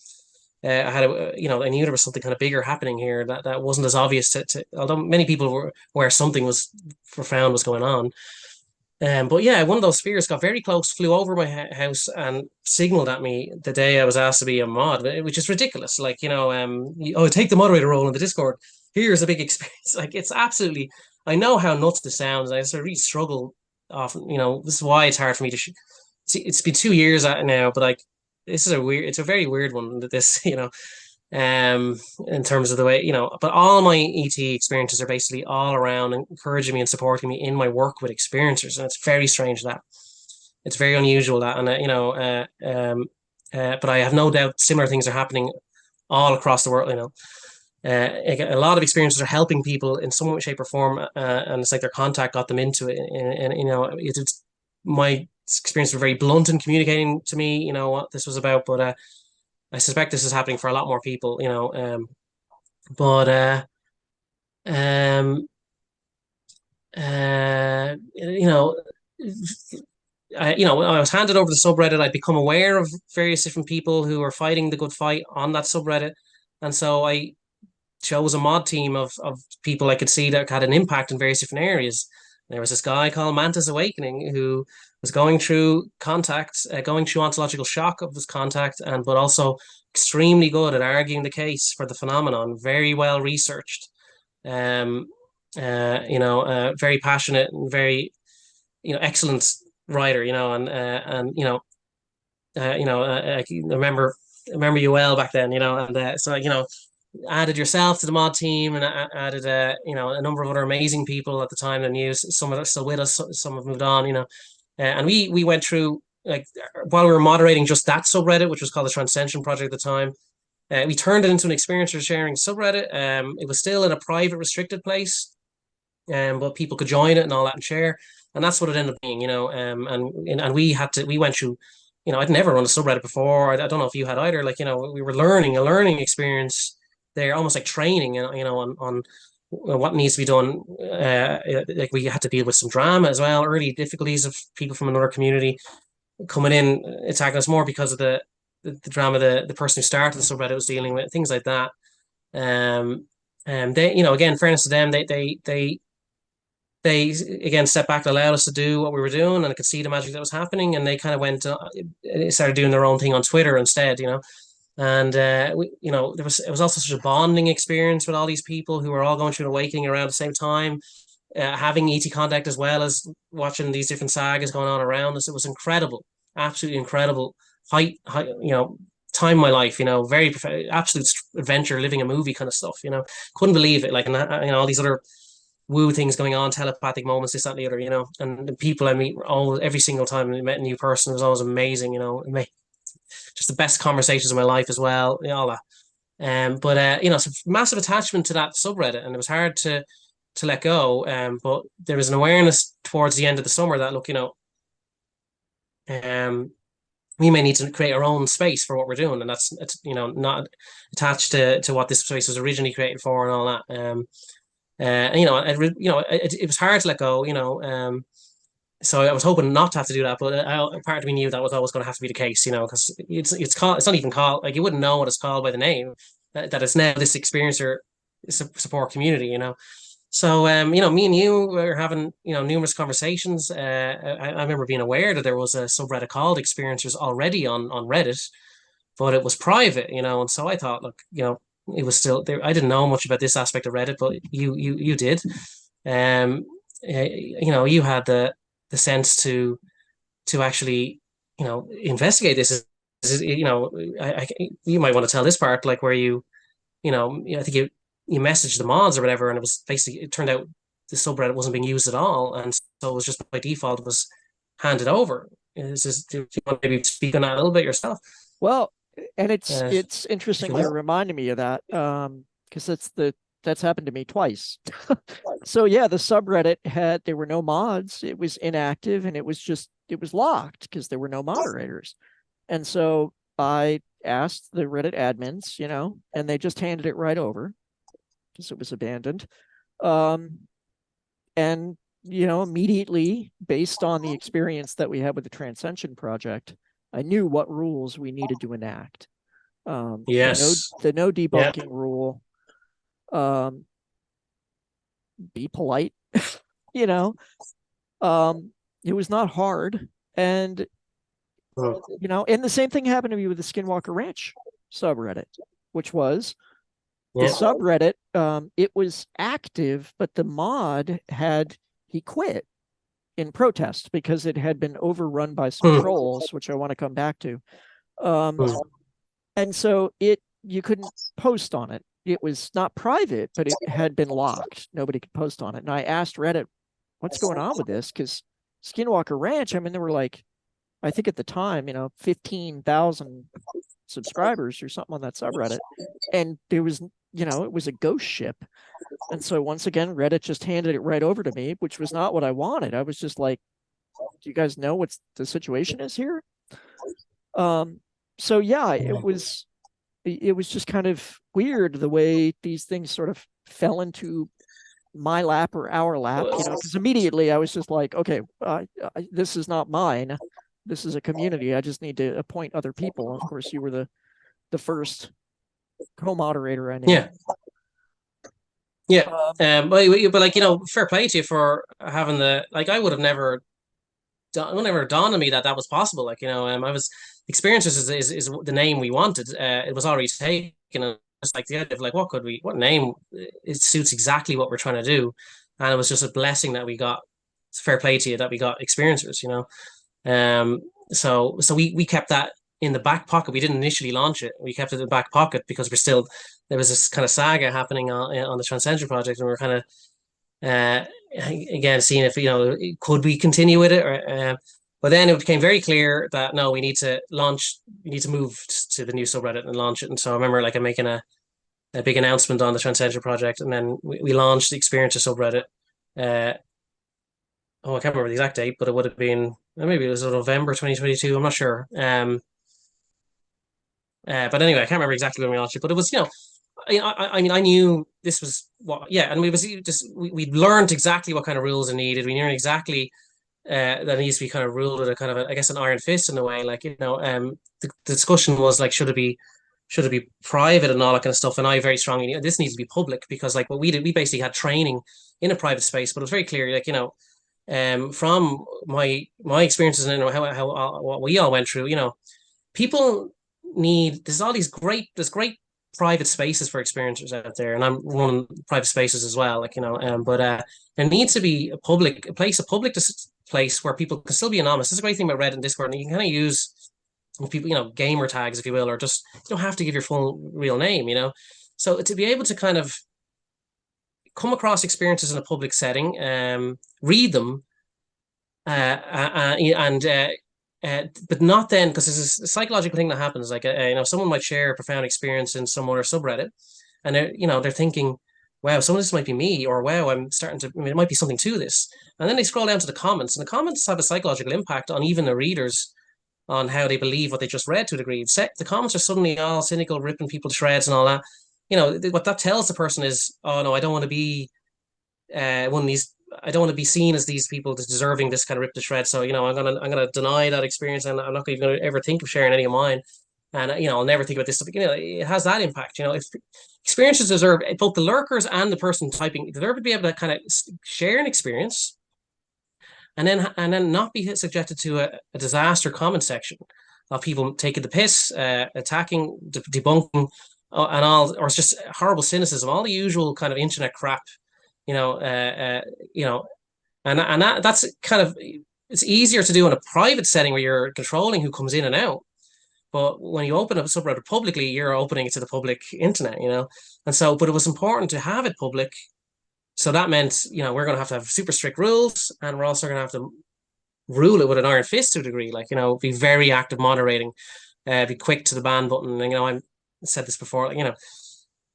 I had I knew there was something kind of bigger happening here that wasn't as obvious although many people were where something was profound was going on. But yeah, one of those spheres got very close, flew over my house, and signaled at me the day I was asked to be a mod, which is ridiculous. Like, take the moderator role in the Discord. Here's a big experience. Like, it's absolutely. I know how nuts this sounds. I sort of really struggle often. This is why it's hard for me to. See, it's been 2 years now, but like, this is it's a very weird one. That this, in terms of the way, but all my ET experiences are basically all around encouraging me and supporting me in my work with experiencers. And it's very strange that it's very unusual that, and but I have no doubt similar things are happening all across the world. A lot of experiences are helping people in some way, shape, or form, and it's like their contact got them into it. And it's my experience were very blunt in communicating to me, what this was about. But I suspect this is happening for a lot more people, but um, you know, when I was handed over the subreddit, I'd become aware of various different people who were fighting the good fight on that subreddit, and so I chose a mod team of people I could see that had an impact in various different areas. There was this guy called MantisAwakening who was going through contact, going through ontological shock of his contact, but also extremely good at arguing the case for the phenomenon. Very well researched, um, very passionate and very, excellent writer. I remember you well back then. So added yourself to the mod team, and added a number of other amazing people at the time and you. Some of them are still with us, some have moved on, and we went through, like, while we were moderating just that subreddit, which was called the Transcension Project at the time. We turned it into an experiencer sharing subreddit. It was still in a private restricted place, but people could join it and all that and share, and that's what it ended up being. And we went through, I'd never run a subreddit before. I don't know if you had either. Like, we were learning a learning experience there, almost like training, on what needs to be done. Like, we had to deal with some drama as well, early difficulties of people from another community coming in attacking us more because of the drama the person who started the subreddit was dealing with, things like that. And they, again, fairness to them, they they again stepped back, allowed us to do what we were doing, and I could see the magic that was happening. And they kind of went, started doing their own thing on Twitter instead, And it was also such a bonding experience with all these people who were all going through an awakening around the same time, having ET contact as well as watching these different sagas going on around us. It was incredible, absolutely incredible. Time of my life, very absolute adventure, living a movie kind of stuff. Couldn't believe it. Like, and all these other woo things going on, telepathic moments, this, that, and the other. And the people I meet every single time I met a new person was always amazing. Just the best conversations of my life as well. All that. But it's a massive attachment to that subreddit, and it was hard to let go. But there was an awareness towards the end of the summer that, look, we may need to create our own space for what we're doing, and that's not attached to what this space was originally created for and all that. It was hard to let go. So I was hoping not to have to do that, but part of me knew that was always going to have to be the case, because it's not even called, like, you wouldn't know what it's called by the name, that it's now this experiencer support community. So me and you were having numerous conversations. I remember being aware that there was a subreddit called Experiencers already on Reddit, but it was private, and so I thought, look, it was still there. I didn't know much about this aspect of Reddit, but you did. You had the sense to actually investigate this. You might want to tell this part, like, where I think you messaged the mods or whatever, and it was basically, it turned out the subreddit wasn't being used at all, and so it was just by default, it was handed over. Do you want to maybe speak on that a little bit yourself? Well, and it's interesting you're reminding me of that, because that's happened to me twice. So yeah, the subreddit there were no mods, it was inactive, and it was locked because there were no moderators. And so I asked the Reddit admins, and they just handed it right over because it was abandoned. And immediately, based on the experience that we had with the Transcension project, I knew what rules we needed to enact. Yes. The no debunking rule. Be polite. It was not hard. And and the same thing happened to me with the SkinwalkerRanch subreddit, which was the subreddit. It was active, but the mod he quit in protest because it had been overrun by some trolls, which I want to come back to. And so you couldn't post on it. It was not private, but it had been locked. Nobody could post on it. And I asked Reddit, what's going on with this? Because SkinwalkerRanch, there were like, I think at the time, 15,000 subscribers or something on that subreddit. And there was, it was a ghost ship. And so once again, Reddit just handed it right over to me, which was not what I wanted. I was just like, do you guys know what the situation is here? So yeah, it was just kind of weird the way these things sort of fell into my lap or our lap, because immediately I was just like, okay, this is not mine. This is a community. I just need to appoint other people. Of course, you were the first co-moderator I knew. Yeah. Yeah. But like, fair play to you for having I would have never dawned on me that was possible. Like, I was Experiencers is the name we wanted. It was already taken, and it's like the idea of, like, what name, it suits exactly what we're trying to do. And it was just a blessing that we got. It's fair play to you that we got Experiencers, So we kept that in the back pocket. We didn't initially launch it. We kept it in the back pocket because there was this kind of saga happening on the Transcension project, and we were kind of again seeing if could we continue with it, or but then it became very clear that no, we need to move to the new subreddit and launch it. And so I remember, like, I'm making a big announcement on the Transcension project, and then we launched the Experiencer subreddit. I can't remember the exact date, but it would have been, maybe it was November 2022. I'm not sure. But anyway, I can't remember exactly when we launched it, but it was, I knew this was and we learned exactly what kind of rules are needed. We knew exactly that it needs to be kind of ruled with a kind of I guess an iron fist in a way. Like, the discussion was like, should it be private and all that kind of stuff. And I very strongly, this needs to be public, because like what we did, we basically had training in a private space, but it was very clear, like, from my experiences and how what we all went through, people need there's great private spaces for experiencers out there, and I'm running private spaces as well, like, but there needs to be a public place where people can still be anonymous. That's a great thing about Reddit and Discord, and you can kind of use people, gamer tags, if you will, or just, you don't have to give your full real name, so to be able to kind of come across experiences in a public setting, read them, and but not then, because there's a psychological thing that happens. Like, someone might share a profound experience in some other subreddit, and they're thinking, "Wow, some of this might be me," or "Wow, I'm starting to. I mean, it might be something to this." And then they scroll down to the comments, and the comments have a psychological impact on even the readers, on how they believe what they just read to a degree. The comments are suddenly all cynical, ripping people to shreds and all that. What that tells the person is, "Oh no, I don't want to be one of these. I don't want to be seen as these people deserving this kind of rip to shreds. So, I'm gonna deny that experience, and I'm not even gonna ever think of sharing any of mine. And I'll never think about this stuff. It has that impact. If experiences deserve, both the lurkers and the person typing deserve to be able to kind of share an experience, and then not be subjected to a disaster comment section of people taking the piss, attacking, debunking, and all, or it's just horrible cynicism, all the usual kind of internet crap, you know, uh, uh, you know, that's kind of, it's easier to do in a private setting where you're controlling who comes in and out. But when you open up a subreddit publicly, you're opening it to the public internet, and so, but it was important to have it public. So that meant, we're going to have super strict rules, and we're also going to have to rule it with an iron fist to a degree, like, be very active moderating, be quick to the ban button. And, I said this before,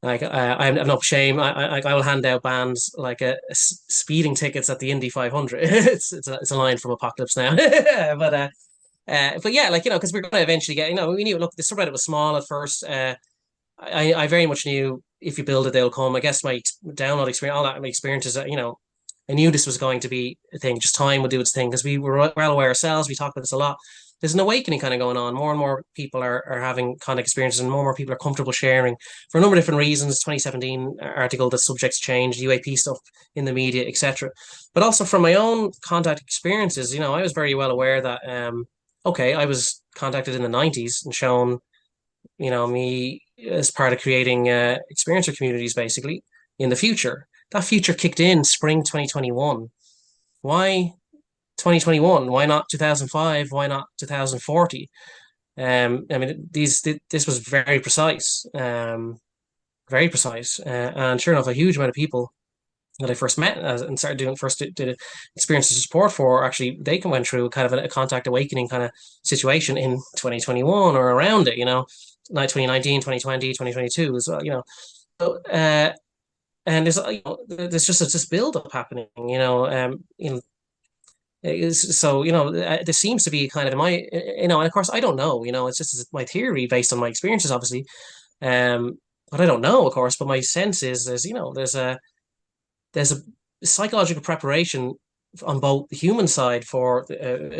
like, I have no shame. I will hand out bans like speeding tickets at the Indy 500. It's a line from Apocalypse Now. But yeah, like, because we're going to eventually get, we knew, look, the subreddit was small at first. I very much knew if you build it, they'll come. I guess my download experience, all that, my experiences, I knew this was going to be a thing. Just time would do its thing, because we were well aware ourselves. We talked about this a lot. There's an awakening kind of going on. More and more people are having kind of experiences, and more people are comfortable sharing for a number of different reasons. 2017 article, the subjects changed, UAP stuff in the media, etc. But also from my own contact experiences, I was very well aware that, okay, I was contacted in the 90s and shown, me as part of creating experiencer communities, basically, in the future. That future kicked in spring 2021. Why 2021? Why not 2005? Why not 2040? I mean, this was very precise, very precise, and sure enough, a huge amount of people that I first met and started doing did experiences support for, actually they went through kind of a contact awakening kind of situation in 2021 or around it, like 2019, 2020, 2022 as well, So, and there's just this build up happening, so, there seems to be kind of in my, and of course I don't know, it's just my theory based on my experiences, obviously, but I don't know, of course, but my sense is there's a psychological preparation on both the human side for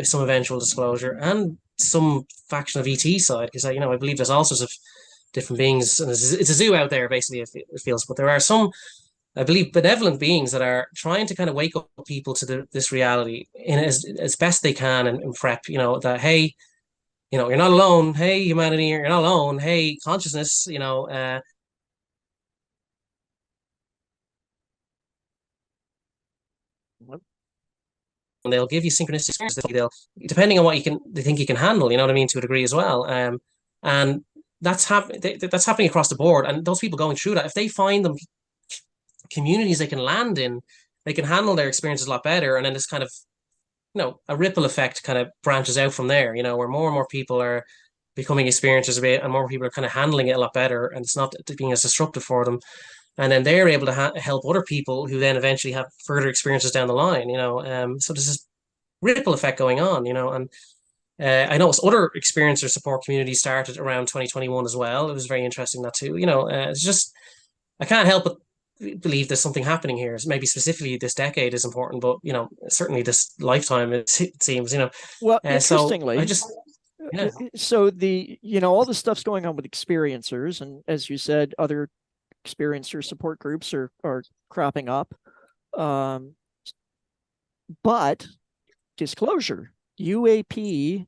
some eventual disclosure, and some faction of ET side, because I believe there's all sorts of different beings, and it's a zoo out there, basically, it feels. But there are some, I believe, benevolent beings that are trying to kind of wake up people to this reality in as best they can, and prep, that, hey, you're not alone. Hey, humanity, you're not alone. Hey, consciousness, and they'll give you synchronistic experiences. They'll, depending on what they think you can handle, you know what I mean, to a degree as well. And that's happening across the board. And those people going through that, if they find them communities they can land in, they can handle their experiences a lot better. And then this kind of, a ripple effect kind of branches out from there, where more and more people are becoming experiencers of it, and more people are kind of handling it a lot better, and it's not being as disruptive for them. And then they're able to help other people who then eventually have further experiences down the line, so there's this ripple effect going on, and I noticed other experiencer support communities started around 2021 as well. It was very interesting, that too, it's just, I can't help but believe there's something happening here. Maybe specifically this decade is important, but certainly this lifetime, it seems, Well, so interestingly, I just, yeah. So all the stuff's going on with experiencers, and as you said, other experiencer support groups are cropping up. But disclosure, UAP/UFO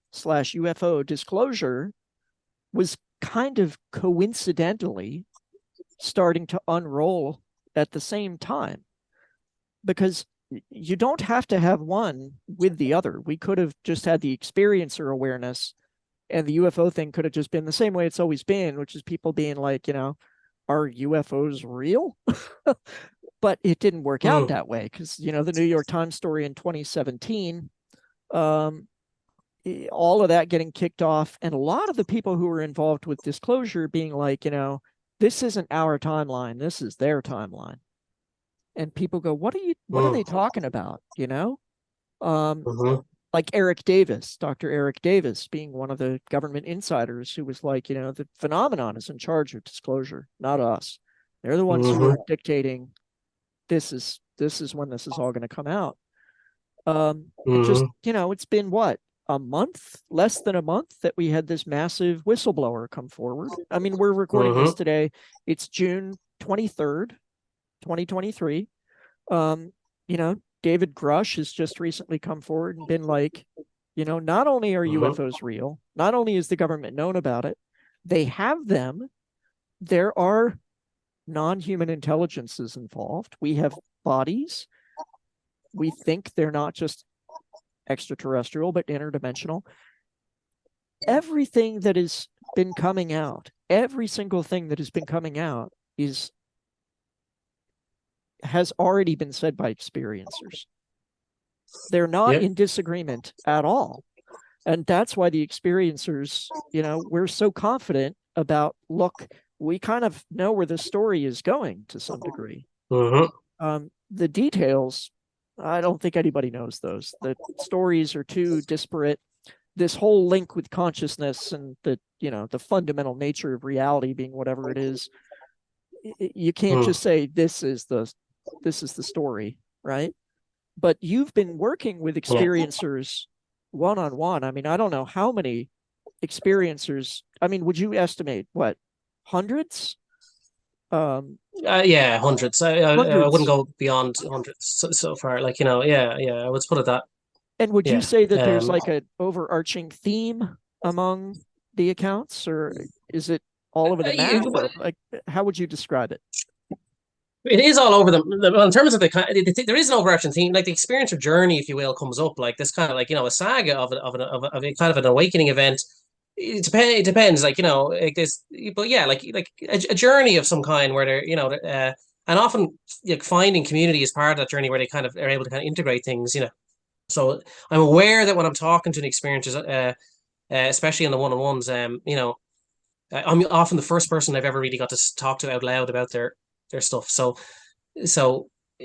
disclosure was kind of coincidentally starting to unroll at the same time, because you don't have to have one with the other. We could have just had the experiencer awareness, and the UFO thing could have just been the same way it's always been, which is people being like, are UFOs real? But it didn't work out that way, because, the New York Times story in 2017, all of that getting kicked off, and a lot of the people who were involved with disclosure being like, this isn't our timeline, this is their timeline. And people go, what are they talking about? Like Eric Davis, Dr. Eric Davis, being one of the government insiders who was like, the phenomenon is in charge of disclosure, not us. They're the ones who are dictating this is when this is all going to come out. Just, it's been what, a month, less than a month, that we had this massive whistleblower come forward. I mean, we're recording this today. It's June 23rd, 2023. David Grush has just recently come forward and been like, not only are UFOs real, not only is the government known about it, they have them. There are non-human intelligences involved. We have bodies. We think they're not just extraterrestrial, but interdimensional. Everything that has been coming out, every single thing that has been coming out has already been said by experiencers. They're not in disagreement at all. And that's why the experiencers, we're so confident about, look, we kind of know where the story is going to some degree. The details, I don't think anybody knows those. The stories are too disparate. This whole link with consciousness and the fundamental nature of reality being whatever it is, you can't just say this is the story, right? But you've been working with experiencers one-on-one. I mean, I don't know how many experiencers. I mean, would you estimate what, hundreds? Hundreds. I wouldn't go beyond hundreds so far. Like, let's put it that. And would you say that there's like an overarching theme among the accounts, or is it all over the map? Like, how would you describe it? It is all over them. In terms of there is an overarching theme, like the experiencer journey, if you will, comes up like this kind of like a saga of a kind of an awakening event. It depends, like like this, but yeah, like a journey of some kind where they're and often finding community is part of that journey where they kind of are able to kind of integrate things. So I'm aware that when I'm talking to an experiencer, especially in the one-on-ones, I'm often the first person I've ever really got to talk to out loud about their stuff. So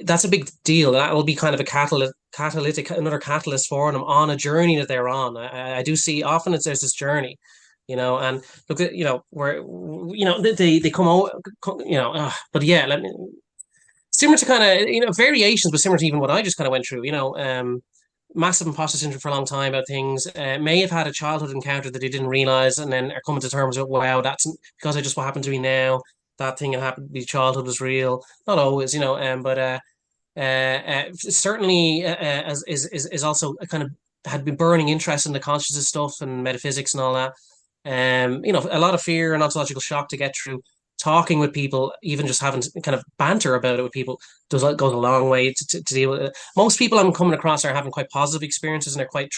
that's a big deal. That will be kind of a another catalyst for them on a journey that they're on. I do see often there's this journey, and look at, where, they come out, but yeah, let me, similar to kind of, variations, but similar to even what I just kind of went through, massive imposter syndrome for a long time about things, may have had a childhood encounter that they didn't realize, and then are coming to terms with, wow, that's because of just what happened to me now. That thing that happened to me childhood was real. Not always, but certainly is also a kind of had been burning interest in the consciousness stuff and metaphysics and all that. A lot of fear and ontological shock to get through. Talking with people, even just having kind of banter about it with people, goes a long way to deal with it. Most people I'm coming across are having quite positive experiences, and they're quite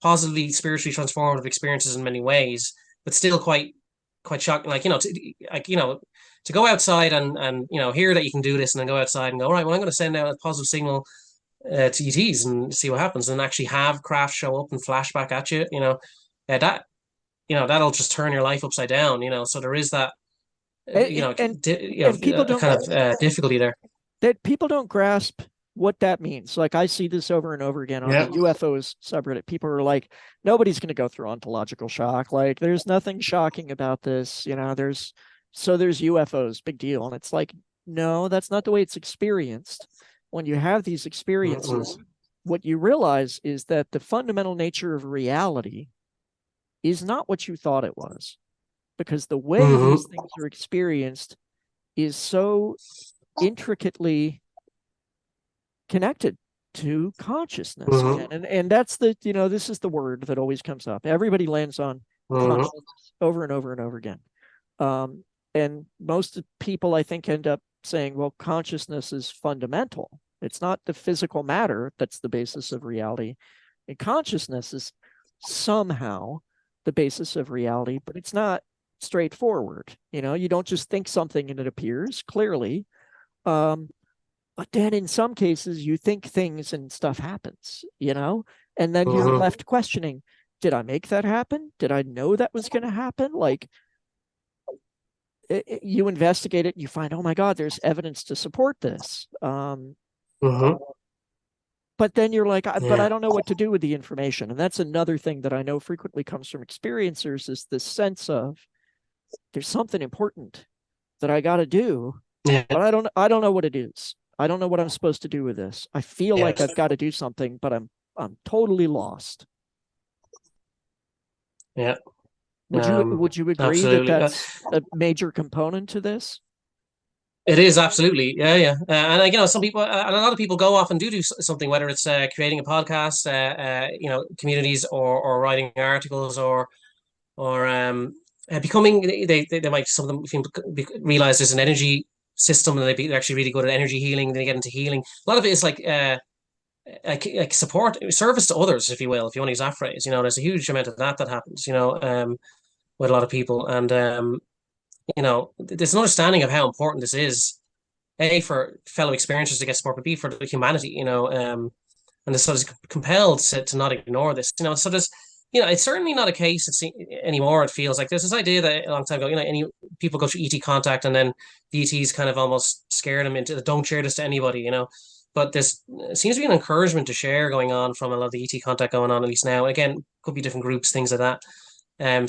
positively, spiritually transformative experiences in many ways, but still quite shocking. Like, to go outside and hear that you can do this, and then go outside and go, all right, well, I'm going to send out a positive signal to ETs and see what happens, and actually have craft show up and flash back at you. That'll just turn your life upside down. So there is that. And people don't kind of difficulty there. That people don't grasp what that means. Like, I see this over and over again on the UFOs subreddit. People are like, nobody's going to go through ontological shock. Like, there's nothing shocking about this. There's UFOs, big deal. And it's like, no, that's not the way it's experienced. When you have these experiences, what you realize is that the fundamental nature of reality is not what you thought it was. Because the way these things are experienced is so intricately connected to consciousness Mm-hmm. again. And that's the, this is the word that always comes up. Everybody lands on Mm-hmm. consciousness over and over and over again. And most people, I think, end up saying, well, consciousness is fundamental. It's not the physical matter that's the basis of reality. And consciousness is somehow the basis of reality, but it's not straightforward. You don't just think something and it appears clearly. But then in some cases, you think things and stuff happens, and then you're Mm-hmm. left questioning, did I make that happen? Did I know that was going to happen? Like, you investigate it, you find, oh my God, there's evidence to support this. Mm-hmm. But then you're like, but I Yeah. don't know what to do with the information. And that's another thing that I know frequently comes from experiencers, is this sense of there's something important that I got to do, Yeah. but I don't know what it is. I don't know what I'm supposed to do with this. I feel Yeah. like I've got to do something, but I'm totally lost. Yeah. Would you agree that Absolutely. that's a major component to this? It is absolutely, yeah, yeah, and some people, and a lot of people go off and do something, whether it's creating a podcast, communities, or writing articles, or becoming. They might, some of them realize there's an energy system, and they're actually really good at energy healing. Then they get into healing. A lot of it is like support, service to others, if you will, if you want to use that phrase. There's a huge amount of that happens. With a lot of people, and there's an understanding of how important this is, A, for fellow experiencers to get support, but B, for the humanity, and the sort of compelled to not ignore this, so there's, it's certainly not a case anymore. It feels like there's this idea that a long time ago, any people go through ET contact, and then the ETs kind of almost scare them into, don't share this to anybody, but there's seems to be an encouragement to share going on from a lot of the ET contact going on, at least now. Again, could be different groups, things like that.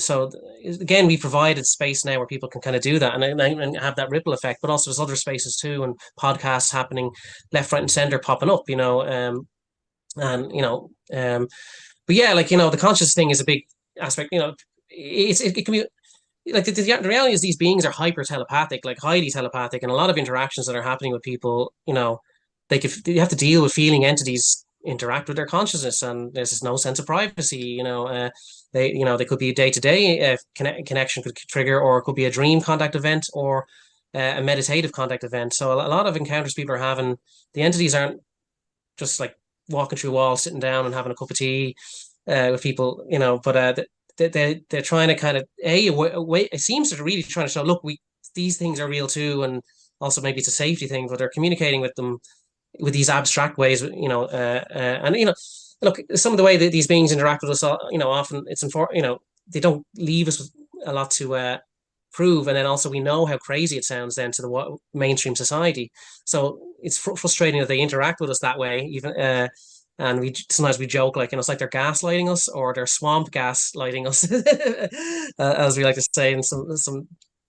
So again, we provided space now where people can kind of do that, and have that ripple effect. But also there's other spaces too, and podcasts happening left, right, and center popping up. And but yeah, like the conscious thing is a big aspect. It can be like the reality is these beings are hyper telepathic, like highly telepathic, and a lot of interactions that are happening with people. They have to deal with feeling entities interact with their consciousness, and there's just no sense of privacy. They could be a day to day connection could trigger, or it could be a dream contact event, or a meditative contact event. So a lot of encounters people are having, the entities aren't just like walking through walls, sitting down and having a cup of tea with people, but they're trying to kind of it seems they're really trying to show, look, these things are real too, and also maybe it's a safety thing, but they're communicating with them with these abstract ways, and look, some of the way that these beings interact with us, often it's important, they don't leave us with a lot to prove, and then also we know how crazy it sounds then to the mainstream society. So it's frustrating that they interact with us that way, even. And sometimes we joke, like, it's like they're gaslighting us, or they're swamp gaslighting us, as we like to say in some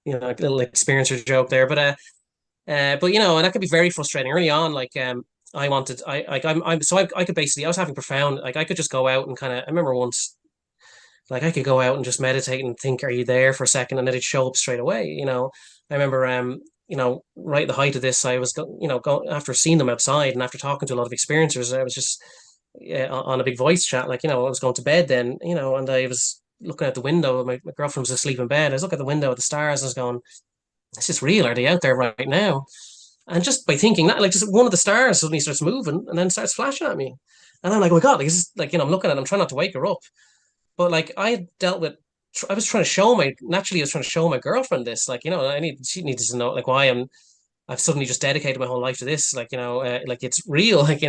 like little experiencer joke there. But and that could be very frustrating early on. Like, I wanted, I like, I'm so I could basically, I was having profound, like, I could just go out and kind of, I remember once, like, I could go out and just meditate and think, are you there, for a second, and then it'd show up straight away. I remember, right at the height of this, I was go after seeing them outside, and after talking to a lot of experiencers, I was just on a big voice chat, like, I was going to bed then, and I was looking out the window. My girlfriend was asleep in bed. I was looking at the window at the stars, and I was going, is this real? Are they out there right now? And just by thinking that, like, just one of the stars suddenly starts moving and then starts flashing at me. And I'm like, oh my God, like, this is like, I'm looking at it, I'm trying not to wake her up. But like, I had dealt with, I was trying to show naturally, I was trying to show my girlfriend this, like, she needed to know, like, why I've suddenly just dedicated my whole life to this, like, like, it's real, like,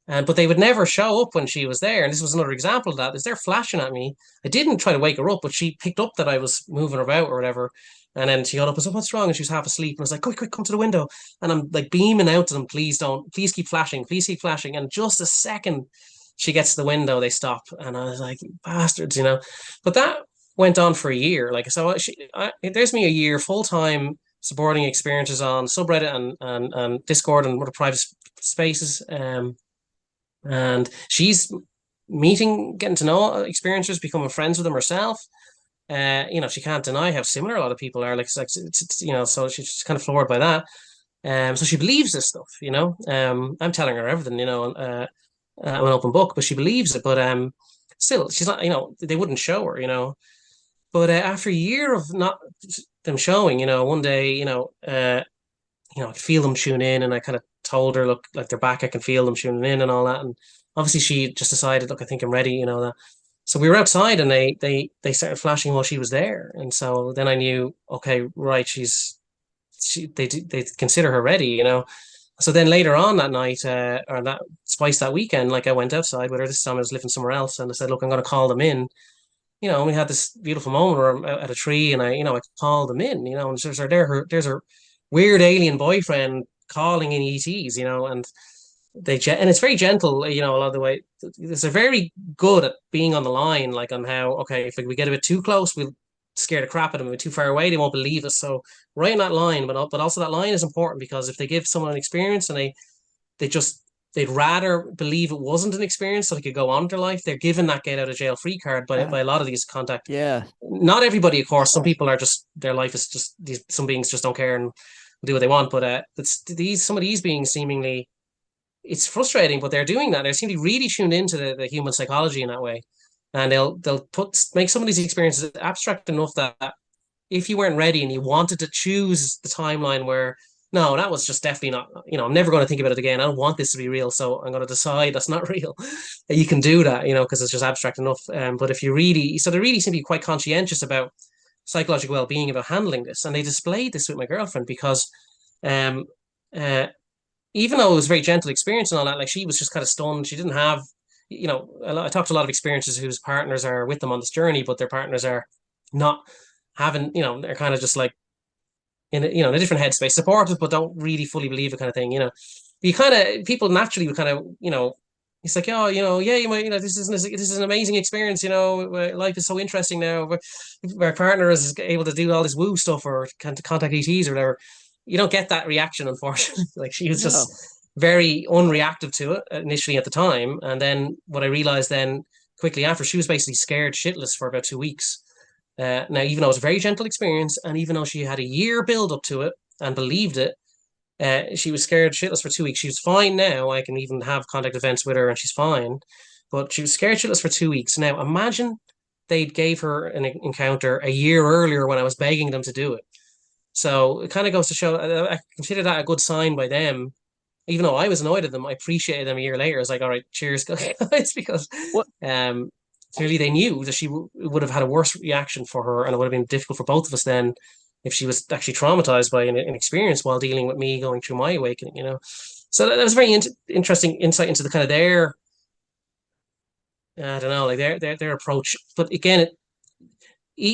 but they would never show up when she was there. And this was another example of that. Is they're flashing at me. I didn't try to wake her up, but she picked up that I was moving about or whatever. And then she got up and said, what's wrong? And she was half asleep. And I was like, quick, quick, come to the window. And I'm like beaming out to them, please keep flashing. Please keep flashing. And just a second she gets to the window, they stop. And I was like, bastards, But that went on for a year. Like, so there's me a year full time supporting experiences on subreddit and Discord and other private spaces. And she's getting to know experiencers, becoming friends with them herself. She can't deny how similar a lot of people are. Like, so she's kind of floored by that. So she believes this stuff, you know. I'm telling her everything, you know. I'm an open book, but she believes it. But still, she's not, you know, they wouldn't show her, you know. But after a year of not them showing, you know, one day, I could feel them tune in, and I kind of told her, look, like they're back, I can feel them tuning in and all that. And obviously, she just decided, look, I think I'm ready, you know that. So we were outside, and they started flashing while she was there, and so then I knew, okay, right, they consider her ready, you know. So then later on that night, or that twice that weekend, like I went outside with her. This time I was living somewhere else, and I said, look, I'm going to call them in. You know, and we had this beautiful moment where I'm out at a tree, and I called them in, you know, and there's her weird alien boyfriend calling in ETs, you know, and and it's very gentle, you know, a lot of the way. They're very good at being on the line, like on how, okay, if we get a bit too close, we'll scare the crap out of them. If we're too far away, they won't believe us. So right in that line, but also that line is important, because if they give someone an experience and they just they'd rather believe it wasn't an experience so they could go on with their life. They're given that get out of jail free card by a lot of these contact. Yeah. Not everybody, of course. Some people are just, their life is just these. Some beings just don't care and do what they want. But it's some of these beings seemingly, it's frustrating, but they're doing that. They seem to be really tuned into the human psychology in that way, and they'll make some of these experiences abstract enough that if you weren't ready and you wanted to choose the timeline where, no, that was just definitely not, you know, I'm never going to think about it again. I don't want this to be real, so I'm going to decide that's not real. You can do that, you know, because it's just abstract enough. But if you really, so they really seem to be quite conscientious about psychological well-being, about handling this, and they displayed this with my girlfriend because, um, uh, even though it was a very gentle experience and all that, like she was just kind of stunned. She didn't have, you know, I talked to a lot of experiences whose partners are with them on this journey, but their partners are not having, you know, they're kind of just like in a different headspace, supportive but don't really fully believe it, kind of thing. You know, you kind of, people naturally would kind of, you know, it's like, oh, you know, yeah, you might, you know, this is an amazing experience. You know, life is so interesting now. But our partner is able to do all this woo stuff or can contact ETs or whatever. You don't get that reaction, unfortunately. Like she was No. just very unreactive to it initially at the time, and then what I realized then quickly after, she was basically scared shitless for about 2 weeks. Now, even though it was a very gentle experience, and even though she had a year build up to it and believed it, she was scared shitless for 2 weeks. She's fine now. I can even have contact events with her, and she's fine. But she was scared shitless for 2 weeks. Now, imagine they gave her an encounter a year earlier when I was begging them to do it. So it kind of goes to show. I consider that a good sign by them. Even though I was annoyed at them, I appreciated them a year later. It's like, all right, cheers, guys, because What? clearly they knew that she would have had a worse reaction for her, and it would have been difficult for both of us then if she was actually traumatized by an experience while dealing with me going through my awakening, you know. So that was a very interesting insight into the kind of their, I don't know, like their approach. But again,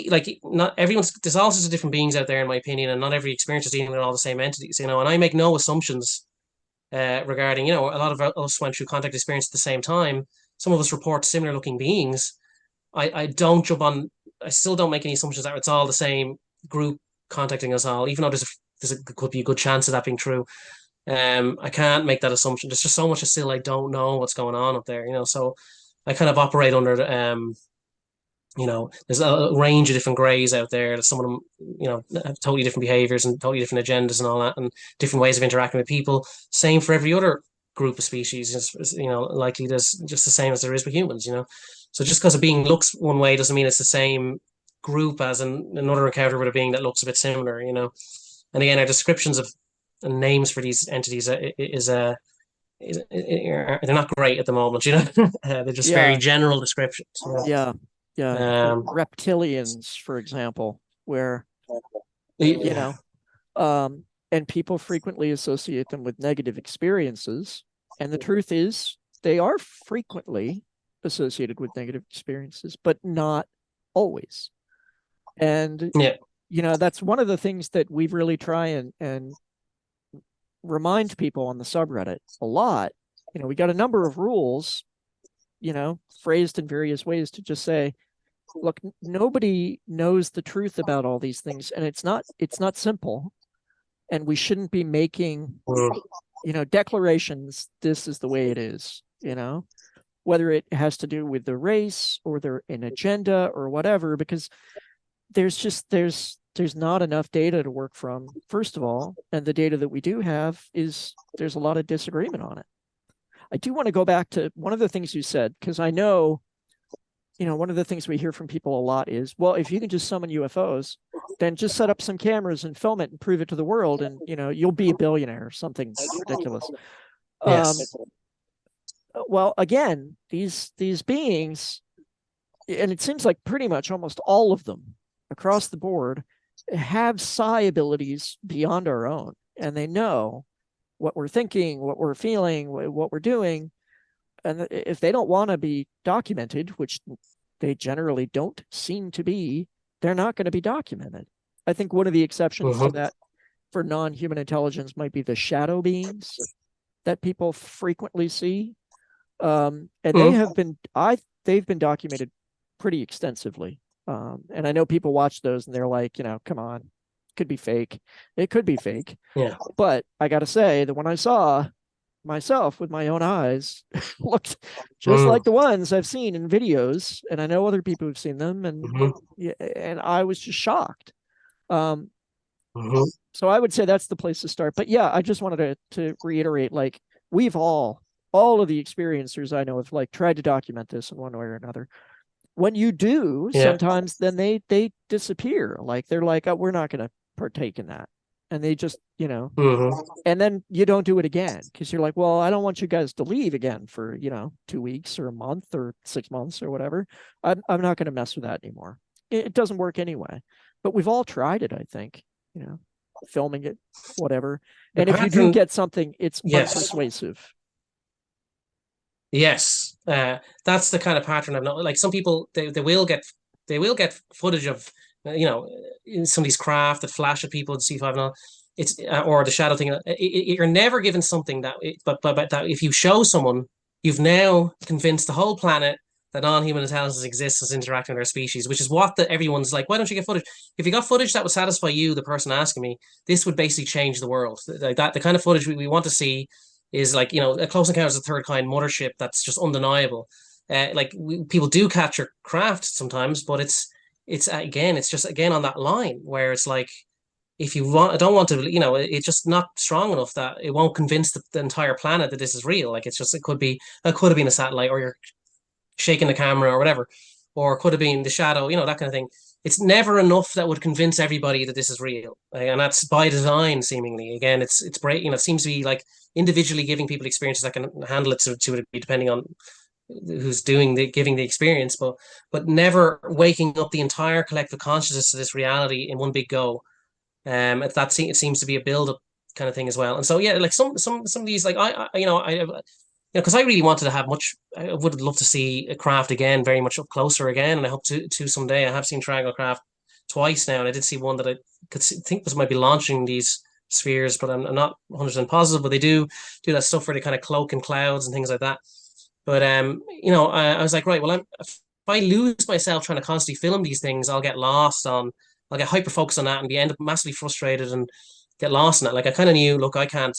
like not everyone's, there's all sorts of different beings out there, in my opinion, and not every experience is dealing with all the same entities, you know. And I make no assumptions regarding, you know, a lot of us went through contact experience at the same time. Some of us report similar looking beings. I don't jump on. I still don't make any assumptions that it's all the same group contacting us all, even though could be a good chance of that being true. I can't make that assumption. There's just so much still I don't know what's going on up there, you know. So I kind of operate under you know, there's a range of different greys out there. Some of them, you know, have totally different behaviors and totally different agendas and all that, and different ways of interacting with people. Same for every other group of species. You know, likely there's just the same as there is with humans. You know, so just because a being looks one way doesn't mean it's the same group as another encounter with a being that looks a bit similar. You know, and again, our descriptions of and names for these entities they're not great at the moment. You know, they're just very Yeah. general descriptions. You know? Yeah. Yeah. Um, Reptilians, for example, where, you you know, and people frequently associate them with negative experiences. And the truth is, they are frequently associated with negative experiences, but not always. And, Yeah. you know, that's one of the things that we really try and remind people on the subreddit a lot. You know, we got a number of rules, you know, phrased in various ways to just say, look, nobody knows the truth about all these things, and it's not simple, and we shouldn't be making, you know, declarations, this is the way it is, you know, whether it has to do with the race or an agenda or whatever, because there's there's not enough data to work from, first of all, and the data that we do have is there's a lot of disagreement on it. I do want to go back to one of the things you said, because I know, one of the things we hear from people a lot is, well, if you can just summon UFOs, then just set up some cameras and film it and prove it to the world, and you'll be a billionaire or something ridiculous. Yes. Well, again, these beings, and it seems like pretty much almost all of them across the board have psi abilities beyond our own, and they know what we're thinking, what we're feeling, what we're doing. And if they don't want to be documented, which they generally don't seem to be, they're not going to be documented. I think one of the exceptions to that for non-human intelligence might be the shadow beings that people frequently see. And they've been documented pretty extensively. And I know people watch those and they're like, come on, could be fake. It could be fake. Yeah. But I got to say, the one I saw myself with my own eyes looked just like the ones I've seen in videos, and I know other people who've seen them, and and I was just shocked. So I would say that's the place to start. But yeah, I just wanted to reiterate, like, we've all of the experiencers I know have like tried to document this in one way or another. When you do, sometimes then they disappear. Like they're like, oh, we're not going to partake in that. And they just, and then you don't do it again because you're like, well, I don't want you guys to leave again for, 2 weeks or a month or 6 months or whatever. I'm not going to mess with that anymore. It doesn't work anyway. But we've all tried it, I think, filming it, whatever. And if you do get something, it's unpersuasive. Yes, that's the kind of pattern I've known. Like some people, they will get footage of in somebody's craft that flash at people in C5 and all. It's or the shadow thing. You're never given something but that if you show someone, you've now convinced the whole planet that non-human intelligence exists as interacting with our species, which is what everyone's like. Why don't you get footage? If you got footage that would satisfy you, the person asking me, this would basically change the world. Like that, the kind of footage we want to see is like a Close Encounters of the Third Kind mothership that's just undeniable. People do capture craft sometimes, but it's just again on that line where it's like if you don't want to, it's just not strong enough that it won't convince the entire planet that this is real. Like it could have been a satellite, or you're shaking the camera or whatever, or it could have been the shadow, that kind of thing. It's never enough that would convince everybody that this is real, and that's by design. Seemingly, again, it's great. It seems to be like individually giving people experiences that can handle it to a degree, depending on who's giving the experience, but never waking up the entire collective consciousness to this reality in one big go. It seems to be a build up kind of thing as well. And so yeah, like some of these, like because I really wanted to have I would love to see a craft again, very much up closer again, and I hope to someday. I have seen triangle craft twice now, and I did see one that I think might be launching these spheres, but I'm not 100% positive. But they do that stuff where they kind of cloak in clouds and things like that. But I was like, right, well, if I lose myself trying to constantly film these things, I'll get hyper focused on that and end up massively frustrated and get lost in it. Like I kind of knew, look, I can't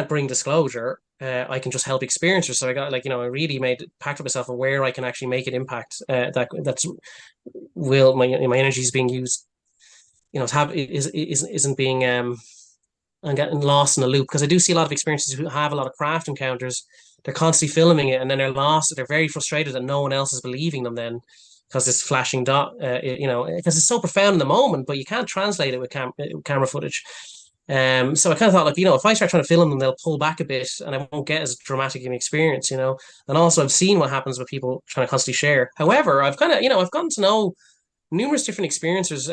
bring disclosure. I can just help experiencers. So I got I really made a pact with myself of where I can actually make an impact. My energy is being used. Isn't being and getting lost in a loop, because I do see a lot of experiences who have a lot of craft encounters. They're constantly filming it, and then they're lost. They're very frustrated that no one else is believing them. Then, because it's flashing dot, because it's so profound in the moment, but you can't translate it with camera footage. So I kind of thought, if I start trying to film them, they'll pull back a bit, and I won't get as dramatic an experience, And also, I've seen what happens with people trying to constantly share. However, I've I've gotten to know numerous different experiencers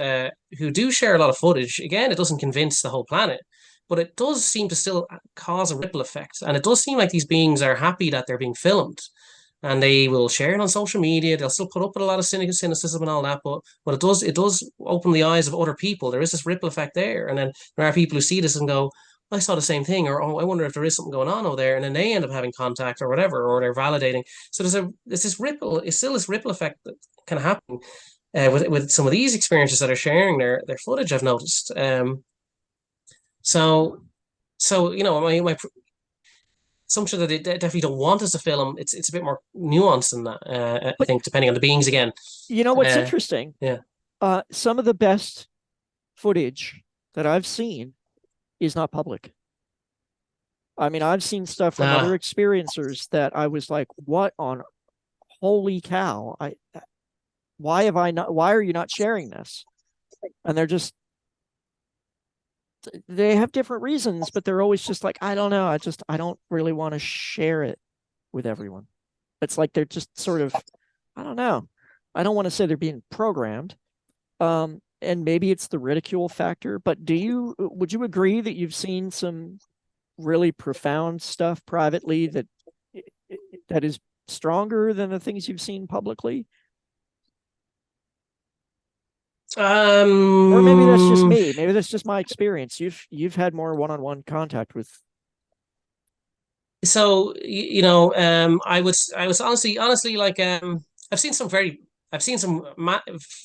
who do share a lot of footage. Again, it doesn't convince the whole planet, but it does seem to still cause a ripple effect. And it does seem like these beings are happy that they're being filmed, and they will share it on social media. They'll still put up with a lot of cynicism and all that, but it does open the eyes of other people. There is this ripple effect there. And then there are people who see this and go, I saw the same thing, or oh, I wonder if there is something going on over there. And then they end up having contact or whatever, or they're validating. So there's this ripple, it's still this ripple effect that can happen with some of these experiences that are sharing their footage, I've noticed. So my assumption that they definitely don't want us to film. It's a bit more nuanced than that. I think, depending on the beings again. What's interesting? Yeah. Some of the best footage that I've seen is not public. I mean, I've seen stuff from other Ah, experiencers that I was like, what on holy cow? Why are you not sharing this? And they have different reasons, but they're always just like, I don't know. I don't really want to share it with everyone. It's like they're just sort of, I don't know. I don't want to say they're being programmed. And maybe it's the ridicule factor, but would you agree that you've seen some really profound stuff privately that is stronger than the things you've seen publicly? Or maybe that's just um, me. Maybe that's just my experience. You've had more one-on-one contact with. so I was honestly like I've seen some very I've seen some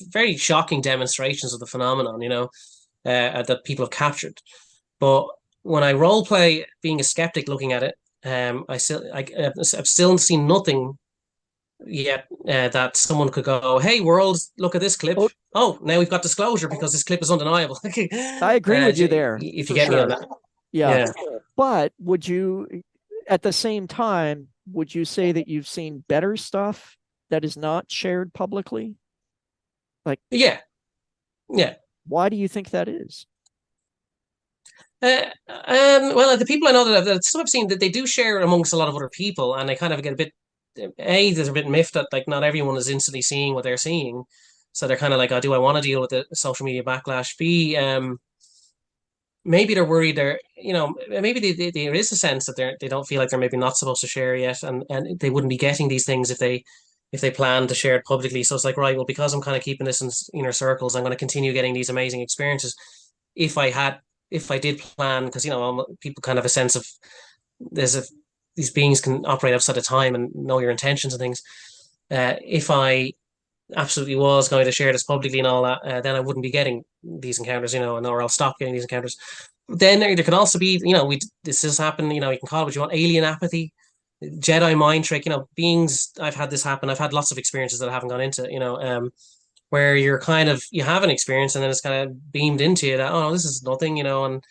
very shocking demonstrations of the phenomenon, that people have captured. But when I role play being a skeptic looking at it, I've still seen nothing yet that someone could go, "Hey, world, look at this clip. Oh, Oh, now we've got disclosure because this clip is undeniable." I agree with you there If you for get me on sure. that, Yeah. yeah. But at the same time, would you say that you've seen better stuff that is not shared publicly? Like, Yeah, yeah. why do you think that is? Well, the people I know that some I've seen that they do share amongst a lot of other people, and they kind of get a bit. There's a bit miffed that like not everyone is instantly seeing what they're seeing, so they're kind of like, "Oh, do I want to deal with the social media backlash?" B, maybe they're worried. Maybe there is a sense that they don't feel like they're maybe not supposed to share yet, and they wouldn't be getting these things if they plan to share it publicly. So it's like, right, well, because I'm kind of keeping this in inner circles, I'm going to continue getting these amazing experiences. If I had, if I did plan, because people kind of have a sense of there's a these beings can operate outside of time and know your intentions and things. If I absolutely was going to share this publicly and all that, then I wouldn't be getting these encounters, and or I'll stop getting these encounters. Then there can also be, this has happened, you can call it what you want, alien apathy, Jedi mind trick, beings. I've had this happen. I've had lots of experiences that I haven't gone into, where you have an experience and then it's kind of beamed into you that, oh, this is nothing, and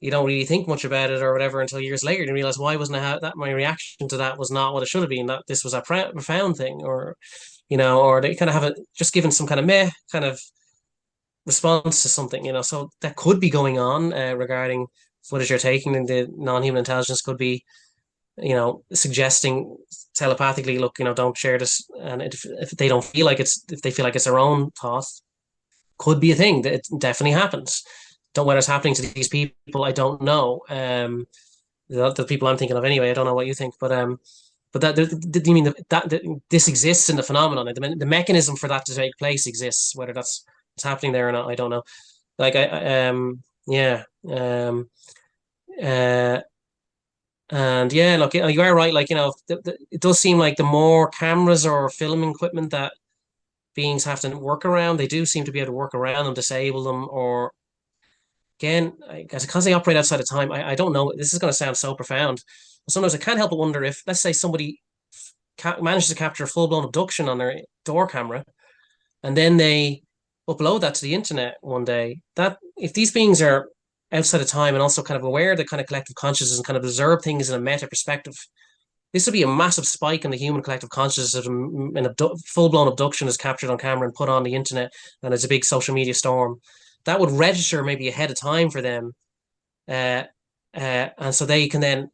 you don't really think much about it or whatever until years later and you realize why wasn't that my reaction to that was not what it should have been, that this was a profound thing, or they kind of have just given some kind of meh kind of response to something, so that could be going on regarding footage you're taking, and the non-human intelligence could be, suggesting telepathically, look, don't share this, and if they don't feel like if they feel like it's their own thought, could be a thing that it definitely happens. Don't Whether it's happening to these people, I don't know. The people I'm thinking of anyway. I don't know what you think, but you mean that this exists in the phenomenon? The mechanism for that to take place exists. Whether that's what's happening there or not, I don't know. Like yeah, uh, and yeah, look, you are right. Like it does seem like the more cameras or film equipment that beings have to work around, they do seem to be able to work around them, disable them, or again, because they operate outside of time. I don't know. This is going to sound so profound. But sometimes I can't help but wonder if, let's say, somebody manages to capture a full blown abduction on their door camera, and then they upload that to the internet one day. That if these beings are outside of time and also kind of aware of the kind of collective consciousness and kind of observe things in a meta perspective, this would be a massive spike in the human collective consciousness. If an full blown abduction is captured on camera and put on the internet, and it's a big social media storm, that would register maybe ahead of time for them, and so they can then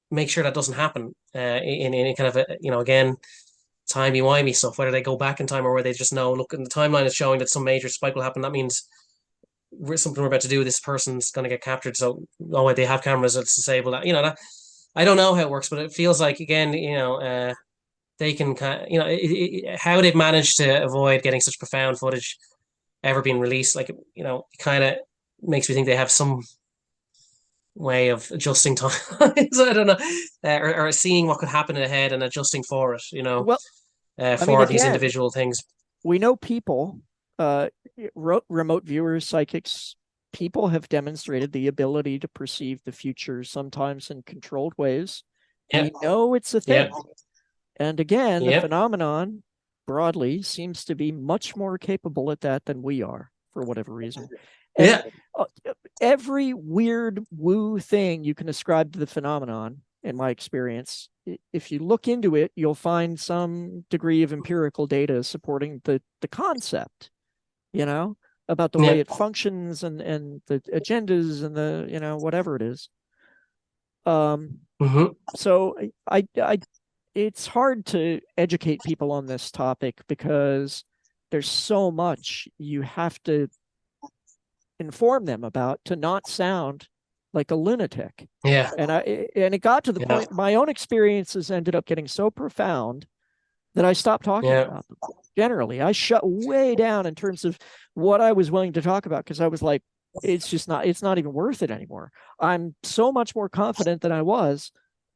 make sure that doesn't happen in kind of again, timey wimey stuff. Whether they go back in time or where they just know, look, in the timeline is showing that some major spike will happen. That means something we're about to do. This person's going to get captured. So wait, they have cameras. Let's disable that. That I don't know how it works, but it feels like again, they can kind of, how they've managed to avoid getting such profound footage ever being released. Like, it kind of makes me think they have some way of adjusting time. So I don't know, or seeing what could happen ahead and adjusting for it. Well, I mean, For these again, individual things. we know people, uh, remote viewers, psychics, people have demonstrated the ability to perceive the future, sometimes in controlled ways. Yeah, We know it's a yeah, thing. And again, the yeah, phenomenon broadly seems to be much more capable at that than we are for whatever reason. And every weird woo thing you can ascribe to the phenomenon, in my experience, if you look into it, you'll find some degree of empirical data supporting the concept, about the way it functions and the agendas and the, whatever it is. So I it's hard to educate people on this topic because there's so much you have to inform them about to not sound like a lunatic. And it got to the point, my own experiences ended up getting so profound that I stopped talking about them. Generally, I shut way down in terms of what I was willing to talk about because I was like, it's not even worth it anymore. I'm so much more confident than I was,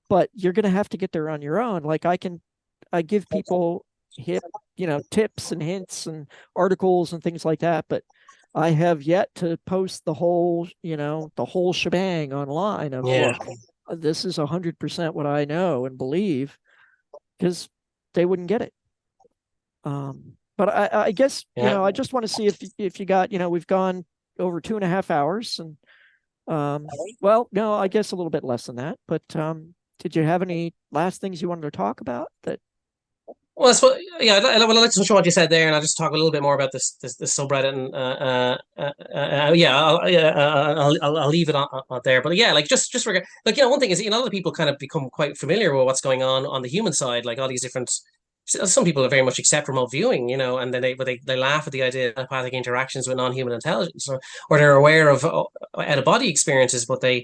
but you're going to have to get there on your own. Like I give people tips and hints and articles and things like that, but I have yet to post the whole shebang online of look, this is 100% what I know and believe, because they wouldn't get it. But I guess, I just want to see if you got, we've gone over 2.5 hours and, well, no, I guess a little bit less than that, but, did you have any last things you wanted to talk about that? Well, I suppose, I'd like to touch on what you said there, and I'll just talk a little bit more about this subreddit, and I'll leave it on there. But yeah, like just for one thing is, a lot of people kind of become quite familiar with what's going on the human side, like all these different. Some people very much accept remote viewing, and then they laugh at the idea of telepathic interactions with non-human intelligence, or they're aware of out of body experiences, but they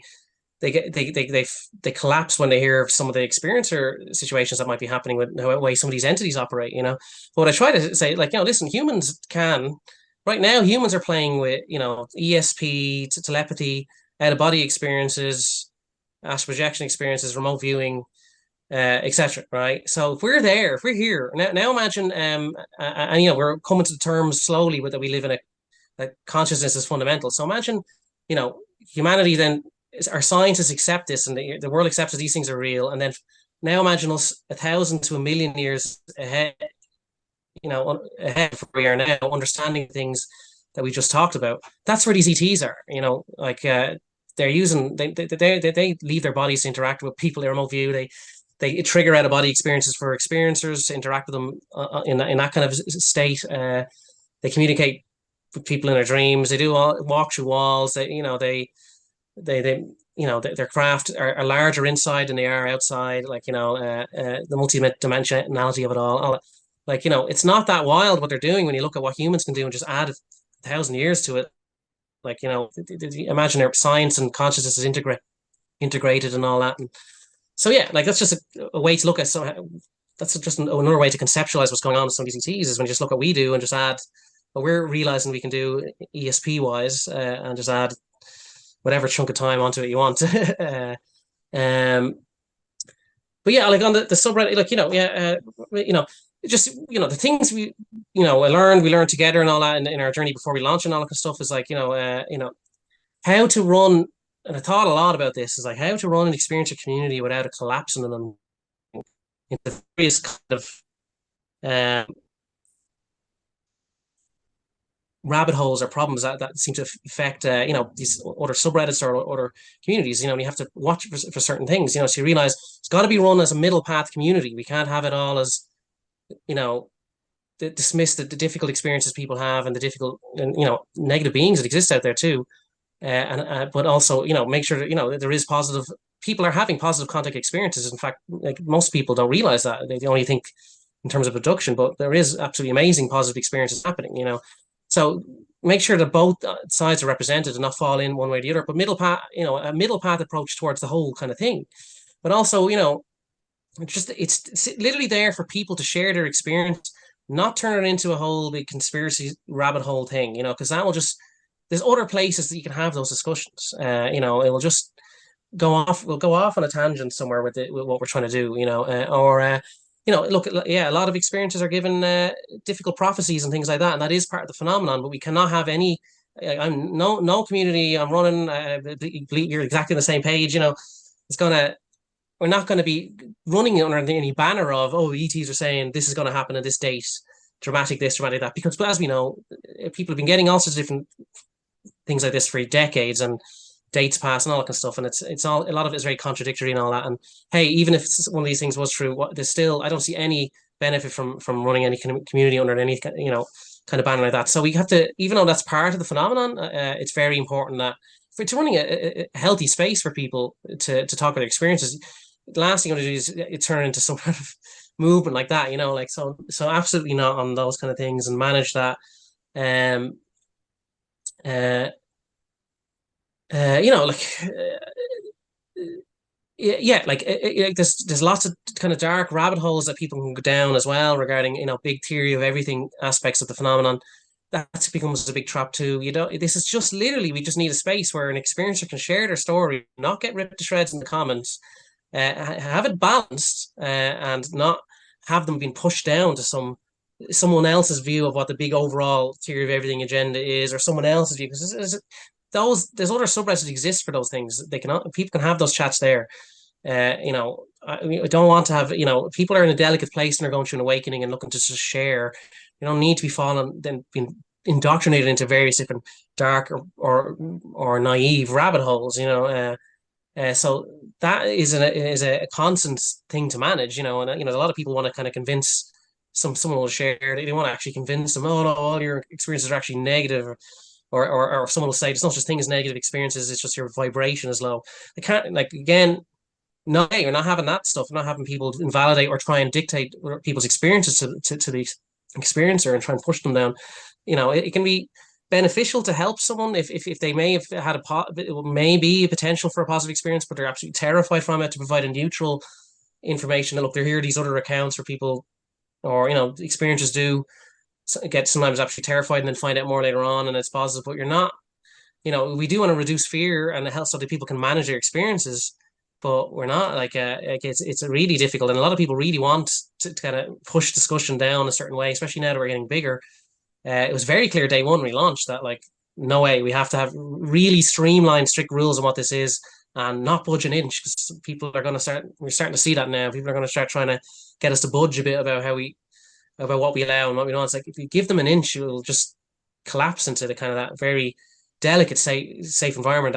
collapse when they hear of some of the experiencer situations that might be happening with the way some of these entities operate. But what I try to say, listen, humans right now, humans are playing with ESP, telepathy, out of body experiences, astral projection experiences, remote viewing, etc. Right? So if we're here now, imagine and we're coming to the terms slowly with that we live in a consciousness is fundamental. So imagine humanity then. Our scientists accept this, and the world accepts that these things are real. And then now imagine us 1,000 to 1,000,000 years ahead, ahead of where we are now, understanding things that we just talked about. That's where these ETs are. They're using they leave their bodies to interact with people they remote view. They trigger out of body experiences for experiencers to interact with them in that kind of state. They communicate with people in their dreams. They do walk through walls. Their craft are larger inside than they are outside. The multi-dimensionality of it all. It's not that wild what they're doing when you look at what humans can do and just add 1,000 years to it. Imagine their science and consciousness is integrated and all that. And so that's just a way to look at that's just another way to conceptualize what's going on with some of these ETs is when you just look at what we do and just add what we're realizing we can do ESP wise and just add whatever chunk of time onto it you want. But yeah, on the subreddit, just the things we learned together and all that in our journey before we launch and all that kind of stuff is how to run. And I thought a lot about this is how to run an experiencer community without a collapsing them into various kind of rabbit holes or problems that seem to affect these other subreddits or other communities. You have to watch for certain things. So you realize it's got to be run as a middle path community. We can't have it all as dismiss the difficult experiences people have and the difficult and negative beings that exist out there too. But also make sure that there is positive. People are having positive contact experiences. In fact, most people don't realize that. They only think in terms of production, but there is absolutely amazing positive experiences happening. So make sure that both sides are represented and not fall in one way or the other. But a middle path approach towards the whole kind of thing. But also, it's literally there for people to share their experience, not turn it into a whole big conspiracy rabbit hole thing, because that will just, there's other places that you can have those discussions. It will just we'll go off on a tangent somewhere with what we're trying to do, look, a lot of experiences are given difficult prophecies and things like that, and that is part of the phenomenon. But we cannot have any. I'm no community. I'm running. You're exactly on the same page. We're not going to be running under any banner of ETs are saying this is going to happen at this date. dramatic this, dramatic that, because as we know, people have been getting all sorts of different things like this for decades, and dates pass and all that kind of stuff, and it's all, a lot of it is very contradictory and all that. And hey, even if one of these things was true, there's still, I don't see any benefit from running any community under any kind of banner like that. So we have to, even though that's part of the phenomenon, it's very important that for to running a healthy space for people to talk about their experiences. The last thing you want to do is it turn into some kind of movement like that, like so absolutely not on those kind of things, and manage that. Um, uh, like yeah, like there's lots of kind of dark rabbit holes that people can go down as well regarding big theory of everything aspects of the phenomenon. That becomes a big trap too. This is just literally, we just need a space where an experiencer can share their story, not get ripped to shreds in the comments, have it balanced, and not have them being pushed down to someone else's view of what the big overall theory of everything agenda is, or someone else's view. Because there's other subreddits that exist for those things. People can have those chats there. I don't want to have, people are in a delicate place and they're going through an awakening and looking to just share. You don't need to be being indoctrinated into various different dark or naive rabbit holes. So that is a constant thing to manage. And a lot of people want to kind of convince someone will share. They want to actually convince them, oh no, all your experiences are actually negative, or someone will say there's no such thing as negative experiences. It's just your vibration is low. They can't, like, again. No, you're not having that stuff. You're not having people invalidate or try and dictate people's experiences to the experiencer and try and push them down. It can be beneficial to help someone if they may have had it may be a potential for a positive experience, but they're absolutely terrified from it, to provide a neutral information. That, look, they're here, these other accounts where people, or experiencers do get sometimes absolutely terrified and then find out more later on and it's positive. But you're not, we do want to reduce fear and help so that people can manage their experiences. But we're not, like it's really difficult, and a lot of people really want to kind of push discussion down a certain way, especially now that we're getting bigger. It was very clear day one we launched that, like, no way, we have to have really streamlined, strict rules on what this is, and not budge an inch, because people are going to start. We're starting to see that now. People are going to start trying to get us to budge a bit about what we allow and what we don't. It's like, if you give them an inch, it will just collapse into the kind of that very delicate, safe environment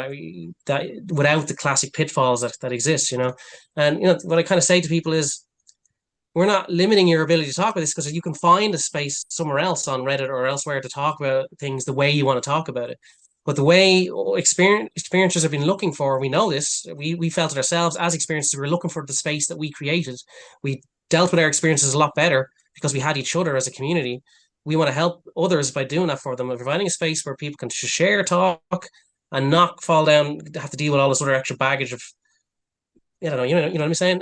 that without the classic pitfalls that exist. And what I kind of say to people is, we're not limiting your ability to talk about this, because you can find a space somewhere else on Reddit or elsewhere to talk about things the way you want to talk about it. But the way experiencers have been looking for, we know this, we felt it ourselves as experiencers, we were looking for the space that we created. We dealt with our experiences a lot better because we had each other as a community. We want to help others by doing that for them, and providing a space where people can share, talk, and not fall down, have to deal with all this other extra baggage of, I don't know, you know what I'm saying?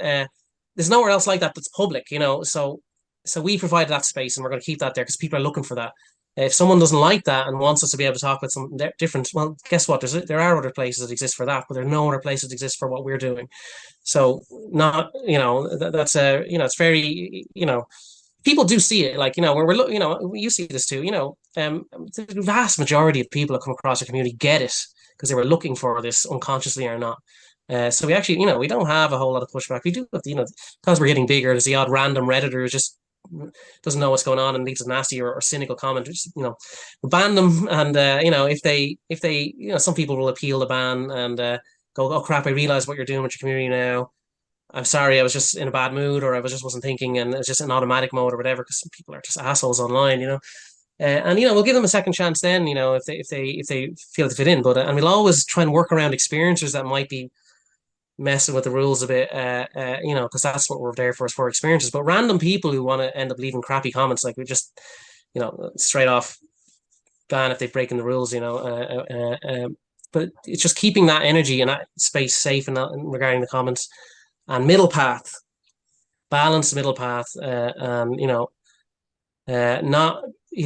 There's nowhere else like that that's public, So we provided that space, and we're going to keep that there because people are looking for that. If someone doesn't like that and wants us to be able to talk about something different, well, guess what? There are other places that exist for that, but there are no other places that exist for what we're doing. So not, that's it's very, people do see it, like, we're looking, you see this too, the vast majority of people that come across our community get it because they were looking for this unconsciously or not. So we actually, we don't have a whole lot of pushback. We do have, because we're getting bigger, there's the odd random Redditor who just doesn't know what's going on and leaves a nasty or cynical comment. Just, we ban them, and if they, some people will appeal the ban and go, oh crap, I realize what you're doing with your community now. I'm sorry, I was just in a bad mood, or I wasn't thinking, and it's just in automatic mode or whatever, because people are just assholes online, and we'll give them a second chance then, if they feel to fit in. But and we'll always try and work around experiencers that might be messing with the rules a bit, because that's what we're there for, is for experiences. But random people who want to end up leaving crappy comments, like, we just, straight off ban if they're breaking the rules, but it's just keeping that energy and that space safe, and regarding the comments. And middle path, balanced middle path, not,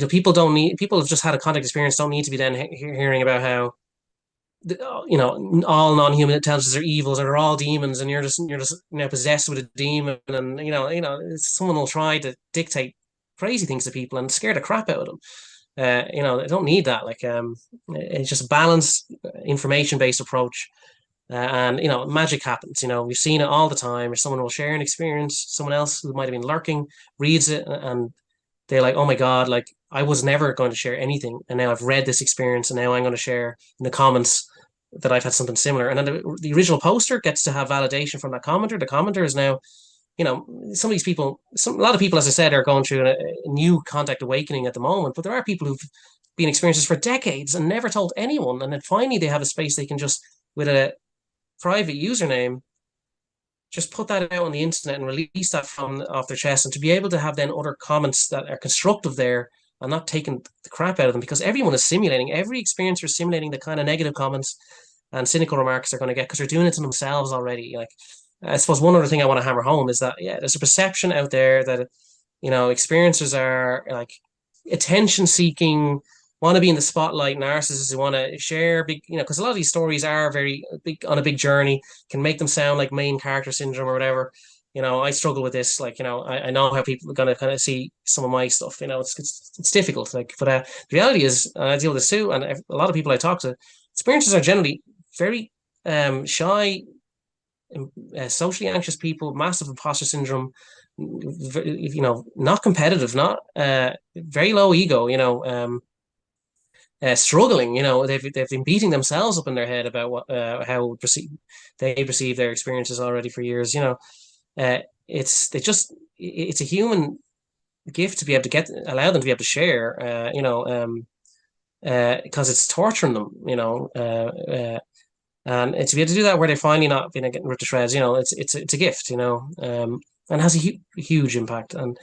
people have just had a contact experience, don't need to be then hearing about how, all non-human intelligences are evils, or they're all demons, and you're just possessed with a demon, and someone will try to dictate crazy things to people and scare the crap out of them. They don't need that. Like, it's just a balanced, information-based approach. And magic happens. We've seen it all the time. Or someone will share an experience, someone else who might have been lurking reads it and they're like, oh my God, like I was never going to share anything. And now I've read this experience and now I'm going to share in the comments that I've had something similar. And then the original poster gets to have validation from that commenter. The commenter is now, some of these people, a lot of people, as I said, are going through a new contact awakening at the moment, but there are people who've been experienced for decades and never told anyone. And then finally they have a space they can just, with a private username, just put that out on the internet and release that from off their chest, and to be able to have then other comments that are constructive there and not taking the crap out of them, because everyone is simulating, every experiencer is simulating the kind of negative comments and cynical remarks they're going to get because they're doing it to themselves already. Like, I suppose one other thing I want to hammer home is that, yeah, there's a perception out there that, experiencers are like attention seeking, want to be in the spotlight, narcissists who want to share big, because a lot of these stories are very big on a big journey, can make them sound like main character syndrome or whatever. I struggle with this. Like, I know how people are going to kind of see some of my stuff. It's difficult. Like, but the reality is, and I deal with this too, and a lot of people I talk to, experiences are generally very shy, socially anxious people, massive imposter syndrome, not competitive, not very low ego, struggling. They've been beating themselves up in their head about how they perceive their experiences already for years. It's a human gift to be able to allow them to be able to share. Because it's torturing them. And to be able to do that where they're finally not being getting ripped to shreds. It's a gift. And has a huge impact. And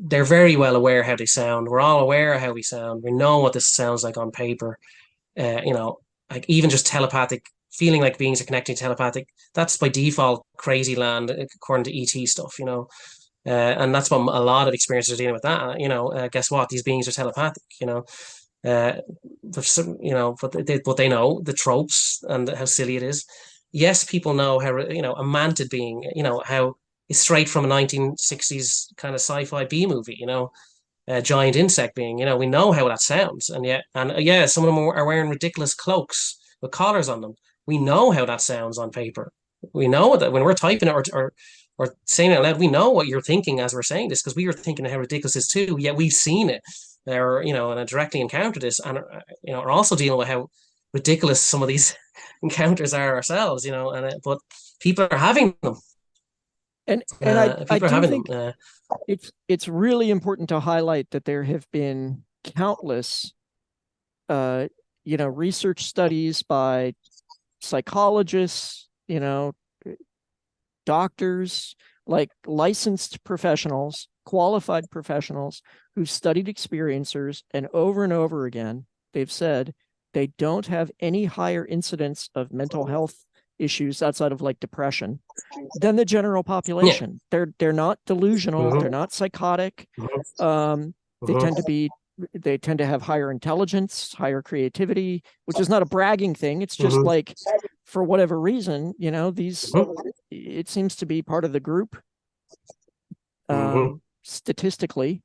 they're very well aware how they sound. We're all aware of how we sound. We know what this sounds like on paper. Like even just telepathic, feeling like beings are connecting telepathic. That's by default crazy land, according to ET stuff. And that's what a lot of experiencers are dealing with. That guess what? These beings are telepathic. But they know the tropes and how silly it is. Yes, people know how a mantid being, how it's straight from a 1960s kind of sci-fi B movie, a giant insect being, we know how that sounds. And yeah, some of them are wearing ridiculous cloaks with collars on them. We know how that sounds on paper. We know that when we're typing it or saying it out loud, we know what you're thinking as we're saying this, because we were thinking how ridiculous it is too, yet we've seen it. And I directly encountered this, and are also dealing with how ridiculous some of these encounters are ourselves, but people are having them. And I do think it's really important to highlight that there have been countless research studies by psychologists, doctors, like licensed professionals, qualified professionals who studied experiencers, and over again they've said they don't have any higher incidence of mental health issues outside of like depression than the general population. Yeah. They're not delusional. Mm-hmm. They're not psychotic. Mm-hmm. They tend to have higher intelligence, higher creativity, which is not a bragging thing. It's just mm-hmm. like, for whatever reason, these mm-hmm. it seems to be part of the group. Mm-hmm. Statistically.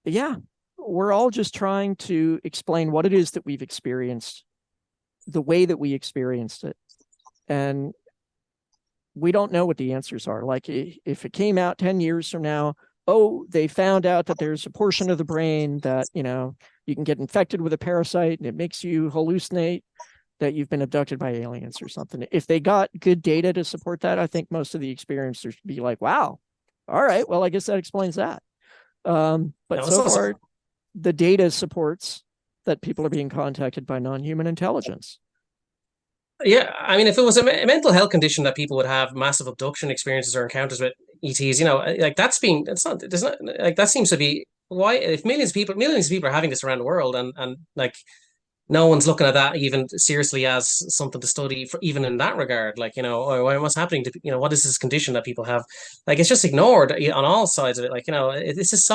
Yeah, we're all just trying to explain what it is that we've experienced, the way that we experienced it. And we don't know what the answers are. Like, if it came out 10 years from now, they found out that there's a portion of the brain that, you can get infected with a parasite and it makes you hallucinate that you've been abducted by aliens or something. If they got good data to support that, I think most of the experiencers would be like, wow, all right, well, I guess that explains that. But so far, the data supports that people are being contacted by non-human intelligence. Yeah, I mean, if it was a mental health condition that people would have massive abduction experiences or encounters with ETs, like that seems to be why, if millions of people are having this around the world, and like no one's looking at that even seriously as something to study for, even in that regard. Like, what's happening to, what is this condition that people have? Like, it's just ignored on all sides of it. Like, it's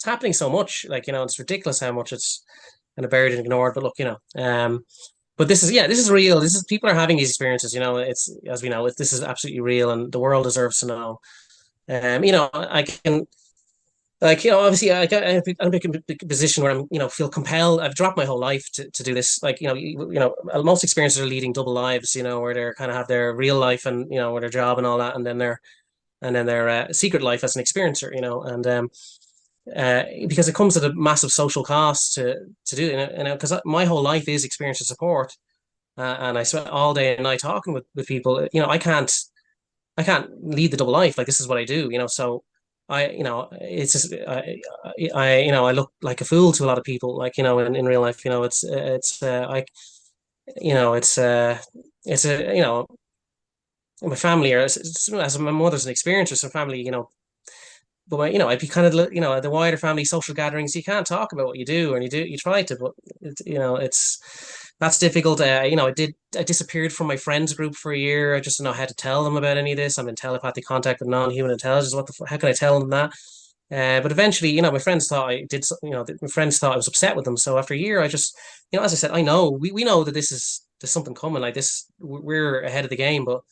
happening so much. Like, it's ridiculous how much it's kind of buried and ignored. But look, but this is real. People are having these experiences. It's, as we know, this is absolutely real, and the world deserves to know. I can. Like, obviously, I'm in a big position where I'm, feel compelled. I've dropped my whole life to do this. Like, most experiences are leading double lives, where they're kind of have their real life and, with their job and all that. And then they're and then their secret life as an experiencer, and because it comes at a massive social cost to do it, because my whole life is experiencer support, and I spent all day and night talking with people. I can't lead the double life. Like, this is what I do, so it's just I look like a fool to a lot of people, like, in real life. It's my family, or as my mother's an experiencer, so family, but I'd be kind of, the wider family social gatherings, you can't talk about what you do, and you try to, but that's difficult. I disappeared from my friends group for a year. I just don't know how to tell them about any of this. I'm in telepathic contact with non-human intelligence. How can I tell them that? But eventually, my friends thought I did. My friends thought I was upset with them. So after a year, I just, as I said, I know we know that there's something coming like this. We're ahead of the game, but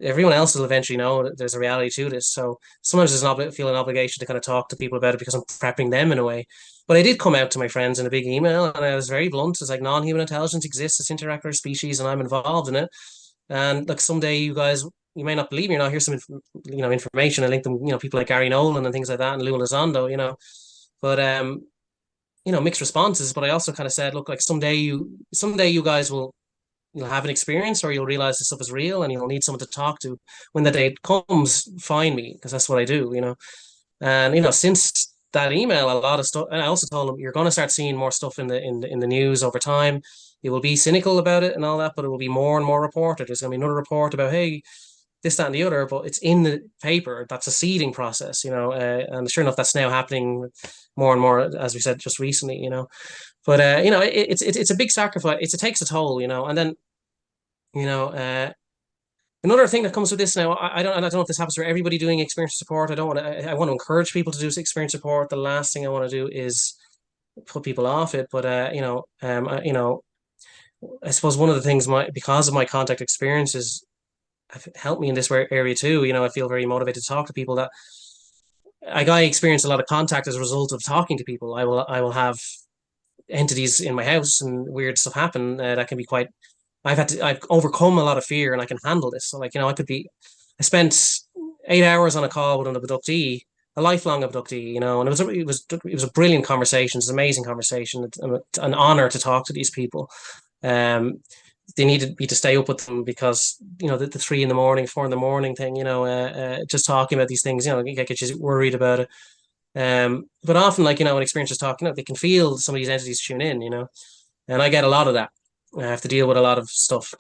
everyone else will eventually know that there's a reality to this. So sometimes there's feel an obligation to kind of talk to people about it, because I'm prepping them in a way. But I did come out to my friends in a big email, and I was very blunt. It's like, non-human intelligence exists, it's interactive species, and I'm involved in it. And like, someday you may not believe me or not. Here's some information. I link them, people like Gary Nolan and things like that, and Lou Elizondo, But mixed responses. But I also kind of said, look, like, someday you guys you'll have an experience, or you'll realize this stuff is real, and you'll need someone to talk to. When the day comes, find me, because that's what I do. And since that email, a lot of stuff. And I also told them, you're going to start seeing more stuff in the news over time. You will be cynical about it and all that, but it will be more and more reported. There's going to be another report about, hey, this, that, and the other, but it's in the paper. That's a seeding process, and sure enough, that's now happening more and more, as we said just recently. But it's a big sacrifice. It takes a toll, and then you know another thing that comes with this now. I don't know if this happens for everybody doing experience support. I want to encourage people to do experience support. The last thing I want to do is put people off it. But I suppose one of the things, because of my contact experiences, have helped me in this area too. I feel very motivated to talk to people. That I experience a lot of contact as a result of talking to people. I will have entities in my house, and weird stuff happen that can be quite. I've overcome a lot of fear, and I can handle this. So, like, I spent 8 hours on a call with an abductee, a lifelong abductee, and it was a brilliant conversation. It's an amazing conversation. It's an honor to talk to these people. Um, they needed me to stay up with them because the 3 in the morning, 4 in the morning thing. Just talking about these things, you get you worried about it. But often, like, when experiencers talk, they can feel some of these entities tune in, and I get a lot of that. I have to deal with a lot of stuff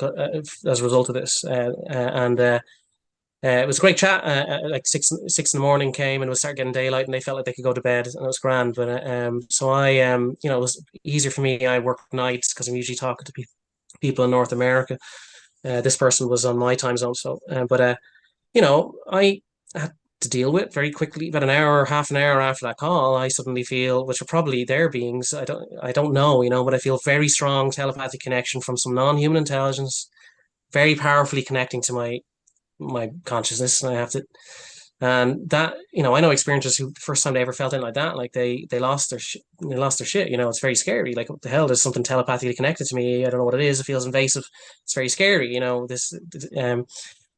as a result of this, and it was a great chat. Like, six in the morning came, and it was start getting daylight, and they felt like they could go to bed, and it was grand. But so it was easier for me. I work nights because I'm usually talking to people in North America. This person was on my time zone, so but I had to deal with very quickly. About an hour, half an hour after that call, I suddenly feel, which are probably their beings. I don't know, but I feel very strong telepathic connection from some non-human intelligence, very powerfully connecting to my consciousness, and I have to. And that, I know experiencers who the first time they ever felt it like that, like they lost their they lost their shit. It's very scary. Like, what the hell? There's something telepathically connected to me. I don't know what it is. It feels invasive. It's very scary. This.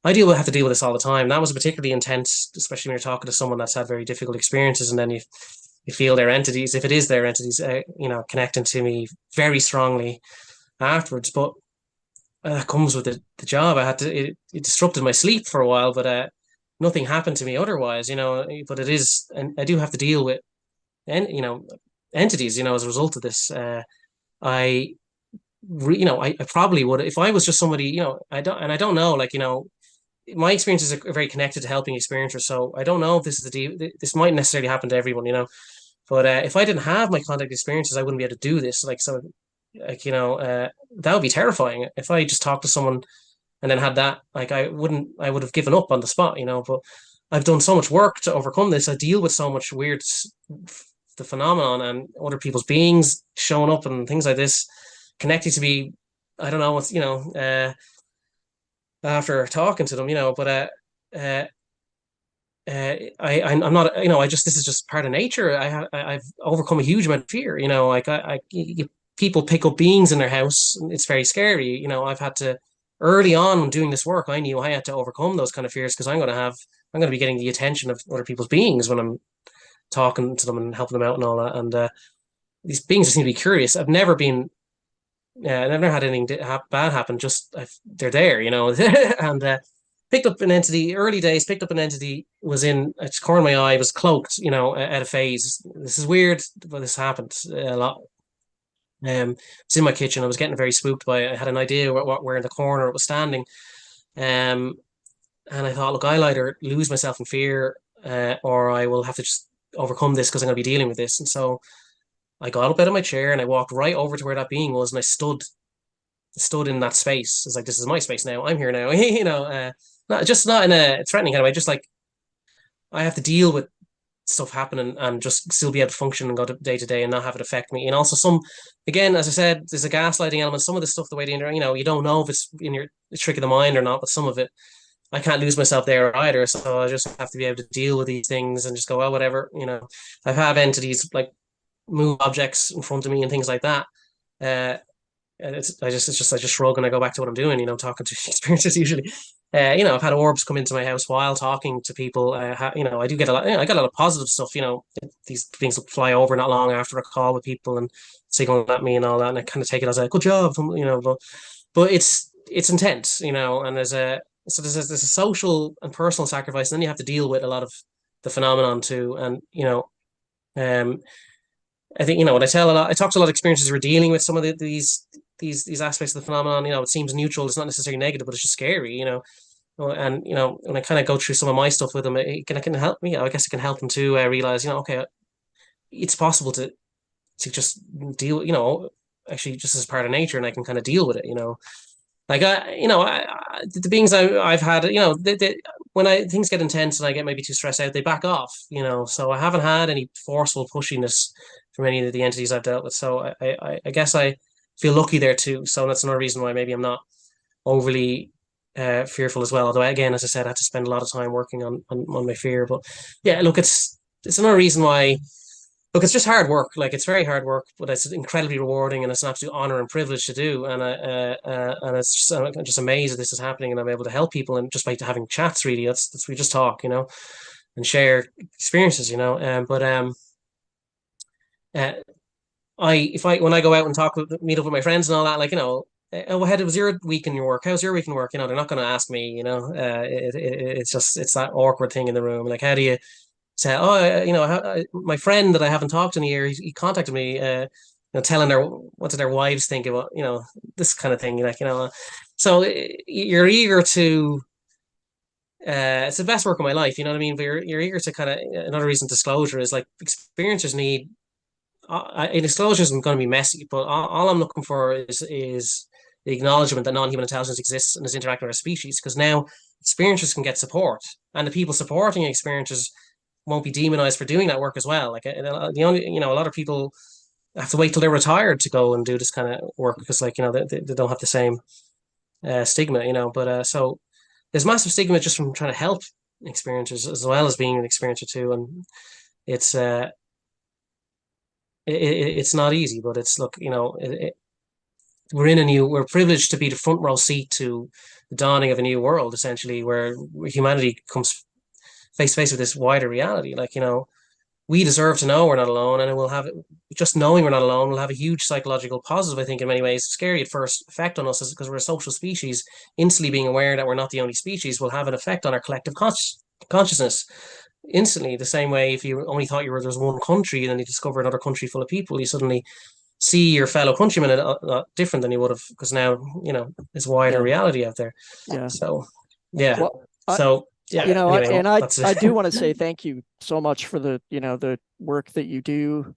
I have to deal with this all the time. That was particularly intense, especially when you're talking to someone that's had very difficult experiences, and then you feel their entities, if it is their entities, connecting to me very strongly afterwards. But that comes with the job. It disrupted my sleep for a while, but nothing happened to me otherwise. But it is, and I do have to deal with, and entities. As a result of this, I. I probably would, if I was just somebody. I don't know, like, my experiences are very connected to helping experiencers. So I don't know if this might necessarily happen to everyone, But if I didn't have my contact experiences, I wouldn't be able to do this. Like, so, like, that would be terrifying. If I just talked to someone and then had that, like, I would have given up on the spot, But I've done so much work to overcome this. I deal with so much weird, the phenomenon, and other people's beings showing up and things like this, connecting to me. I don't know what's, after talking to them, but I'm not, this is just part of nature. I've overcome a huge amount of fear, like, people pick up beings in their house. And it's very scary. I've had to, early on when doing this work, I knew I had to overcome those kind of fears, because I'm going to have I'm going to be getting the attention of other people's beings when I'm talking to them and helping them out and all that. And these beings just seem to be curious. I've never been, I've never had anything bad happen. Just they're there, you know. And picked up an entity. Early days, picked up an entity. Was in a corner of my eye. Was cloaked, you know, at a phase. This is weird, but this happened a lot. It's in my kitchen. I was getting very spooked by it. I had an idea where in the corner it was standing. Um, and I thought, look, I'll either lose myself in fear, or I will have to just overcome this because I'm going to be dealing with this. And so I got up out of my chair and I walked right over to where that being was, and I stood in that space. It's like, this is my space now. I'm here now. You know, not in a threatening kind of way. Just like I have to deal with stuff happening and just still be able to function and go day to day and not have it affect me. And also again, as I said, there's a gaslighting element. Some of the stuff, the way you know, you don't know if it's in your trick of the mind or not, but some of it, I can't lose myself there either. So I just have to be able to deal with these things and just go, well, whatever, you know. I've had entities like move objects in front of me and things like that. And I just shrug and I go back to what I'm doing, you know, talking to experiences usually. You know, I've had orbs come into my house while talking to people. You know, I do get a lot. You know, I got a lot of positive stuff. You know, these things will fly over not long after a call with people and signaling at me and all that, and I kind of take it as a good job, you know. But it's intense, you know, and there's a social and personal sacrifice, and then you have to deal with a lot of the phenomenon too, and you know, um, I think, you know, when I talk to a lot of experiences who are dealing with some of these aspects of the phenomenon. You know, it seems neutral. It's not necessarily negative, but it's just scary. You know, and you know, when I kind of go through some of my stuff with them, it can help me. I guess it can help them to realize, you know, okay, it's possible to just deal. You know, actually, just as part of nature, and I can kind of deal with it. You know, like the beings I've had, you know, when things get intense and I get maybe too stressed out, they back off. You know, so I haven't had any forceful pushiness from any of the entities I've dealt with. So I guess I feel lucky there too. So that's another reason why maybe I'm not overly fearful as well. Although again, as I said, I had to spend a lot of time working on my fear. But yeah, look, it's another reason why. Look, it's just hard work. Like it's very hard work, but it's incredibly rewarding, and it's an absolute honor and privilege to do. And it's just, I'm just amazed that this is happening, and I'm able to help people, and just by having chats, really, that's we just talk, you know, and share experiences, you know. Uh, when I go out and meet up with my friends and all that, like, you know, oh, how was your week in your work? How's your week in work? You know, they're not going to ask me, you know. It's that awkward thing in the room. Like, how do you say, oh, you know, my friend that I haven't talked to in a year, he contacted me, you know, telling what did their wives think about, you know, this kind of thing, like, you know. So you're eager to. It's the best work of my life, you know what I mean. But you're eager to kind of another reason disclosure is like experiencers need disclosure isn't going to be messy, but all I'm looking for is the acknowledgement that non-human intelligence exists and is interacting with our species. Because now experiencers can get support, and the people supporting experiencers won't be demonized for doing that work as well. Like the only, you know, a lot of people have to wait till they're retired to go and do this kind of work because, like, you know, they don't have the same stigma, you know. But so there's massive stigma just from trying to help experiencers as well as being an experiencer too, and it's it's not easy, but it's, look, you know, we're privileged to be the front row seat to the dawning of a new world, essentially, where humanity comes face to face with this wider reality. Like, you know, we deserve to know we're not alone, and it will have just knowing we're not alone will have a huge psychological positive, I think, in many ways. Scary at first effect on us is because we're a social species. Instantly being aware that we're not the only species will have an effect on our collective consciousness instantly. The same way, if you only thought there was one country and then you discover another country full of people, you suddenly see your fellow countrymen a lot different than you would have, because now, you know, there's wider reality out there. Yeah. So yeah. Well, so yeah. You know, anyway, and I do want to say thank you so much for the, you know, the work that you do,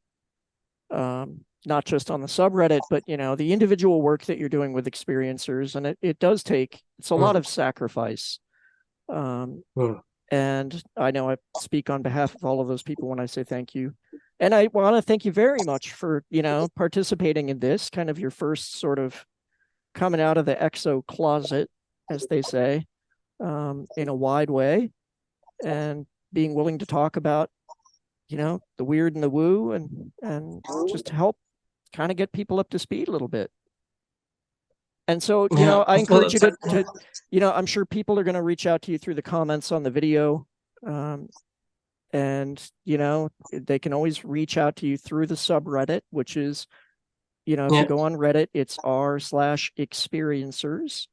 not just on the subreddit, but, you know, the individual work that you're doing with experiencers, and it does take, it's a lot of sacrifice. And I know I speak on behalf of all of those people when I say thank you. And I want to thank you very much for, you know, participating in this, kind of your first sort of coming out of the exo closet, as they say, in a wide way, and being willing to talk about, you know, the weird and the woo, and just help kind of get people up to speed a little bit. And so, you know, I encourage you to, you know, I'm sure people are going to reach out to you through the comments on the video. And, they can always reach out to you through the subreddit, which is, if you go on Reddit, it's r/experiencers,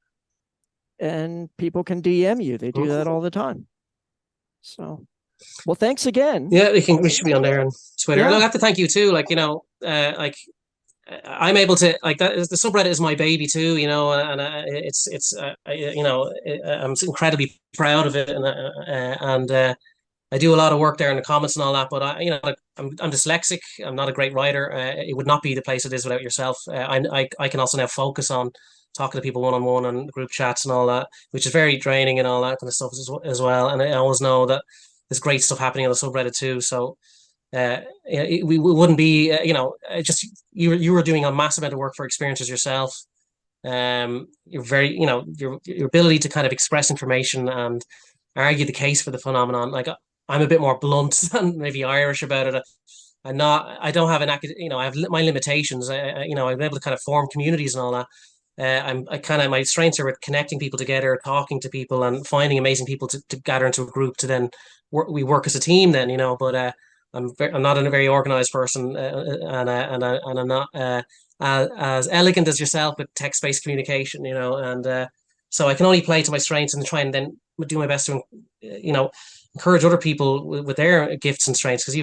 and people can DM you. They do that all the time. So, well, thanks again. Yeah, we should be on there on Twitter. Yeah. And I have to thank you too. Like, I'm able to, like, that is, the subreddit is my baby too, and I'm incredibly proud of it, and I do a lot of work there in the comments and all that. But I'm dyslexic. I'm not a great writer. It would not be the place it is without yourself. I can also now focus on talking to people one on one and group chats and all that, which is very draining and all that kind of stuff as well. And I always know that there's great stuff happening on the subreddit too. So we wouldn't be, just you were doing a massive amount of work for experiencers yourself. You're very, your ability to kind of express information and argue the case for the phenomenon. Like, I'm a bit more blunt than maybe Irish about it. I don't have I have my limitations. I'm able to kind of form communities and all that. My strengths are with connecting people together, talking to people, and finding amazing people to gather into a group to then we work as a team. Then, but I'm not a very organized person, and I'm not as elegant as yourself with text-based communication, and so I can only play to my strengths and try and then do my best to, encourage other people with their gifts and strengths, because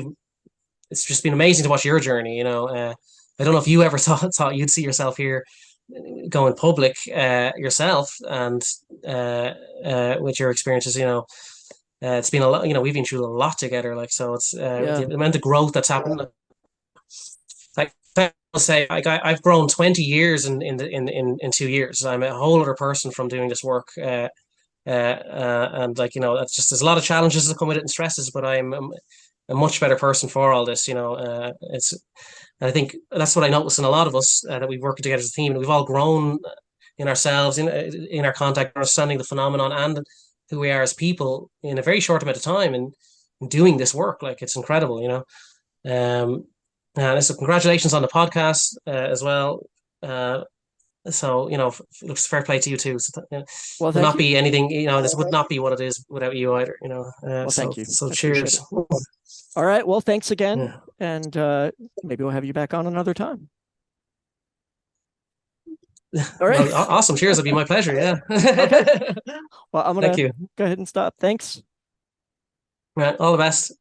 it's just been amazing to watch your journey. I don't know if you ever thought you'd see yourself here going public yourself, and with your experiences, it's been a lot. We've been through a lot together. Like, so it's the amount of growth that's happened. Like, I'll say, I've grown 20 years in 2 years. I'm a whole other person from doing this work. And that's just, there's a lot of challenges that come with it and stresses, but I'm a much better person for all this. I think that's what I notice in a lot of us, that we've worked together as a team, and we've all grown in ourselves, in our contact, understanding the phenomenon and who we are as people in a very short amount of time, and doing this work. Like, it's incredible. And so congratulations on the podcast as well. So, looks fair play to you too. So, Well, would not thank be you. anything, this would not be what it is without you either, Well, thank you. So I cheers. All right. Well, thanks again. Yeah. And maybe we'll have you back on another time. All right. Well, awesome. Cheers. It'll be my pleasure. Yeah. Okay. Well, I'm going Thank you. go ahead and stop. Thanks. Right. All the best.